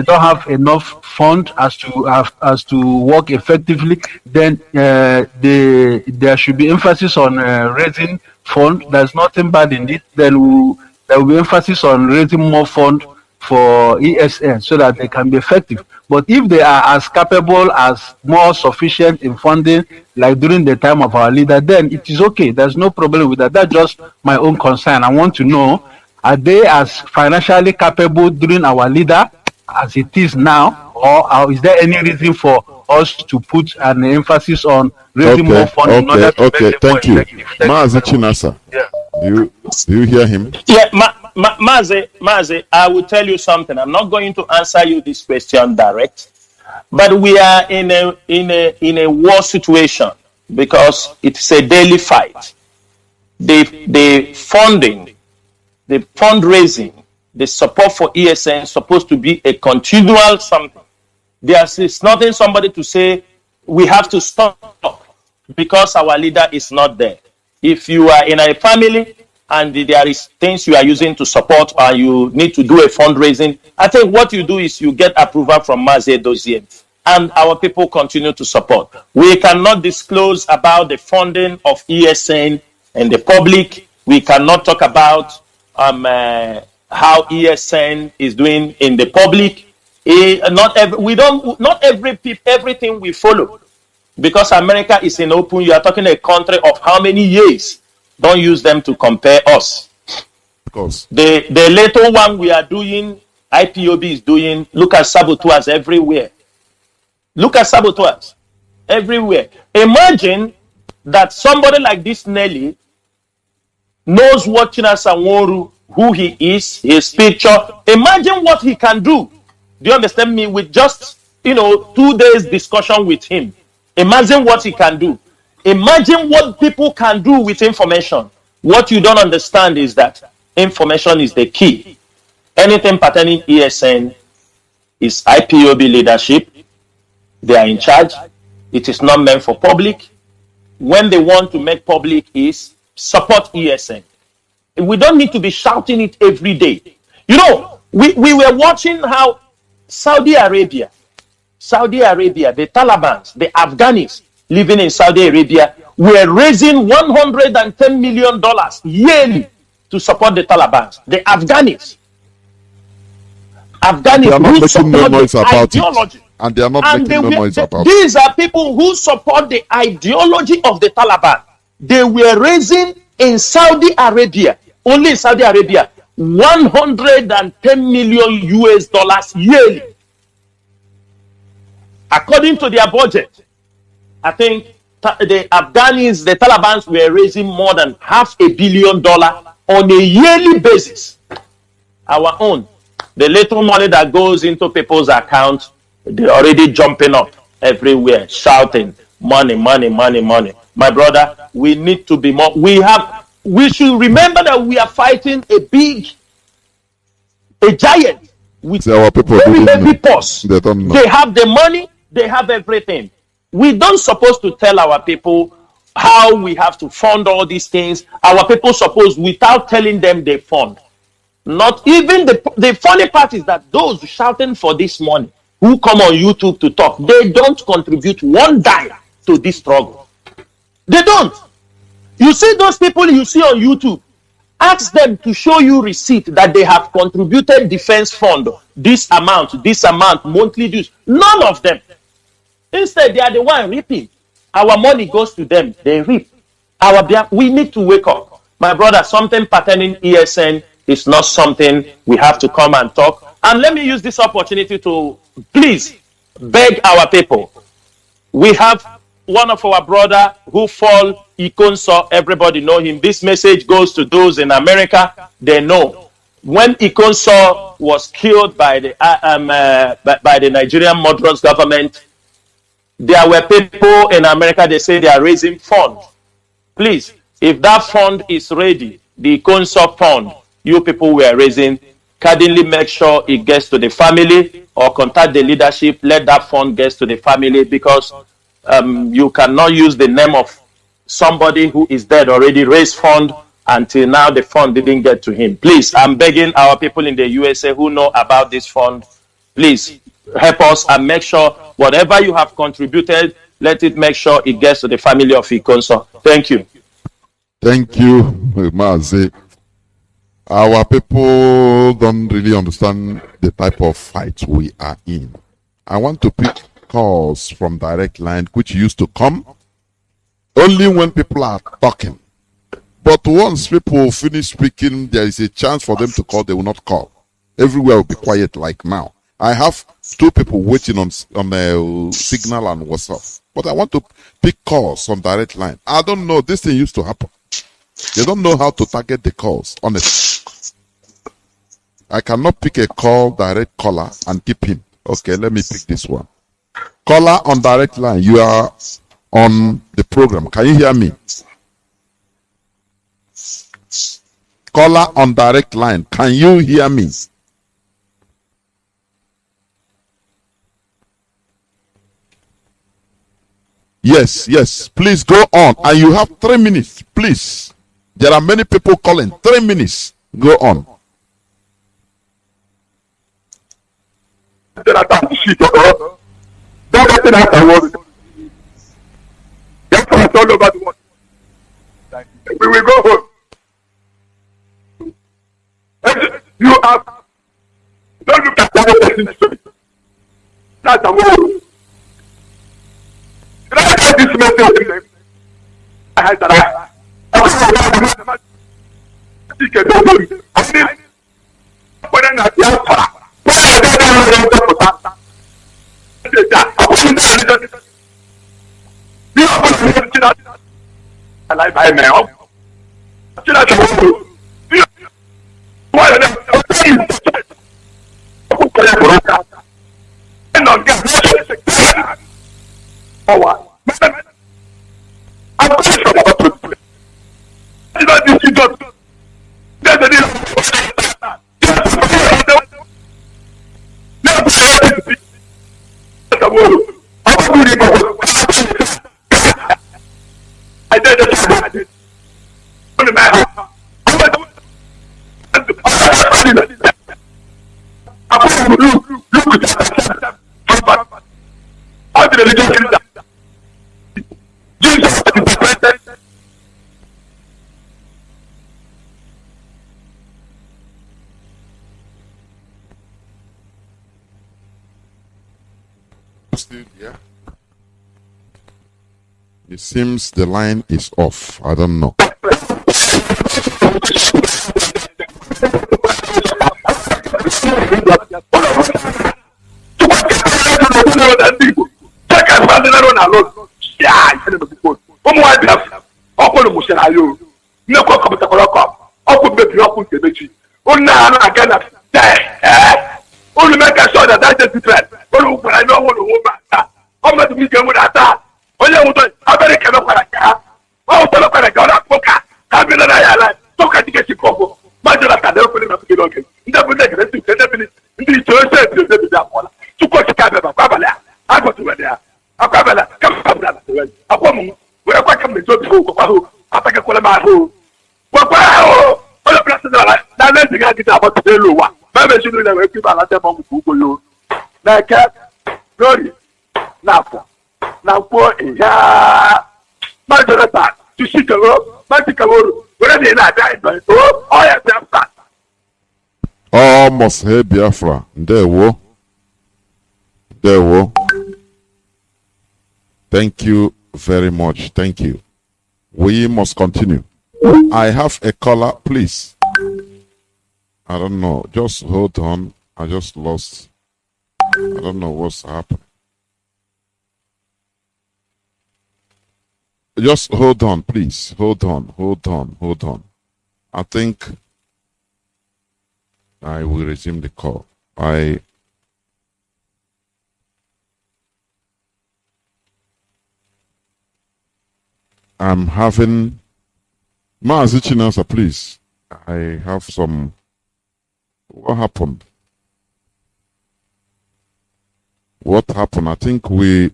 don't have enough fund as to work effectively, then there should be emphasis on raising fund. There's nothing bad in it. Then there will be emphasis on raising more fund for ESN so that they can be effective. But if they are as capable, as more sufficient in funding, like during the time of our leader, then it is okay. There's no problem with that. That's just my own concern. I want to know, are they as financially capable during our leader as it is now, or is there any reason for us to put an emphasis on raising more funding in order to make them thank more you. effective? Mazi Chinasa, do you hear him? Yeah, Mazi, I will tell you something. I'm not going to answer you this question direct, but we are in a war situation because it's a daily fight. The funding, the fundraising, the support for ESN is supposed to be a continual something. There's nothing somebody to say we have to stop because our leader is not there. If you are in a family and there is things you are using to support or you need to do a fundraising, I think what you do is you get approval from Mazi Dozier and our people continue to support. We cannot disclose about the funding of ESN in the public. We cannot talk about how ESN is doing in the public. Everything we follow, because America is in open. You are talking a country of how many years? Don't use them to compare us. Of course. The little one we are doing, IPOB is doing. Look at saboteurs everywhere. Look at saboteurs everywhere. Imagine that somebody like this Nelly knows what Chinasa Nworu, who he is, his picture. Imagine what he can do. Do you understand me? With just 2 days discussion with him. Imagine what he can do. Imagine what people can do with information. What you don't understand is that information is the key. Anything pertaining ESN is IPOB leadership. They are in charge. It is not meant for public. When they want to make public is support ESN. We don't need to be shouting it every day. We were watching how Saudi Arabia, the Taliban, the Afghans living in Saudi Arabia were raising $110 million yearly to support the Taliban. The Afghans They are not who making support no noise the about ideology. it. And they are not making no noise about it. These are people who support the ideology of the Taliban. They were raising in Saudi Arabia, only in Saudi Arabia, $110 million US yearly. According to their budget, I think the Afghans, the Taliban were raising more than $500 million on a yearly basis. Our own, the little money that goes into people's accounts, they're already jumping up everywhere, shouting, money, money, money, money. My brother, we need to be more. We should remember that we are fighting a giant with our people very heavy purse. They don't know. They have the money, they have everything. We don't supposed to tell our people how we have to fund all these things. Our people suppose, without telling them they fund. Not even the funny part is that those shouting for this money who come on YouTube to talk, they don't contribute one dime to this struggle. They don't. You see those people you see on YouTube, ask them to show you receipt that they have contributed defense fund, this amount, monthly dues. None of them. Instead, they are the one reaping. Our money goes to them. They reap. We need to wake up. My brother, something pertaining ESN is not something we have to come and talk. And let me use this opportunity to please beg our people. We have one of our brother who fall Ikonso. Everybody know him. This message goes to those in America. They know. When Ikonso was killed by the Nigerian murderous government, there were people in America, they say they are raising funds. Please, if that fund is ready, the Ikonso fund, you people were raising, kindly make sure it gets to the family or contact the leadership, let that fund get to the family, because you cannot use the name of somebody who is dead already, raise fund until now the fund didn't get to him. Please, I'm begging our people in the USA who know about this fund, please help us and make sure whatever you have contributed, let it make sure it gets to the family of Ikonso. Thank you. Thank you, Mazi. Our people don't really understand the type of fight we are in. I want to pick calls from direct line, which used to come only when people are talking. But once people finish speaking, there is a chance for them to call. They will not call. Everywhere will be quiet like now. I have 2 people waiting on Signal and WhatsApp. But I want to pick calls on direct line. I don't know. This thing used to happen. They don't know how to target the calls, honestly. I cannot pick a call, direct caller, and keep him. Okay, let me pick this one. Caller on direct line, you are on the program. Can you hear me? Caller on direct line, can you hear me? Yes, yes. Please go on. And you have 3 minutes, please. There are many people calling. 3 minutes. Go on. We will go home. You have don't look at that. That's a word. Can I get this message? I had that. I like my mail. Still here? It seems the line is off. I don't know. Only make sure that that's the threat. Only I know what the woman. I'm not to be with that. Only I want to American of Paraka. Oh, Paraka, Poka. I've been an island. So can you get your cover? Major can open it up to get okay. Never let it to definitely. Indeed, to the that one. To go to Canada, Babala. I got to there. A Babala, come from that. A woman, we're quite coming to go. I think I call him my home. Wow! All the places are like, now let's get about the Lua. Maybe she will keep a lot of people. Like glory. Now, poor yeah. My daughter, to see the road, Magical, where they are dying. Oh, I have that. Almost here, Biafra. There, wo. There, wo. Thank you very much. Thank you. We must continue. I have a caller, please. I don't know. Just hold on. I just lost. I don't know what's happened. Just hold on, please. Hold on. I think I will resume the call. I'm having Mazi Chinasa, please. I have some. What happened? What happened? I think we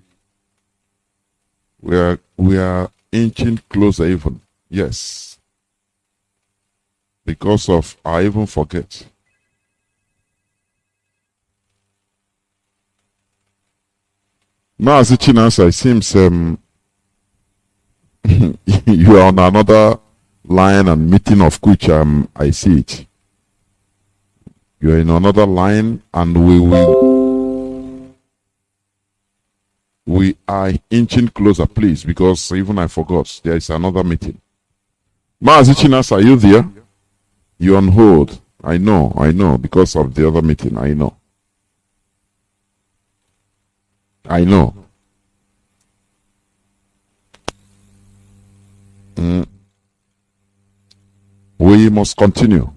are inching closer even. Yes. because of I even forget. Mazi Chinasa, it seems you are on another line and meeting of which I see it. You are in another line and we are inching closer, please, because even I forgot there is another meeting. Mazi Chinasa, are you there? You're on hold. I know, because of the other meeting. I know. We must continue.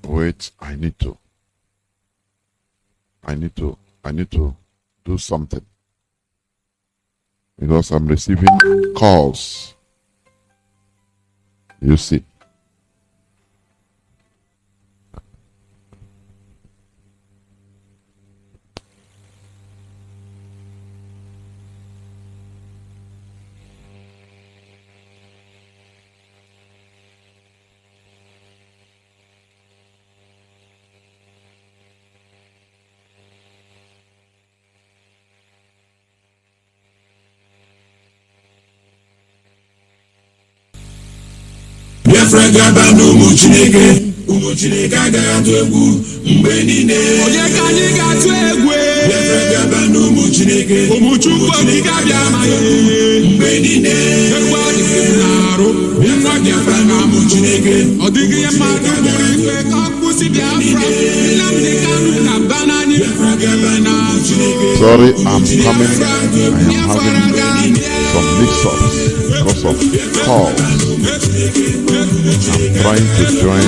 Wait, I need to do something because I'm receiving calls. You see. Biafra gaba n'ụmụ Chineke agaghị atụ egwu mgbe niile. Onye ka anyị ga-atụ egwu? Biafra gaba n'ụmụ Chineke, ụmụ Chukwu okike abịa amaghị mgbe niile. Egwu adịghị n'arụ, Biafra n'ụmụ Chineke. Ọ dịghị ihe mmadụ nwere ikpe ka ọ kwụsị Biafra. Nnamdi Kanu na Banani. Biafra gaba n'ụmụ Chineke. Sorry, I'm coming. I am having some mix-ups because of calls. I'm trying to join.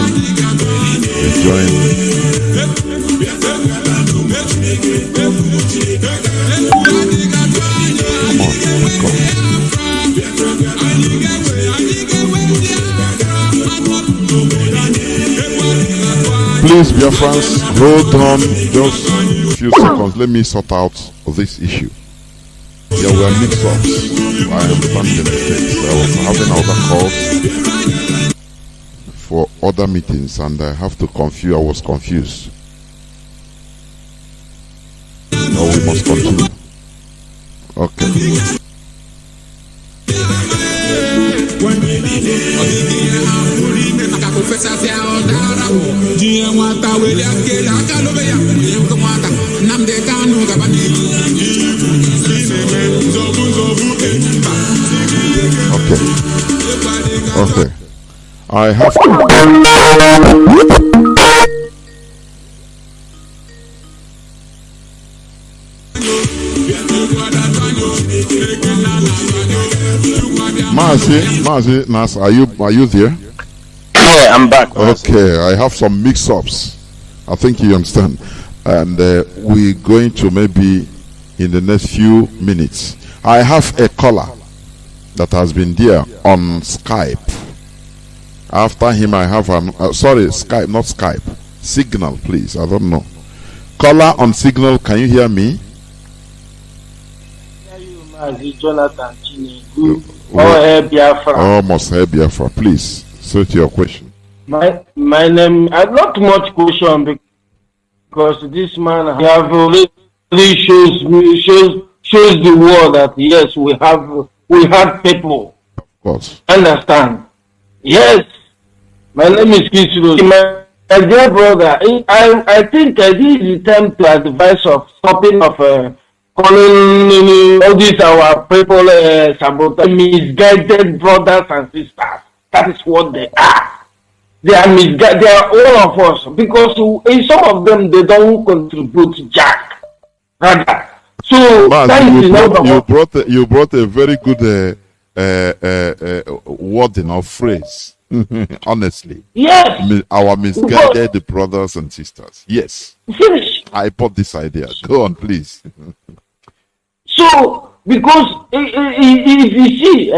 Please, Biafrans, hold on just a few seconds. Let me sort out this issue. There were mix-ups. I understand the mistakes. I was having other calls for other meetings and I have to confuse. I was confused. Now we must continue. Okay. Okay. I have to. Mazi, Nas, are you there? Yeah, I'm back. Okay, I have some mix-ups. I think you understand, and we're going to maybe in the next few minutes. I have a caller that has been there on Skype. After him, I have an sorry, Skype, not Skype. Signal, please. I don't know. Caller on Signal, can you hear me? Mazi Jonathan Chinegu. Biafra. Almost here, Biafra. Please, search your question. My name. I not much question because this man have already shows the world that yes, we have people. Of course. Understand? Yes. My name is Kisuru. My dear brother, I think this is the time to advise of stopping of calling all these our people sabotage, misguided brothers and sisters. That is what they are. They are misguided. They are all of us because in some of them they don't contribute jack. Rather, so Mazi, you brought a very good wording or phrase. Honestly, yes, our misguided brothers and sisters. Yes, finish. I bought this idea. Go on, please. So, because if you see,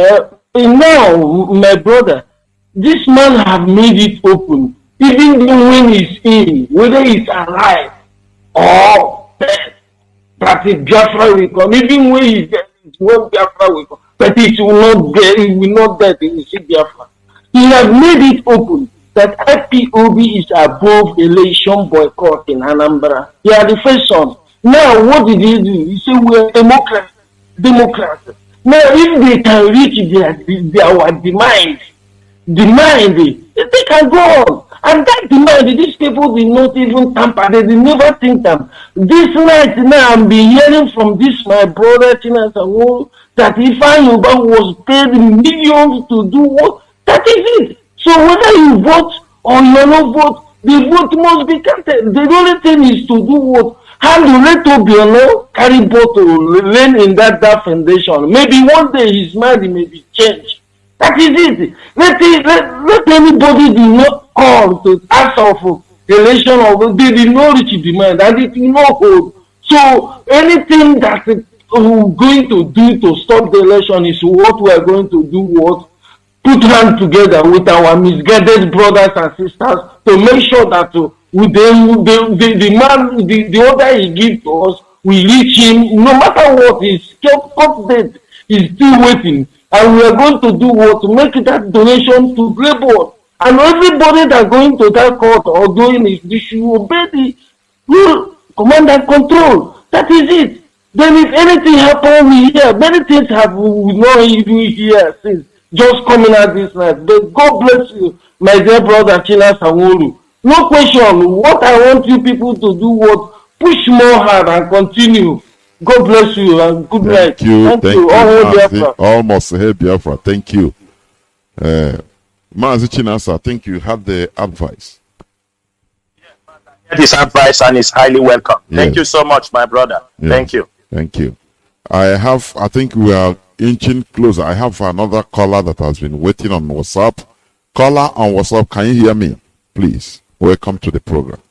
now, my brother, this man have made it open. Even when he's in, whether he's alive or dead, that the Biafra will come. Even when he's dead, when Biafra will come. but it will not get in Biafra. He has made it open that IPOB is above election boycott in Anambra. He are the first son. Now, what did he do? He said, we are Democrats. Now, if they can reach our demand, they can go on. And that demand, these people did not even tamper. They did never think them. This night now, I'm be hearing from this my brother Chinas that Ifan Yuba was paid millions to do what? That is it. So whether you vote or you don't vote, the vote must be counted. The only thing is to do what? How to let Obiano carry bottle learn in that foundation. Maybe one day his mind may be changed. That is it. Let anybody do not call to ask of election of they did not reach demand and it will not hold. So anything that we're going to do to stop the election is what we are going to do. What? Put hands together with our misguided brothers and sisters to make sure that the order he gives to us, we reach him no matter what. His court date is still waiting, and we are going to do what to make that donation to Playboard. And everybody that going to that court or doing it, they should obey the rule, command and control. That is it. Then if anything happens, we hear many things have we not even hear since. Just coming out this night. But God bless you, my dear brother Chila Sanworu. No question. What I want you people to do was push more hard and continue. God bless you and good night. Thank you. Thank you. Biafra. Almost here, Biafra. Thank you. Mazi Chinasa, I think you had the advice. His advice and is highly welcome. Yes. Thank you so much, my brother. Yes. Thank you. Thank you. I think we are inching closer. I have another caller that has been waiting on WhatsApp. Caller on WhatsApp, can you hear me? Please, welcome to the program.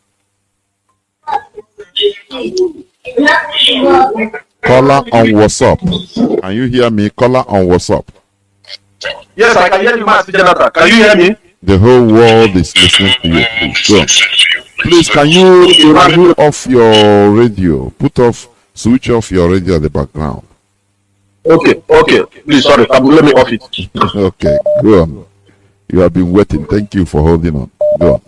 Caller on WhatsApp, can you hear me? Caller on WhatsApp. Yes, I can hear you, Master Jonathan. Can you hear me? The whole world is listening to you. Please, go on. Please, can you put off your radio? Switch off your radio at the background. Okay. Please, sorry. Let me off it. Okay, go on. You have been waiting. Thank you for holding on. Go on.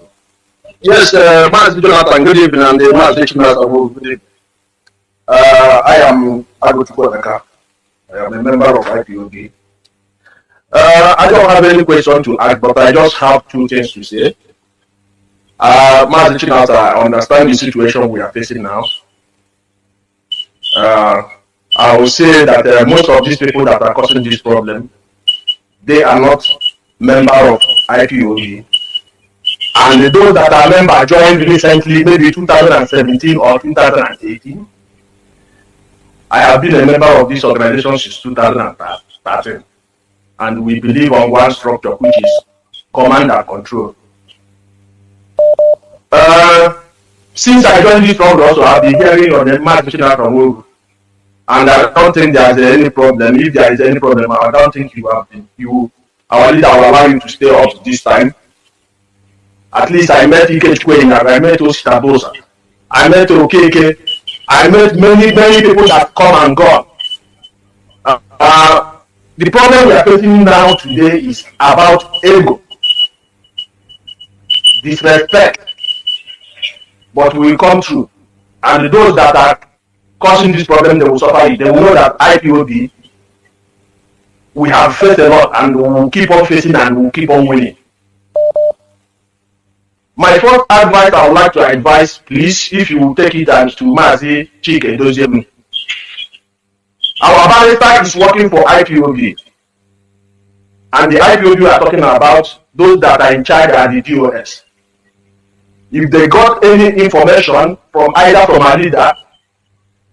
Yes, Master Jonathan, good evening, and the Master Jonathan, good evening. I am Agotukwaka. I am a member of IPOB. I don't have any question to ask, but I just have two things to say. Master Jonathan, I understand the situation we are facing now. I will say that most of these people that are causing this problem, they are not member of IPOB. And those that are member joined recently, maybe 2017 or 2018. I have been a member of this organization since 2013. And we believe on one structure, which is command and control. Since I joined this program, also I've been hearing on the Mazi from Wogu. And I don't think there is any problem. If there is any problem, I don't think our leader will allow you to stay up this time. At least I met Ike Chukwenga, I met Ositabosa, I met Okeke, I met many people that come and go. The problem we are facing now today is about ego, disrespect, but we will come through. And those that are causing this problem, they will suffer it. They will know that IPOB, we have faced a lot and we will keep on facing and we will keep on winning. My first advice I would like to advise, please, if you will take it as to Mazi Chike Dozemi. Our barrister is working for IPOB. And the IPOB we are talking about, those that are in charge are the DOS. If they got any information from either from a leader,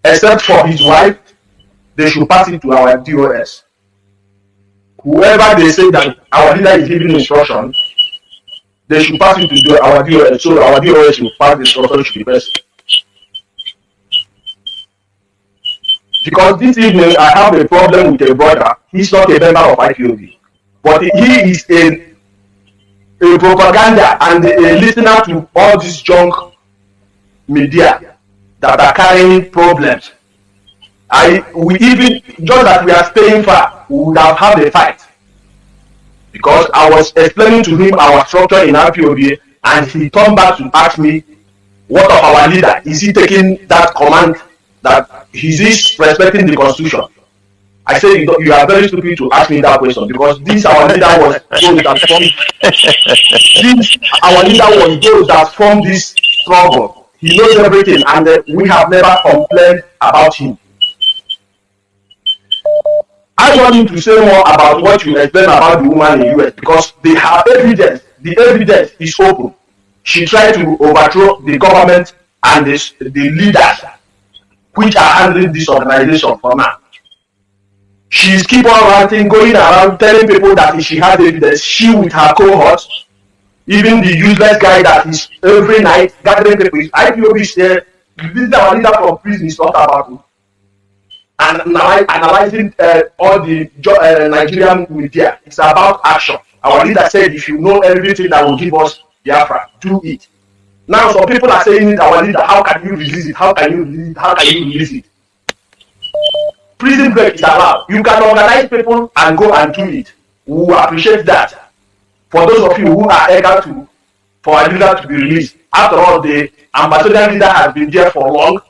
except for his wife, they should pass it to our DOS. Whoever they say that our leader is giving instruction, they should pass it to our DOS, so our DOS should pass the instruction to the person. Because this evening I have a problem with a brother. He's not a member of IPOB, but he is a propaganda and a listener to all this junk media that are carrying problems. We even just that we are staying far. we would have had a fight. Because I was explaining to him our structure in IPOB, and he turned back to ask me, what of our leader? Is he taking that command that he is respecting the constitution? I said, you are very stupid to ask me that question, because this our leader was those that formed those that formed this struggle. He knows everything, and we have never complained about him. I want you to say more about what you explained about the woman in US, because they have evidence. The evidence is open. She tried to overthrow the government and the leaders which are handling this organization for now. She's keep on ranting, going around telling people that she has evidence. She with her cohorts, even the useless guy that is every night gathering people. IPOB is there. Our leader from prison is not about it. And analyzing all the Nigerian media. It's about action. Our leader said, if you know everything that will give us Biafra, do it. Now some people are saying, our leader, how can you release it? How can you release it? How can you release it? Prison break is allowed. You can organize people and go and do it. We appreciate that. For those of you who are eager for our leader to be released. After all, the ambassador leader has been there for long.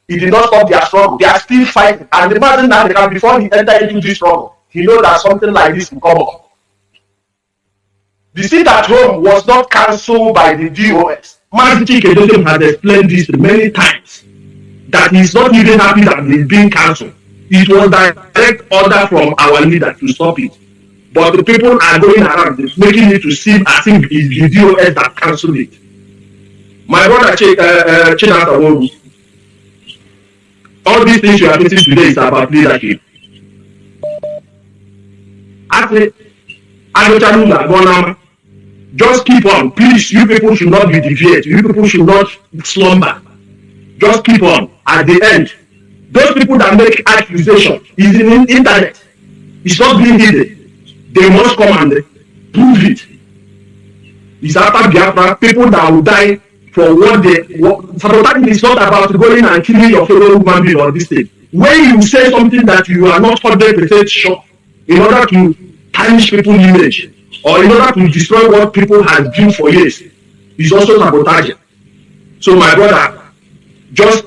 He did not stop their struggle. They are still fighting. And imagine that before he entered into this struggle, he knows that something like this will come up. The sit at home was not cancelled by the DOS. Mazi has explained this many times, that he's not even happy that it's being cancelled. It was direct order from our leader to stop it. But the people are going around making it to seem as if it's the DOS that cancelled it. My brother Chinata, all these things you are facing today is about leadership. Just keep on. Please, you people should not be deviated. You people should not slumber. Just keep on. At the end, those people that make accusations is in the internet. It's not being hidden. They must come and prove it. It's after Biafra, people that will die for what they... Sabotage is not about going and killing your fellow human being or this thing. When you say something that you are not 100% sure, in order to tarnish people's image, or in order to destroy what people have built for years, is also sabotage. So my brother, just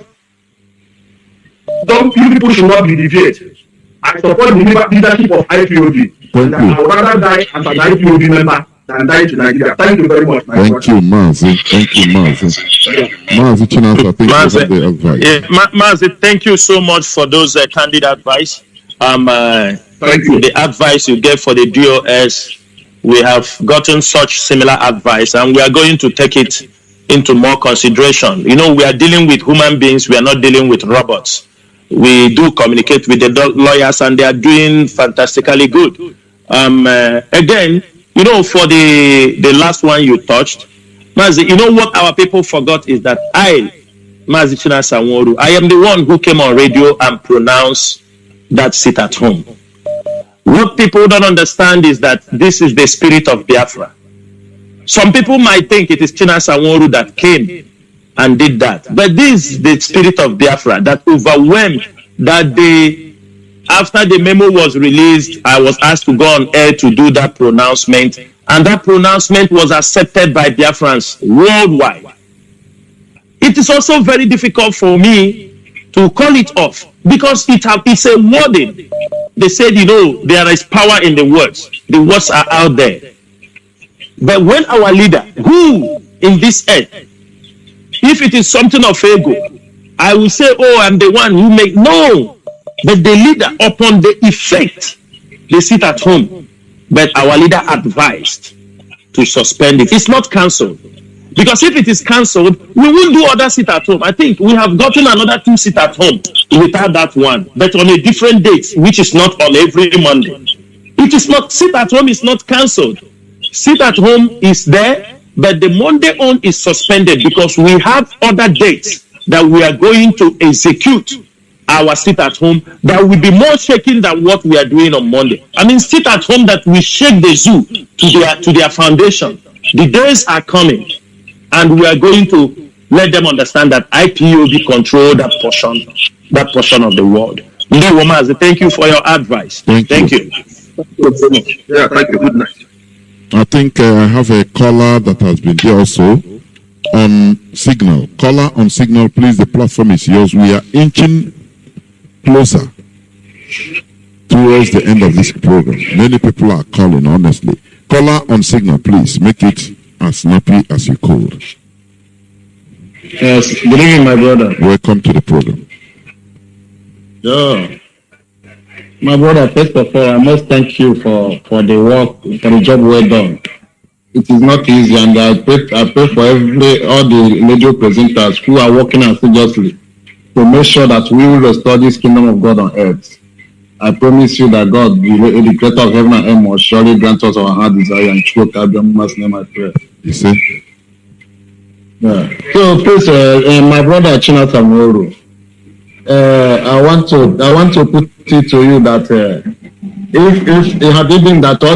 don't, you people should not be deviated. I support the leadership of IPOB. Thank you. I would rather die as an IPOB member than die to Nigeria. Thank you very much, my brother. Thank you, Mazi. Thank you, Mazi. Mazi Chinasa, thank you for the advice. Mazi, thank you so much for those candid advice. Thank you. The advice you gave for the DOS, we have gotten such similar advice, and we are going to take it into more consideration. You know, we are dealing with human beings. We are not dealing with robots. We do communicate with the lawyers, and they are doing fantastically good. Again, you know, for the last one you touched, Mazi, you know what our people forgot is that Mazi Chinasa Nworu, I am the one who came on radio and pronounced that sit at home. What people don't understand is that this is the spirit of Biafra. Some people might think it is Chinasa Nworu that came and did that. But this is the spirit of Biafra that overwhelmed that day. After the memo was released, I was asked to go on air to do that pronouncement. And that pronouncement was accepted by Biafrans worldwide. It is also very difficult for me to call it off because it's a wording. They said, you know, there is power in the words. The words are out there. But when our leader, who in this earth, if it is something of ego, I will say, oh, I'm the one who make... No! But the leader, upon the effect, they sit at home. But our leader advised to suspend it. It's not cancelled. Because if it is cancelled, we will do other sit at home. I think we have gotten another 2 sit at home without that one, but on a different date, which is not on every Monday. It is not, sit at home is not cancelled. Sit at home is there, but the Monday on is suspended because we have other dates that we are going to execute our sit at home that will be more shaking than what we are doing on Monday. I mean, sit at home that we shake the zoo to their foundation. The days are coming, and we are going to let them understand that IPOB control that portion of the world. Mazi, thank you for your advice. Thank you. Thank you so much. Yeah, thank you. Good night. I think I have a caller that has been there also on Signal. Caller on Signal, please. The platform is yours. We are inching closer towards the end of this program. Many people are calling, honestly. Caller on Signal, please. Make it as snappy as you could. Yes, good evening, my brother. Welcome to the program. Yeah. My brother, first of all, I must thank you for the work, for the job well done. It is not easy, and I pray for all the radio presenters who are working assiduously to make sure that we will restore this kingdom of God on earth. I promise you that God, the creator of heaven and earth, will surely grant us our heart desire and choke Abraham's name, I pray. You see? Yeah. So please, my brother China Samuelu, I want to put it to you that if it had been that all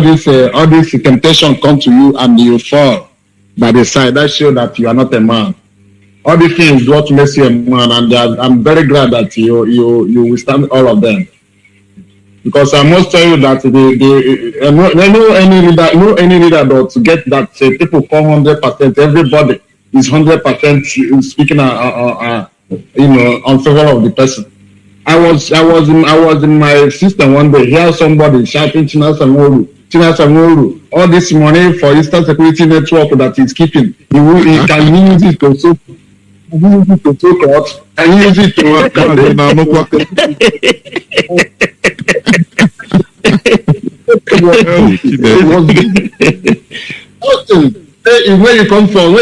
this temptation come to you and you fall by the side, that shows that you are not a man. All these things what makes you a man, and I'm very glad that you withstand all of them. Because I must tell you that no any leader that get that people come 100%, everybody is 100% speaking on favor of the person. I was in my system one day, hear somebody shouting China Samuelu, all this money for Eastern Security Network that he's keeping, he can use it to soak cloth, and use it where you come from,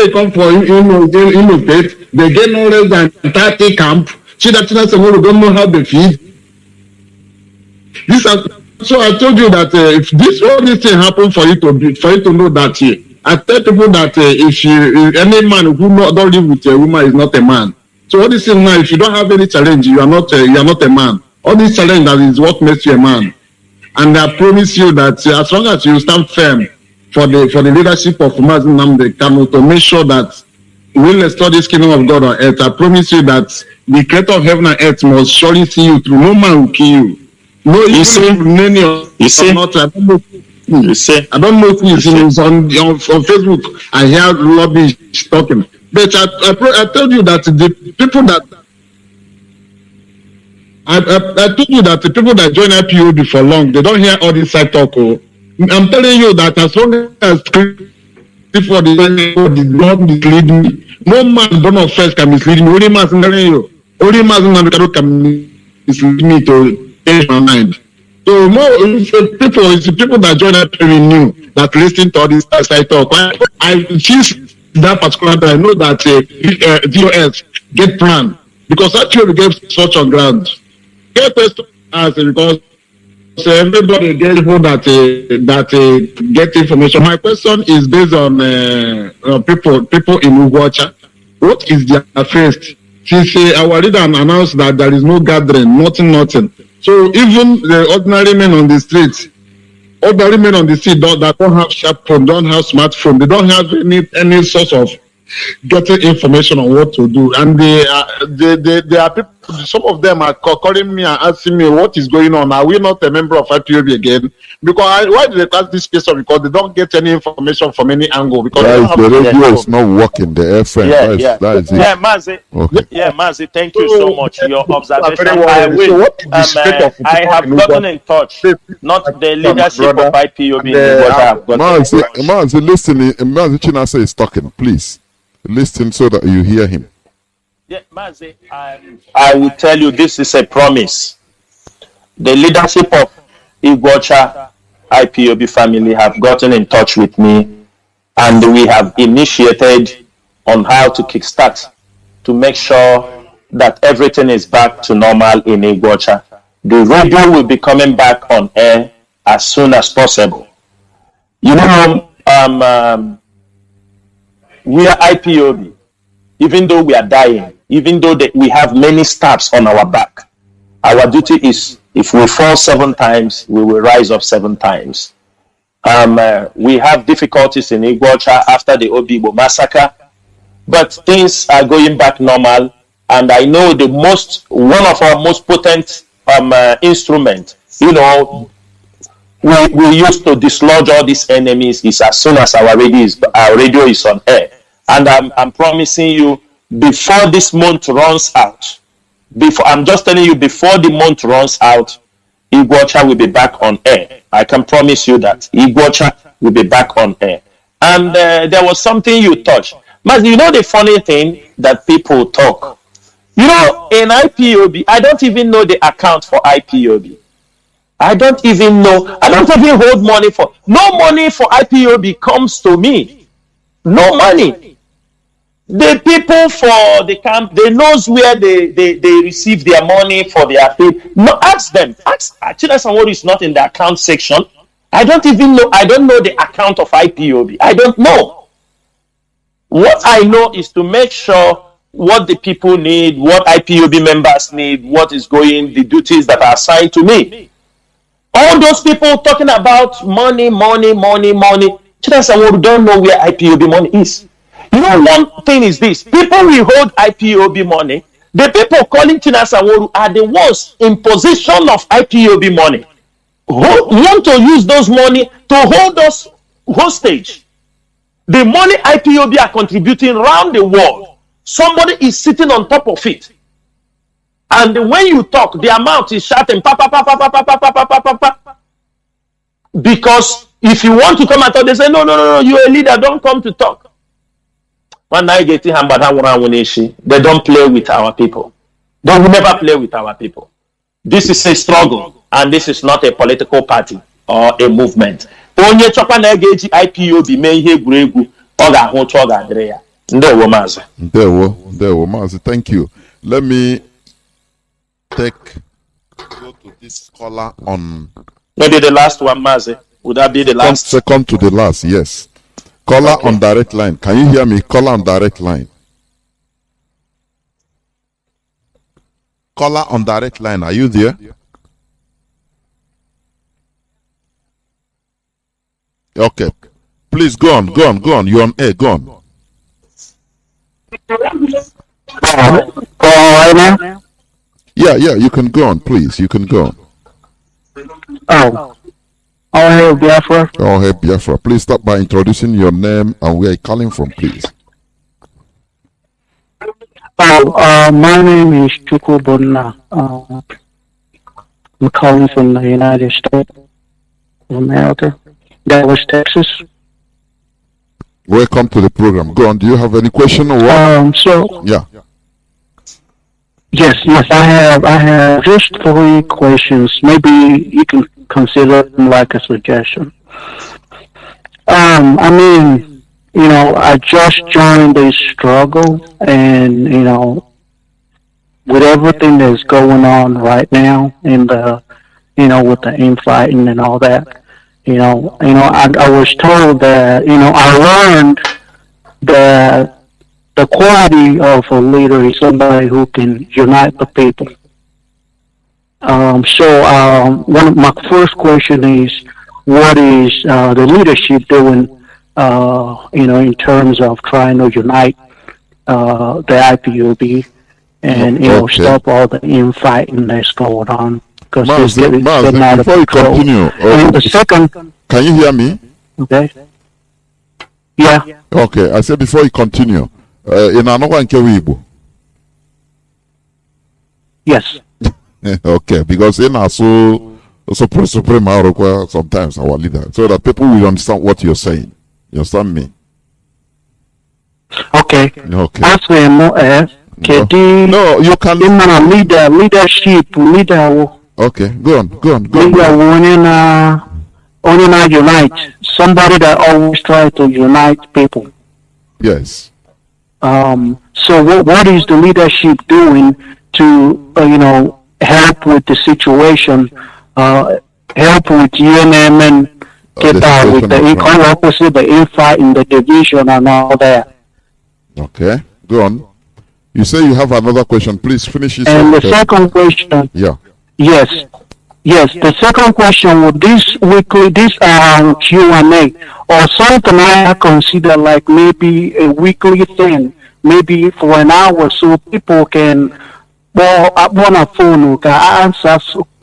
State, they get no less than 30 camp. China Samuelu don't know how they feed. So I told you that if all this thing happen for you to know that I tell people that if any man who don't live with a woman is not a man. So all this thing now, if you don't have any challenge, you are not a man. All this challenge that is what makes you a man. And I promise you that as long as you stand firm for the leadership of Mazi Nnamdi Kanu to make sure that we'll restore this kingdom of God on earth, I promise you that the creator of heaven and earth must surely see you through. No man will kill you. No, I don't know who is on Facebook. I hear rubbish talking. But I told you that the people that I told you that the people that join IPOB for long, they don't hear all this side talk. I'm telling you that as long as people did not mislead me, no man born of flesh can mislead me. Only man can mislead me to change my mind. So people that join IPOB knew that listening to all this side talk. I choose that particular time. I know that DOS get plan because actually get such on ground. Get question answer because everybody get people that get information. My question is based on people in Ugwacha. What is their first? Since our leader announced that there is no gathering, nothing. So even the ordinary men on the streets, that don't have sharp phone, don't have smartphone, they don't have any source of getting information on what to do, and they are people. Some of them are calling me and asking me what is going on. Are we not a member of IPOB again? Because why do they ask this question? Because they don't get any information from any angle. Because the radio is not working. The FM. That is it. Yeah, Mazi. Okay. Yeah, Mazi. Thank you so much. Your observation. I have gotten in touch. Not the leadership of IPOB. Mazi, listen. Mazi Chinasa is talking. Please listen so that you hear him. Yeah, Mazi, I will tell you this is a promise. The leadership of Iguacha IPOB family have gotten in touch with me, and we have initiated on how to kickstart to make sure that everything is back to normal in Iguacha. The radio will be coming back on air as soon as possible. You know, we are IPOB. Even though we are dying, even though we have many stabs on our back, our duty is, if we fall 7 times, we will rise up 7 times. We have difficulties in Iguacha after the Obibo massacre, but things are going back normal. And I know one of our most potent instrument, you know, we used to dislodge all these enemies is as soon as our radio is on air. And I'm promising you, before this month runs out, I'm just telling you, before the month runs out, Iguacha will be back on air. I can promise you that Iguacha will be back on air. And there was something you touched. Mazi, you know the funny thing that people talk? You know, in IPOB, I don't even know the account for IPOB. I don't even know. I don't even hold money for. No money for IPOB comes to me. No money. The people for the camp, they knows where they receive their money for their feed. No, ask them. Ask Chinesanworu is not in the account section. I don't even know. I don't know the account of IPOB. I don't know. What I know is to make sure what the people need, what IPOB members need, what is going, the duties that are assigned to me. All those people talking about money. Chinesanworu don't know where IPOB money is. You know, one thing is this: people will hold IPOB money. The people calling Chinesanworu are the ones in possession of IPOB money, who want to use those money to hold us hostage. The money IPOB are contributing around the world, somebody is sitting on top of it. And when you talk, the amount is shouting, pa, pa, pa, pa, pa, pa, pa, pa, pa, pa, pa. Because if you want to come and talk, they say, no, you're a leader, don't come to talk. When I get in, they don't play with our people. They will never play with our people. This is a struggle, and this is not a political party or a movement. Onye chọkwa na-egeji IPOB mee ihe egwuregwu, ọ ga-ahụ otu ọ ga-adịrị ya. Ndewo Mazi. Ndewo Mazi. Thank you. Let me go to this caller on. Maybe the last one, Mazi. Would that be the last? Second to the last, yes. Caller on direct line. Can you hear me? Caller on direct line. Caller on direct line. Are you there? Okay. Please go on. You're on air. Go on. Yeah, you can go on, please. You can go on. All hail Biafra. All hail Biafra. Please start by introducing your name and where you're calling from, please. My name is Chukwubunna. I'm calling from the United States of America, Dallas, Texas. Welcome to the program. Go on. Do you have any question or what? Yeah. Yes, I have just 3 questions. Maybe you can consider them like a suggestion. I mean, you know, I just joined this struggle, and you know, with everything that's going on right now in the, you know, with the infighting and all that, I was told that, you know, I learned that the quality of a leader is somebody who can unite the people. One of my first question is, what is the leadership doing, in terms of trying to unite the IPOB and stop all the infighting that's going on? Because it's getting out of control. And the second, can you hear me? Okay. Yeah. Okay, I said before you continue, in another Igbo. Yes. Okay, because in our supreme sometimes our leader, so that people will understand what you're saying. You understand me? Okay. No, you can leadership. Okay, go on. Only unite. Somebody that always try to unite people. Yes. So what is the leadership doing to help with the situation, help with UNM and get out with the infight and the division and all that? Okay, go on. You say you have another question. Please finish it. And the second question. Yeah. Yes. The second question with this Q&A or something I consider like maybe a weekly thing, maybe for an hour, so people can well, I want a phone can answer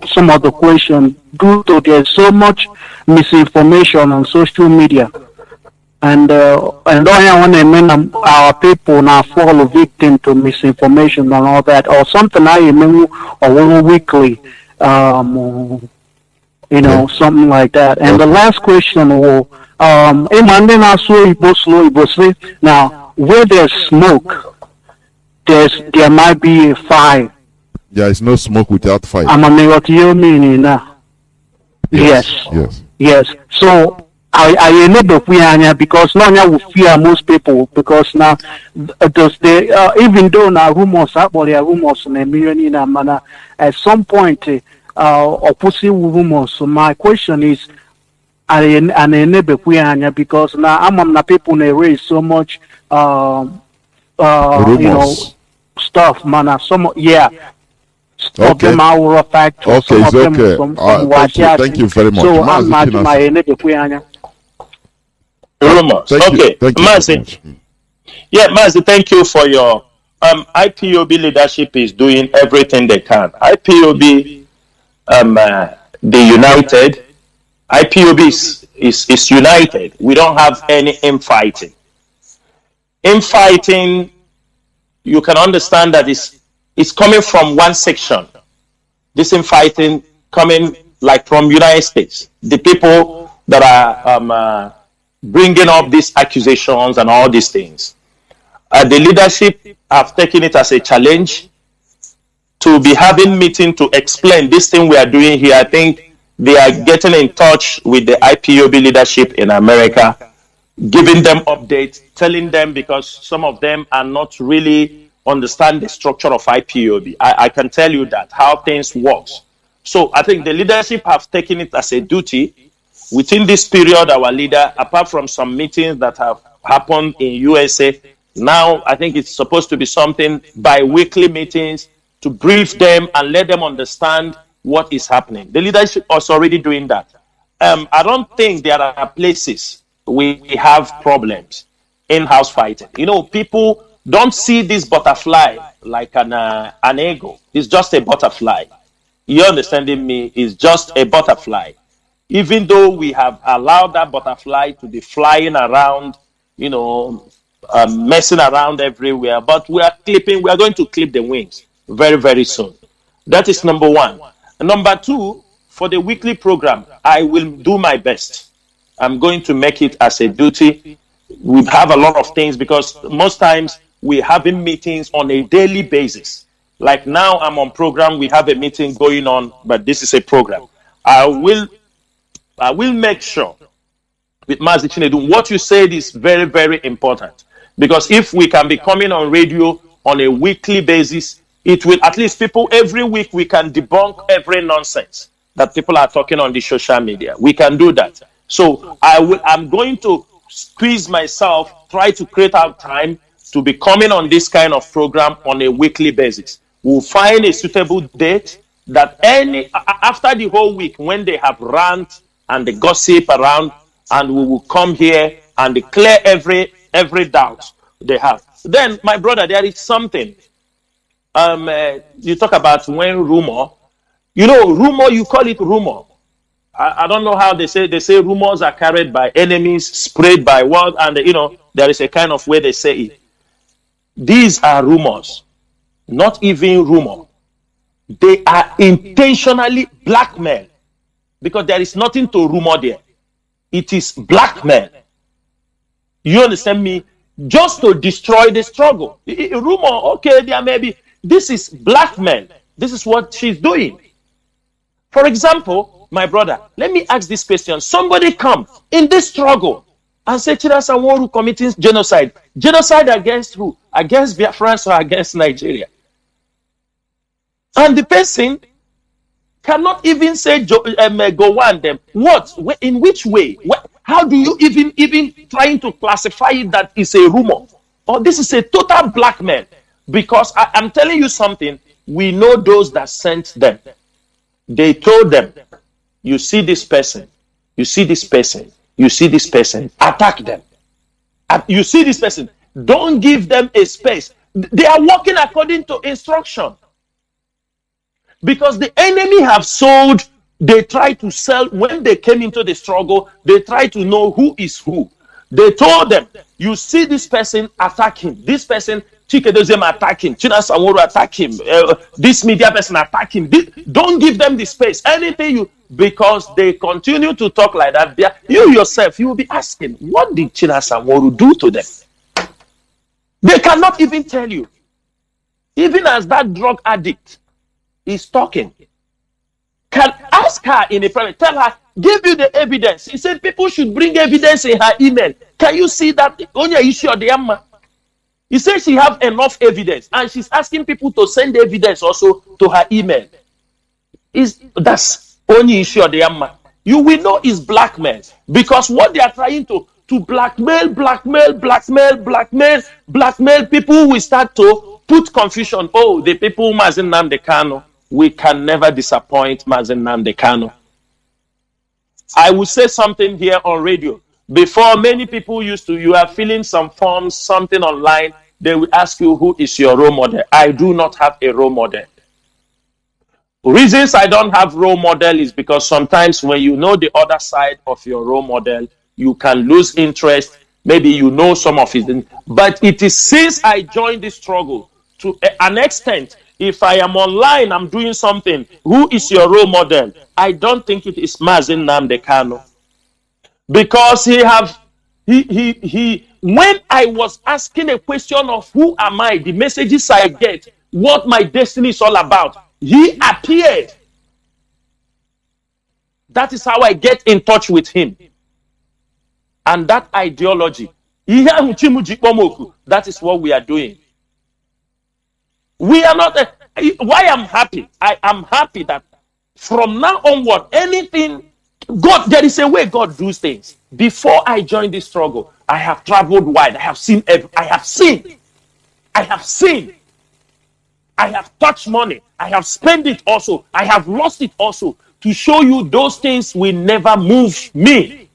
some of the questions due to there's so much misinformation on social media. And I want to mean our people now fall victim to misinformation and all that, or something I mean, or weekly, something like that. And the last question will, now where there's smoke, there might be a fire. There is no smoke without fire. I'm a mean now. Yes. So I enable because now we fear most people because now even though now rumors are rumors in a million manner at some point opposing rumors. So my question is I enable because now I'm not people raise so much stuff man some Okay. Them are fact. Okay, it's okay. Thank you very much. So I'm not my rumors. Okay, Mazi. Yeah, Mazi, thank you for your IPOB leadership is doing everything they can. IPOB the united. IPOB is united. We don't have any infighting. Infighting, you can understand that it's coming from one section. This infighting coming like from United States. The people that are bringing up these accusations and all these things. The leadership have taken it as a challenge to be having meeting to explain this thing we are doing here. I think they are getting in touch with the IPOB leadership in America, giving them updates, telling them because some of them are not really understand the structure of IPOB. I can tell you that how things work. So I think the leadership have taken it as a duty. Within this period, our leader, apart from some meetings that have happened in USA, now I think it's supposed to be something bi-weekly meetings to brief them and let them understand what is happening. The leadership is already doing that. I don't think there are places we have problems in-house fighting. People don't see this butterfly like an eagle. It's just a butterfly. You understanding me? It's just a butterfly. Even though we have allowed that butterfly to be flying around, messing around everywhere, but we are going to clip the wings very, very soon. That is number one. Number two, for the weekly program, I will do my best. I'm going to make it as a duty. We have a lot of things because most times we're having meetings on a daily basis. Like now I'm on program, we have a meeting going on, but this is a program. I will make sure with Mazi Chinedu, what you said is very, very important. Because if we can be coming on radio on a weekly basis, it will at least people every week we can debunk every nonsense that people are talking on the social media. We can do that. So I'm going to squeeze myself, try to create out time to be coming on this kind of program on a weekly basis. We'll find a suitable date that after the whole week when they have rant and the gossip around, and we will come here and declare every doubt they have. Then, my brother, there is something. You talk about when rumor. Rumor, you call it rumor. I don't know how they say rumors are carried by enemies, spread by word, and there is a kind of way they say it. These are rumors, not even rumor. They are intentionally blackmail because there is nothing to rumor there. It is blackmail. You understand me? Just to destroy the struggle. Rumor, okay, there may be. This is blackmail. This is what she's doing. For example, my brother, let me ask this question. Somebody come in this struggle and say Chinasa Nworu committing genocide. Genocide against who? Against Biafrans or against Nigeria? And the person cannot even say go on them. What? In which way? How do you even trying to classify it that is a rumor? Or this is a total blackmail? Because I'm telling you something, we know those that sent them. They told them, you see this person, you see this person, you see this person, attack them. You see this person, don't give them a space. They are working according to instruction. because the enemy have sold. They try to sell. When they came into the struggle, they try to know who is who. They told them, you see this person, attack him. This person, Chikedozem, attack him. China Sanwo-Olu, attack him. This media person, attack him. Don't give them the space. Anything you, because they continue to talk like that. You yourself, you will be asking, what did China Sanwo-Olu do to them? They cannot even tell you. Even as that drug addict is talking, can ask her in a private, tell her, give you the evidence. He said people should bring evidence in her email. Can you see that on your issue of the Yamma? He said she have enough evidence, and she's asking people to send evidence also to her email. That's only issue of the Yamma. You will know is blackmail, because what they are trying to blackmail people will start to put confusion. Oh, the people Mazi Nnamdi Kanu, we can never disappoint Mazi Nnamdi Kanu. I will say something here on radio. Before, many people you are filling some forms, something online, they will ask you, who is your role model? I do not have a role model. Reasons I don't have role model is because sometimes when you know the other side of your role model, you can lose interest. Maybe you know some of it. But it is since I joined this struggle to an extent, if I am online, I'm doing something, who is your role model? I don't think it is Mazi Nnamdi Kanu. Because when I was asking a question of who am I, the messages I get, what my destiny is all about, he appeared. That is how I get in touch with him. And that ideology, that is what we are doing. We are not, why I'm happy? I am happy that from now onward, anything, God, there is a way God does things. Before I joined this struggle, I have traveled wide. I have seen, I have touched money. I have spent it also. I have lost it also. To show you those things will never move me.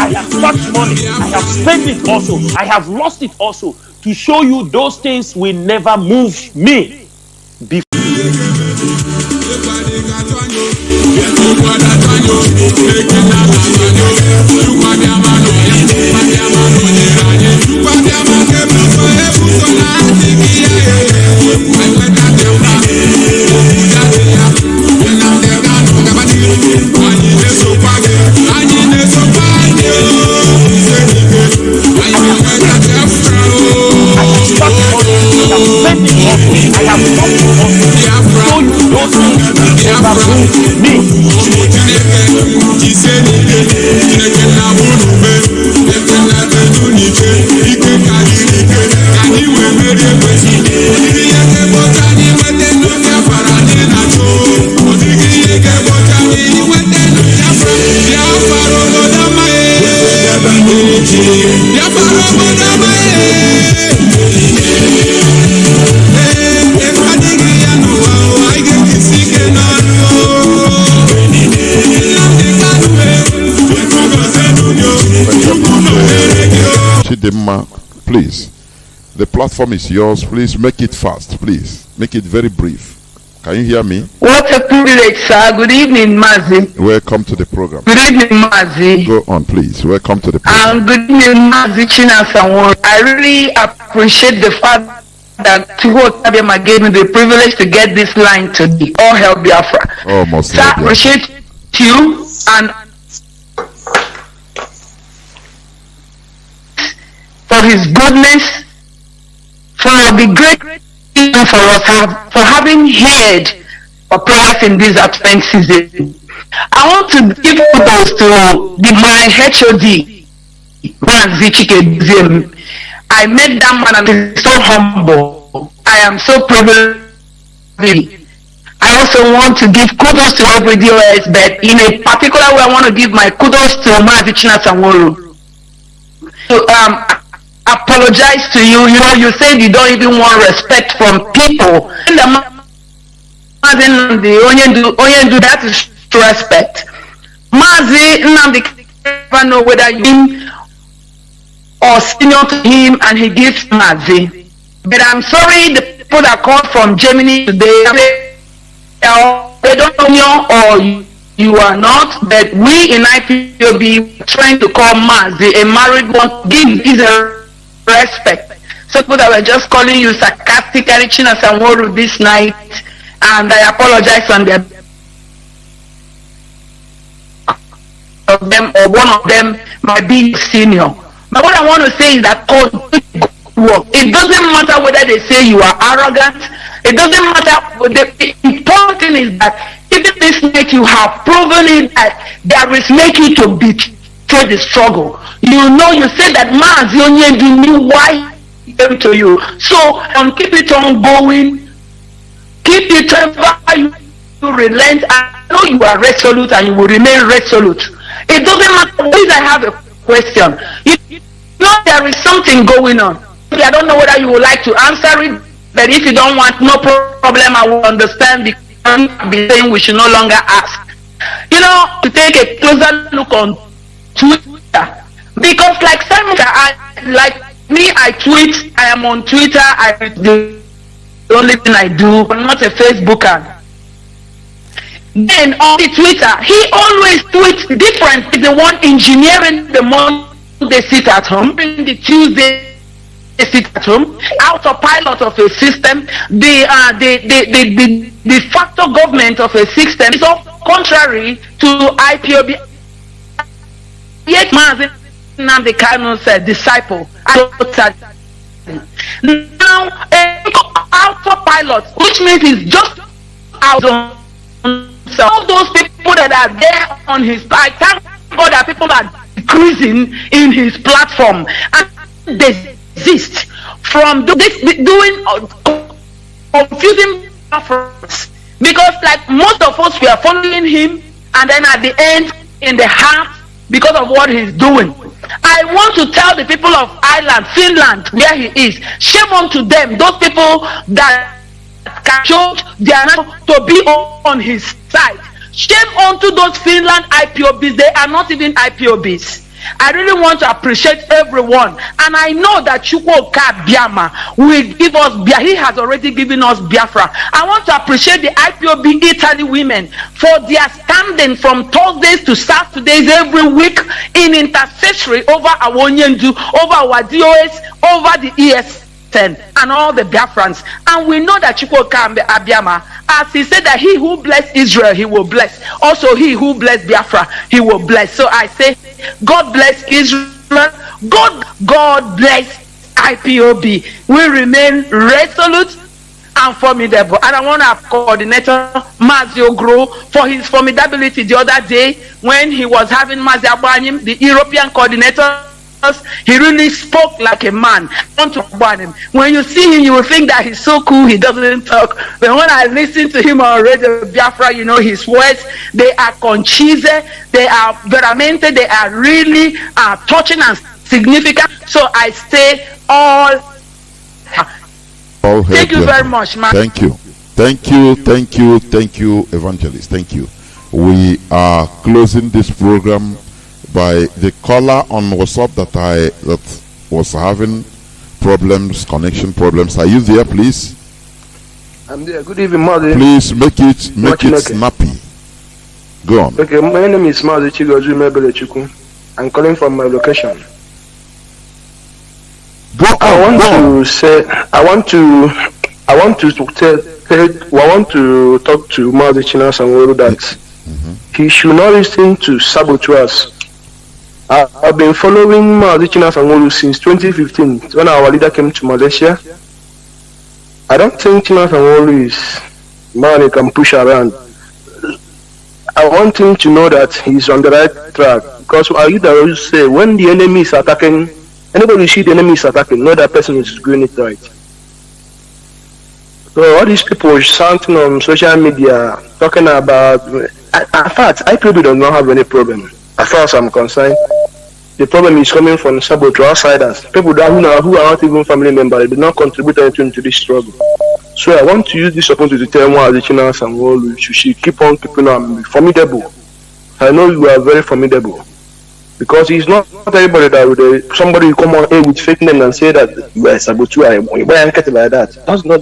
I have touched money. I have spent it also. I have lost it also. To show you those things will never move me. Please, the platform is yours. Please make it fast. Please make it very brief. Can you hear me? What a privilege, sir. Good evening, Mazi. Welcome to the program. Good evening, Mazi. Go on, please. Welcome to the program. Good evening, Mazi China Sanwo. I really appreciate the fact that Tiho Tabiama gave me the privilege to get this line today. All help Biafra. Oh, most so I appreciate you and for his goodness, for the great thing for us, for having heard our prayers in this absent season. I want to give kudos to my HOD, Mazi Chike. I met that man and he's so humble. I am so privileged. I also want to give kudos to every DOS, but in a particular way, I want to give my kudos to Mazi Sanwo-Olu. To apologize to you. You know, you said you don't even want respect from people. Mazi Nnamdi, that is respect. Mazi Nnamdi never know whether you or senior to him, and he gives Mazi. But I'm sorry, the people that called from Germany today, they don't know you or you are not, but we in IPOB trying to call Mazi a married one, give his respect. So people that were just calling you sarcastically China Sanwo-Olu this night, and I apologize on their of them, or one of them might be senior. But what I want to say is that work. It doesn't matter whether they say you are arrogant. It doesn't matter. The important thing is that even this night you have proven it that there is make you to betray the struggle. You know, you said that Mazi Nnamdi knew why he came to you. So keep it on going. Keep it on. You relent. I know you are resolute and you will remain resolute. It doesn't matter. Please, I have a question. You know there is something going on. I don't know whether you would like to answer it, but if you don't want, no problem, I will understand, because I've been saying we should no longer ask. You know, to take a closer look on Twitter, because like Simon, I tweet, I am on Twitter, the only thing I do, I'm not a Facebooker. Then on the Twitter, he always tweets different. The one engineering the Monday sit at home, the Tuesday sit at home, autopilot of a system, the de facto government of a system is all contrary to IPOB. Yet Mazi Nnamdi Kanu said disciple. Now autopilot, which means he's just out on. So all those people that are there on his side, thank God that people are decreasing in his platform, and they desist from doing confusing Biafrans, because like most of us, we are following him, and then at the end, in the heart, because of what he's doing. I want to tell the people of Ireland, Finland, where he is, shame unto them, those people that can show their not to be on his side. Shame unto those Finland IPOBs, they are not even IPOBs. I really want to appreciate everyone, and I know that Chukwuka Biama will give us Biafra. He has already given us Biafra. I want to appreciate the IPOB Italy women for their standing from Thursdays to Saturdays every week in intercessory over our Onyendu, over our DOS, over the ES10 and all the Biafrans. And we know that Chukwuka Biama, as he said that he who bless Israel, he will bless. Also he who bless Biafra, he will bless. So I say, God bless Israel. God bless IPOB. We remain resolute and formidable. And I want to coordinator Mazi Ogro for his formidability the other day when he was having Mazi Abanyim, the European coordinator. He really spoke like a man. I want to ban him. When you see him, you will think that he's so cool, he doesn't talk. But when I listen to him on Radio Biafra, you know, his words, they are concise, they are veramente, they are really touching and significant. So I say all thank you very much, man. Thank you, Evangelist. Thank you. We are closing this program by the caller on WhatsApp that was having connection problems. Are you there, please? I'm there. Good evening, Mazi. Please make it snappy. Go on. Okay, my name is Mazi Chigoju Mebelechukwu. I'm calling from my location. I want to talk to Mazi Sanwo-Olu that he should not listen to saboteurs. I've been following Mazi Sanwo-Olu since 2015 when our leader came to Malaysia. I don't think Sanwo-Olu is man he can push around. I want him to know that he's on the right track, because our leader always say when the enemy is attacking, anybody see the enemy is attacking, know that person is doing it right. So all these people shouting on social media, talking about, in fact, IPOB does not have any problem, as far as I'm concerned. The problem is coming from sabotage outsiders, people that who are not even family members, they do not contribute anything to this struggle. So I want to use this opportunity to tell Mazi and all you should keep on keeping on formidable. I know you are very formidable. Because it's not everybody that would somebody will come on here with fake name and say that you are saboteur, you buy and like that. That's not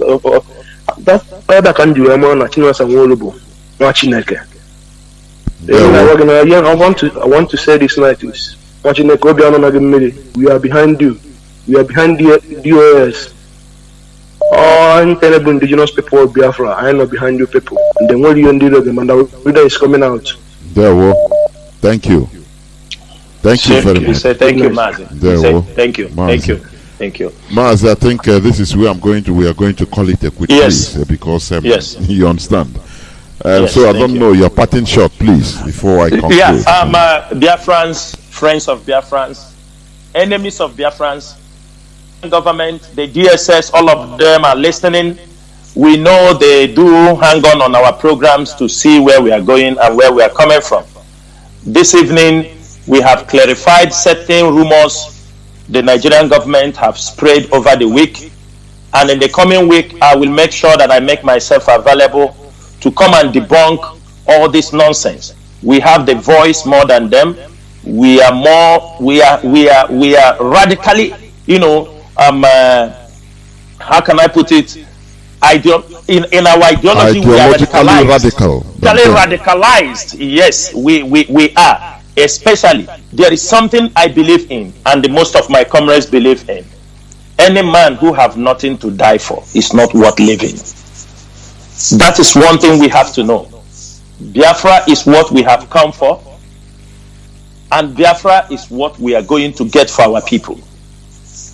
that's that can do more national and horrible. Not Chineke. I want to say this night is we are behind you. We are behind the DOS. All terrible indigenous people of Biafra, I am not behind you people. And then what you do them and the leader is coming out. There we Thank you. Thank you very much. Thank you, Mazi. Thank you. Mazi. Thank you. Thank you. Mazi, I think this is where we are going to call it a quick yes. please, because yes. you understand. Yes, so I don't know your parting shot, please, before I conclude. Yeah, Biafrans, friends of Biafrans, enemies of Biafrans, government, the DSS, all of them are listening. We know they do hang on our programs to see where we are going and where we are coming from. This evening, we have clarified certain rumors the Nigerian government have spread over the week. And in the coming week, I will make sure that I make myself available to come and debunk all this nonsense. We have the voice more than them. We are radically, how can I put it? In our ideology, we are radicalized. Yes, we are. Especially, there is something I believe in, and the most of my comrades believe in. Any man who have nothing to die for is not worth living. That is one thing we have to know. Biafra is what we have come for, and Biafra is what we are going to get for our people.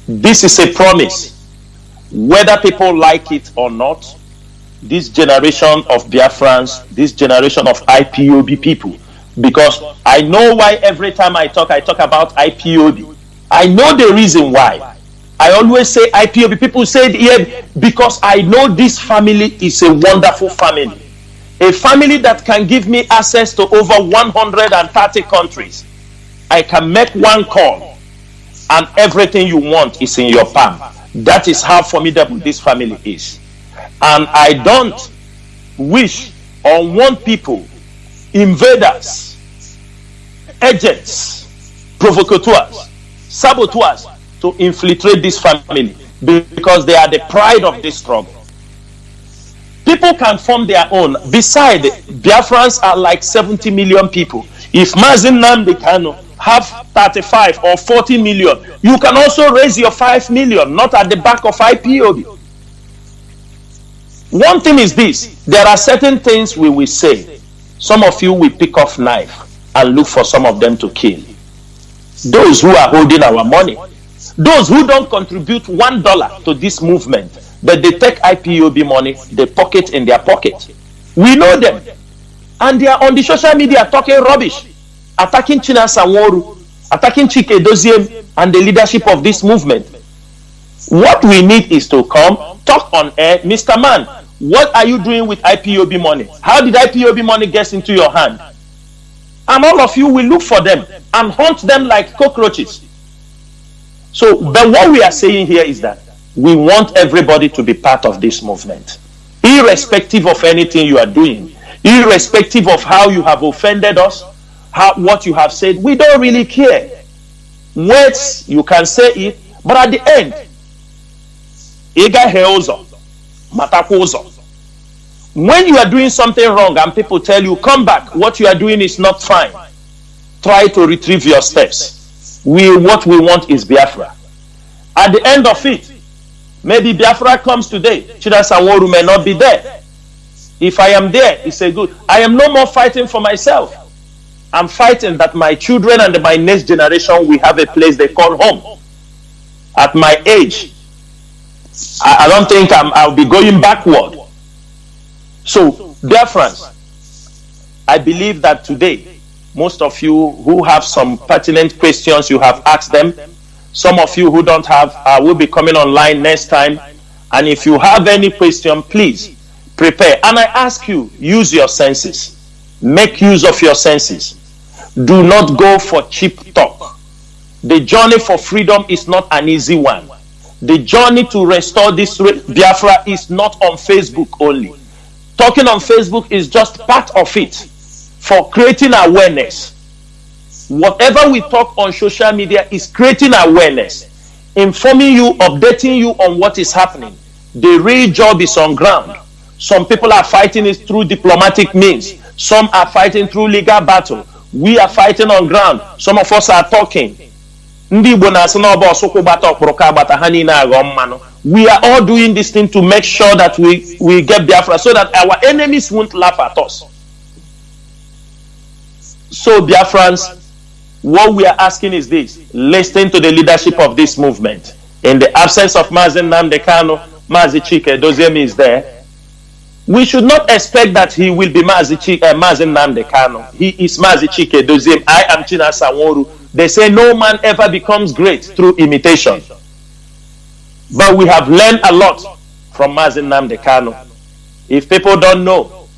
This is a promise. Whether people like it or not, this generation of Biafrans, this generation of IPOB people, because I know why every time I talk about IPOB. I know the reason why. I always say IPOB. People say it here because I know this family is a wonderful family. A family that can give me access to over 130 countries. I can make one call and everything you want is in your palm. That is how formidable this family is. And I don't wish or want people, invaders, agents, provocateurs, saboteurs to infiltrate this family because they are the pride of this struggle. People can form their own. Besides, Biafrans are like 70 million people. If Mazi Nnamdi Kanu have 35 or 40 million, you can also raise your 5 million, not at the back of IPOB. One thing is this, there are certain things we will say. Some of you will pick off knife and look for some of them to kill. Those who are holding our money, those who don't contribute $1 to this movement, but they take IPOB money, they pocket in their pocket. We know them. And they are on the social media talking rubbish, attacking Chinasa Nworu, attacking Chike Doziem and the leadership of this movement. What we need is to come, talk on air. Mr. Man, what are you doing with IPOB money? How did IPOB money get into your hand? And all of you will look for them and hunt them like cockroaches. So, but what we are saying here is that we want everybody to be part of this movement. Irrespective of anything you are doing, irrespective of how you have offended us, what you have said, we don't really care. Words, you can say it, but at the end, when you are doing something wrong and people tell you, come back, what you are doing is not fine, try to retrieve your steps. What we want is Biafra. At the end of it, maybe Biafra comes today, Chinasa Nworu may not be there. If I am there, it's a good. I am no more fighting for myself. I'm fighting that my children and my next generation will have a place they call home. At my age, I don't think I'll be going backward. So, Biafrans, I believe that today, most of you who have some pertinent questions, you have asked them. Some of you who don't have will be coming online next time And if you have any question, please prepare. And I ask you, use your senses. Make use of your senses. Do not go for cheap talk. The journey for freedom is not an easy one. The journey to restore this Biafra is not on Facebook only. Talking on Facebook is just part of it for creating awareness. Whatever we talk on social media is creating awareness, informing you, updating you on what is happening. The real job is on ground. Some people are fighting it through diplomatic means. Some are fighting through legal battle. We are fighting on ground. Some of us are talking. We are all doing this thing to make sure that we get Biafra so that our enemies won't laugh at us. So Biafrans, what we are asking is this: listen to the leadership of this movement. In the absence of Mazi Nnamdi Kanu, Mazi Chike Doziem is there. We should not expect that he will be Mazi Nnamdi Kanu. He is Mazi Chike Doziem. I am Chinasa Nworu. They say no man ever becomes great through imitation. But we have learned a lot from Mazi Nnamdi Kanu. If people don't know,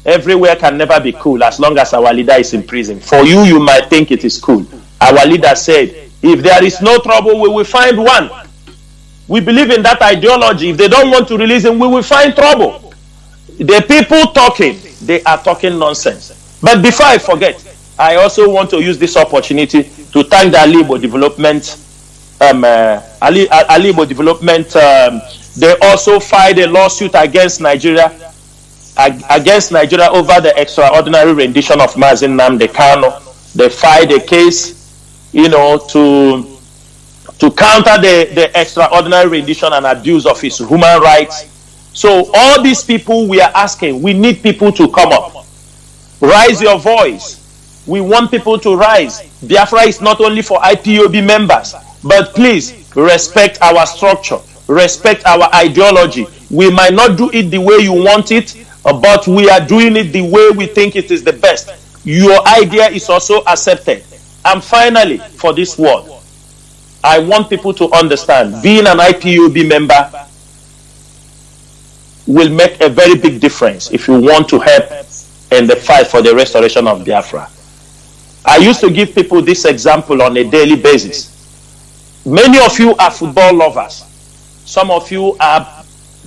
everywhere can never be cool as long as our leader is in prison. For you, you might think it is cool. Our leader said, if there is no trouble, we will find one. We believe in that ideology. If they don't want to release him, we will find trouble. The people talking, they are talking nonsense. But before I forget, I also want to use this opportunity to thank the Alibo Development. Alibo Development. They also filed a lawsuit against Nigeria over the extraordinary rendition of Mazi Nnamdi Kanu. They filed a case, to counter the extraordinary rendition and abuse of his human rights. So all these people, we are asking, we need people to come up. Raise your voice. We want people to rise. Biafra is not only for IPOB members, but please respect our structure, respect our ideology. We might not do it the way you want it, but we are doing it the way we think it is the best. Your idea is also accepted. And finally, for this world, I want people to understand, being an IPOB member will make a very big difference if you want to help in the fight for the restoration of Biafra. I used to give people this example on a daily basis. Many of you are football lovers. Some of you are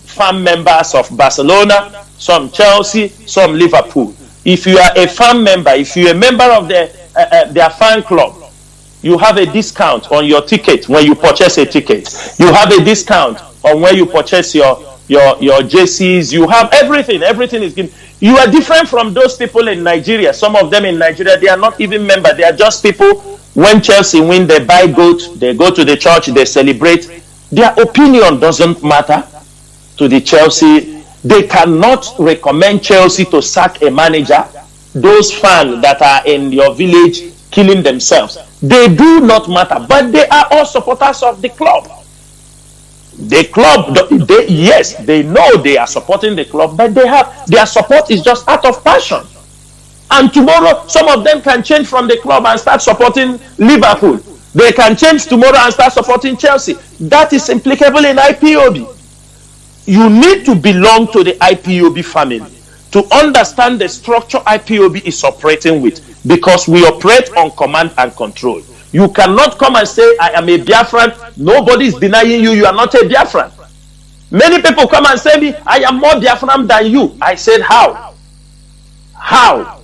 fan members of Barcelona, some Chelsea, some Liverpool. If you are a fan member, if you're a member of their fan club, you have a discount on your ticket when you purchase a ticket. You have a discount on when you purchase your JCs. You have everything. Everything is given. You are different from those people in Nigeria. Some of them in Nigeria, they are not even members. They are just people. When Chelsea win, they buy goat. They go to the church. They celebrate. Their opinion doesn't matter to the Chelsea. They cannot recommend Chelsea to sack a manager. Those fans that are in your village killing themselves, they do not matter. But they are all supporters of the club. The club, yes, they know they are supporting the club, but their support is just out of passion. And tomorrow, some of them can change from the club and start supporting Liverpool. They can change tomorrow and start supporting Chelsea. That is applicable in IPOB. You need to belong to the IPOB family to understand the structure IPOB is operating with, because we operate on command and control. You cannot come and say, I am a Biafran. Nobody is denying you. You are not a Biafran. Many people come and say me, I am more Biafran than you. I said, how? How?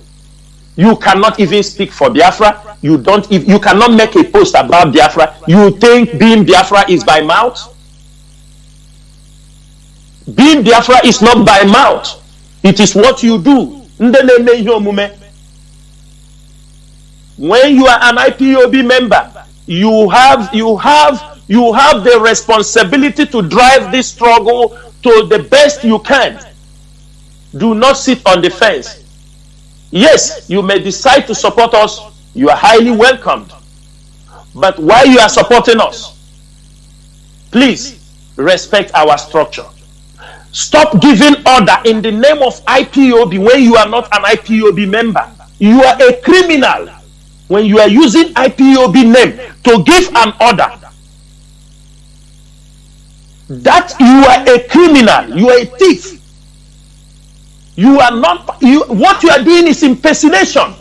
You cannot even speak for Biafra. You cannot make a post about Biafra. You think being Biafra is by mouth? Being Biafra is not by mouth. It is what you do. When you are an IPOB member, you have the responsibility to drive this struggle to the best you can. Do not sit on the fence. Yes, you may decide to support us. You are highly welcomed. But while you are supporting us, please respect our structure. Stop giving order in the name of IPOB when you are not an IPOB member. You are a criminal when you are using IPOB name to give an order. that you are a criminal, you are a thief. You are not, what you are doing is impersonation.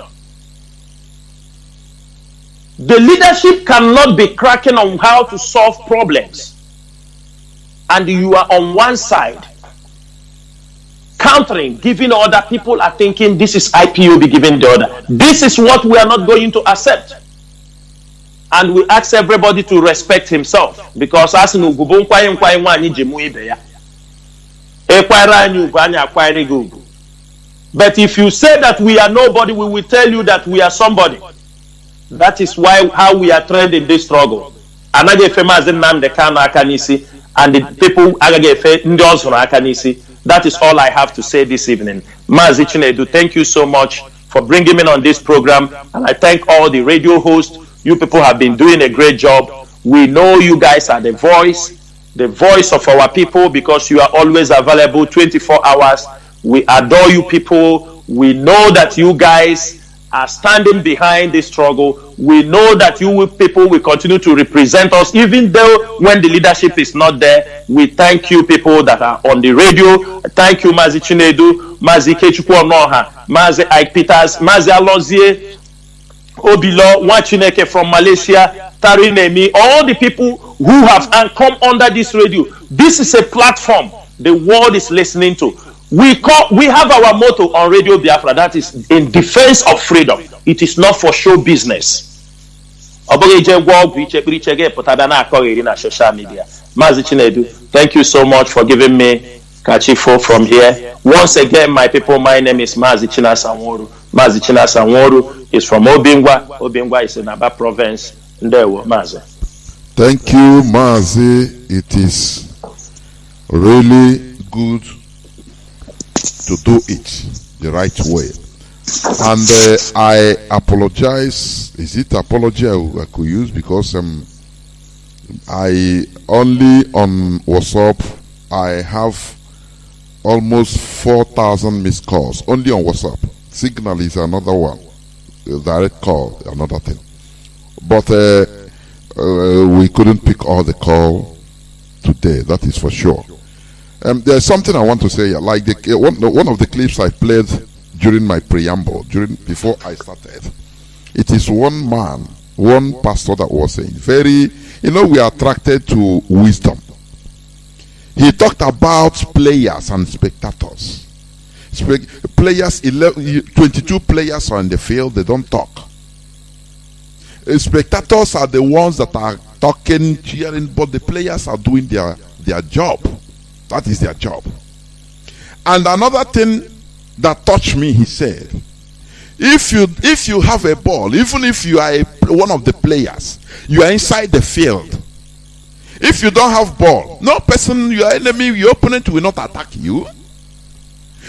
The leadership cannot be cracking on how to solve problems. And you are on one side, countering, giving order. People are thinking this is IPOB giving the order. This is what we are not going to accept. And we ask everybody to respect himself. Because as but if you say that we are nobody, we will tell you that we are somebody. That is how we are trained in this struggle. Another famous Nnamdi Kanu Akanisi and the people Akanisi. That is all I have to say this evening. Mazi Chinedu, thank you so much for bringing me on this program, and I thank all the radio hosts. You people have been doing a great job. We know you guys are the voice of our people, because you are always available 24 hours. We adore you people. We know that you guys are standing behind this struggle. We know that you people will continue to represent us, even though when the leadership is not there. We thank you people that are on the radio. Thank you, Mazi Chinedu, Mazi Kechukwu Onoha, Mazi Ike Peters, Mazi Alozie, Obilo, Wachineke from Malaysia, Tarinemi, all the people who have come under this radio. This is a platform the world is listening to. We have our motto on Radio Biafra, that is in defense of freedom. It is not for show business. Thank you so much for giving me Kachifo from here. Once again, my people, my name is Mazi Sanworu. Mazi Sanworu is from Obingwa. Obingwa is in Aba province. Mazi. Thank you, Mazi. It is really good to do it the right way. And I apologize. Is it apology I could use? Because I only on WhatsApp I have almost 4,000 missed calls only on WhatsApp. Signal is another one, direct call another thing. But we couldn't pick all the call today. That is for sure. There's something I want to say. Like one of the clips I played during my preamble, before I started. It is one man, one pastor that was saying, we are attracted to wisdom. He talked about players and spectators. Players, 22 players are in the field, they don't talk. Spectators are the ones that are talking, cheering, but the players are doing their job. That is their job. And another thing that touched me, he said, if you have a ball, even if you are one of the players, you are inside the field. If you don't have ball, no person, your enemy, your opponent will not attack you.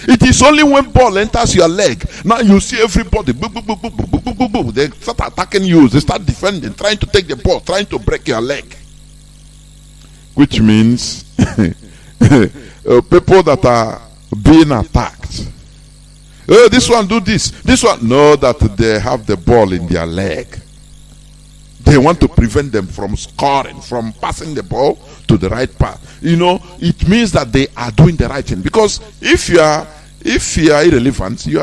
It is only when ball enters your leg, now you see everybody, they start attacking you, they start defending, trying to take the ball, trying to break your leg. Which means people that are being attacked. Oh, this one do this one know that they have the ball in their leg. They want to prevent them from scoring, from passing the ball to the right path. It means that they are doing the right thing. Because if you are irrelevant, you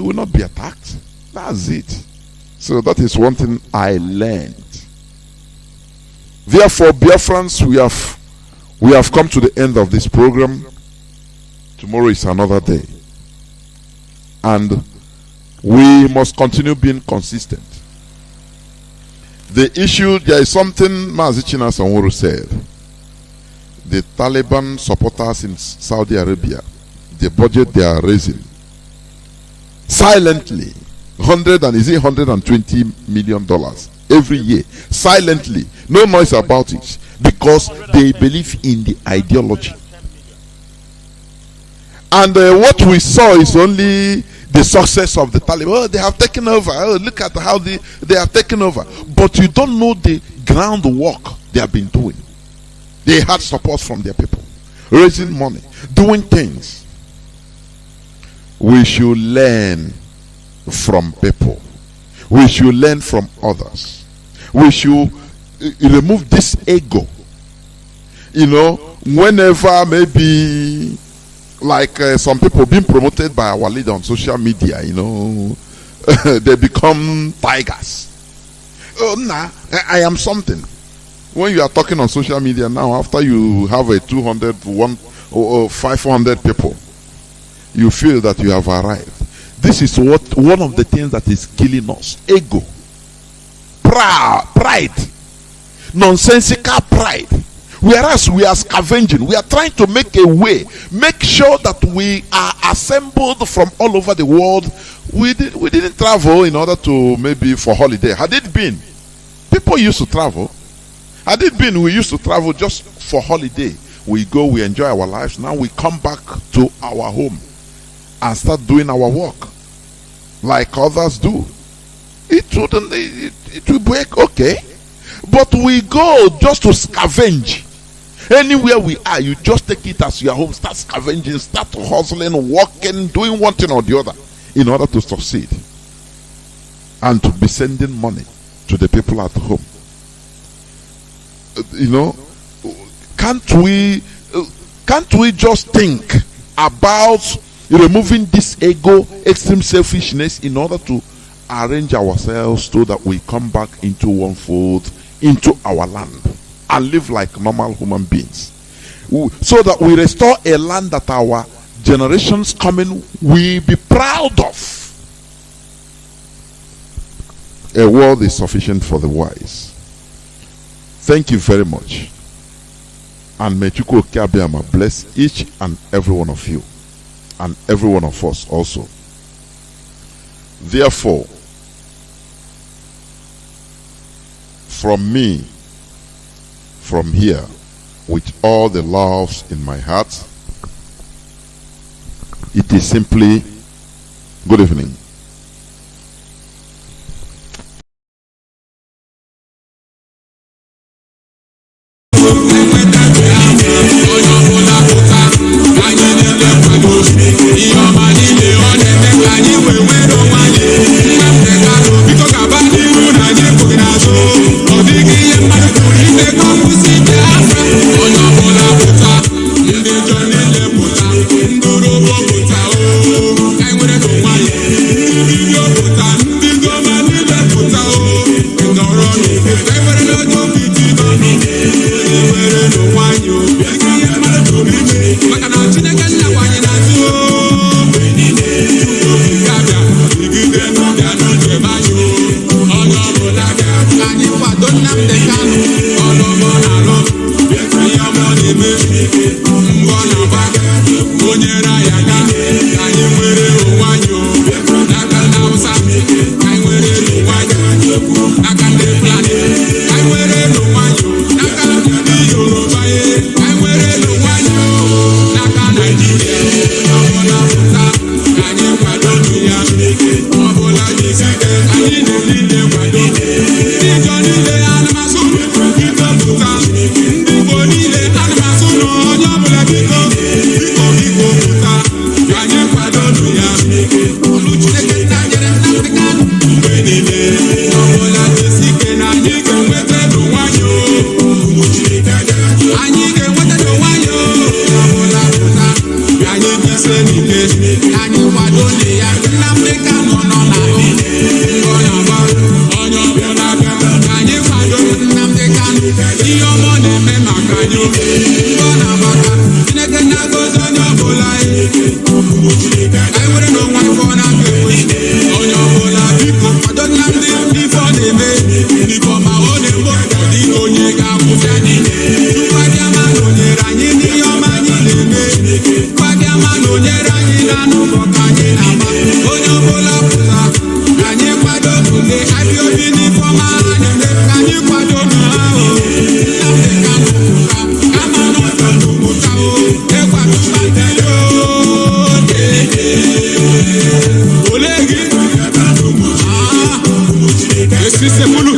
will not be attacked. That's it. So that is one thing I learned. Therefore, Biafrans, we have come to the end of this program. Tomorrow is another day. And we must continue being consistent. The issue, there is something Mazi Sanworu said. The Taliban supporters in Saudi Arabia, the budget they are raising silently, $120 million every year, silently, no noise about it, because they believe in the ideology. And what we saw is only the success of the Taliban. Oh, they have taken over. Oh, look at how they have taken over. But you don't know the groundwork they have been doing. They had support from their people, raising money, doing things. We should learn from people. We should learn from others. We should remove this ego. You know, whenever maybe like some people being promoted by our leader on social media, you know, they become tigers. Oh, nah, I am something. When you are talking on social media now, after you have a 200, 500 people, you feel that you have arrived. This is one of the things that is killing us. Ego, pride, nonsensical pride. Whereas we are scavenging, we are trying to make a way, make sure that we are assembled from all over the world. We didn't travel in order to maybe for holiday. Had it been, people used to travel. Had it been, we used to travel just for holiday. We go, we enjoy our lives. Now we come back to our home and start doing our work like others do. It will break, okay. But we go just to scavenge. Anywhere we are, you just take it as your home, start scavenging, start hustling, working, doing one thing or the other in order to succeed and to be sending money to the people at home. You know, can't we just think about removing this ego, extreme selfishness in order to arrange ourselves so that we come back into one fold, into our land and live like normal human beings, so that we restore a land that our generations coming will be proud of. A world is sufficient for the wise. Thank you very much. And may Chukwu Okeabiama bless each and every one of you and every one of us also. Therefore, from me, from here, with all the loves in my heart, it is simply good evening. Sister Kanu.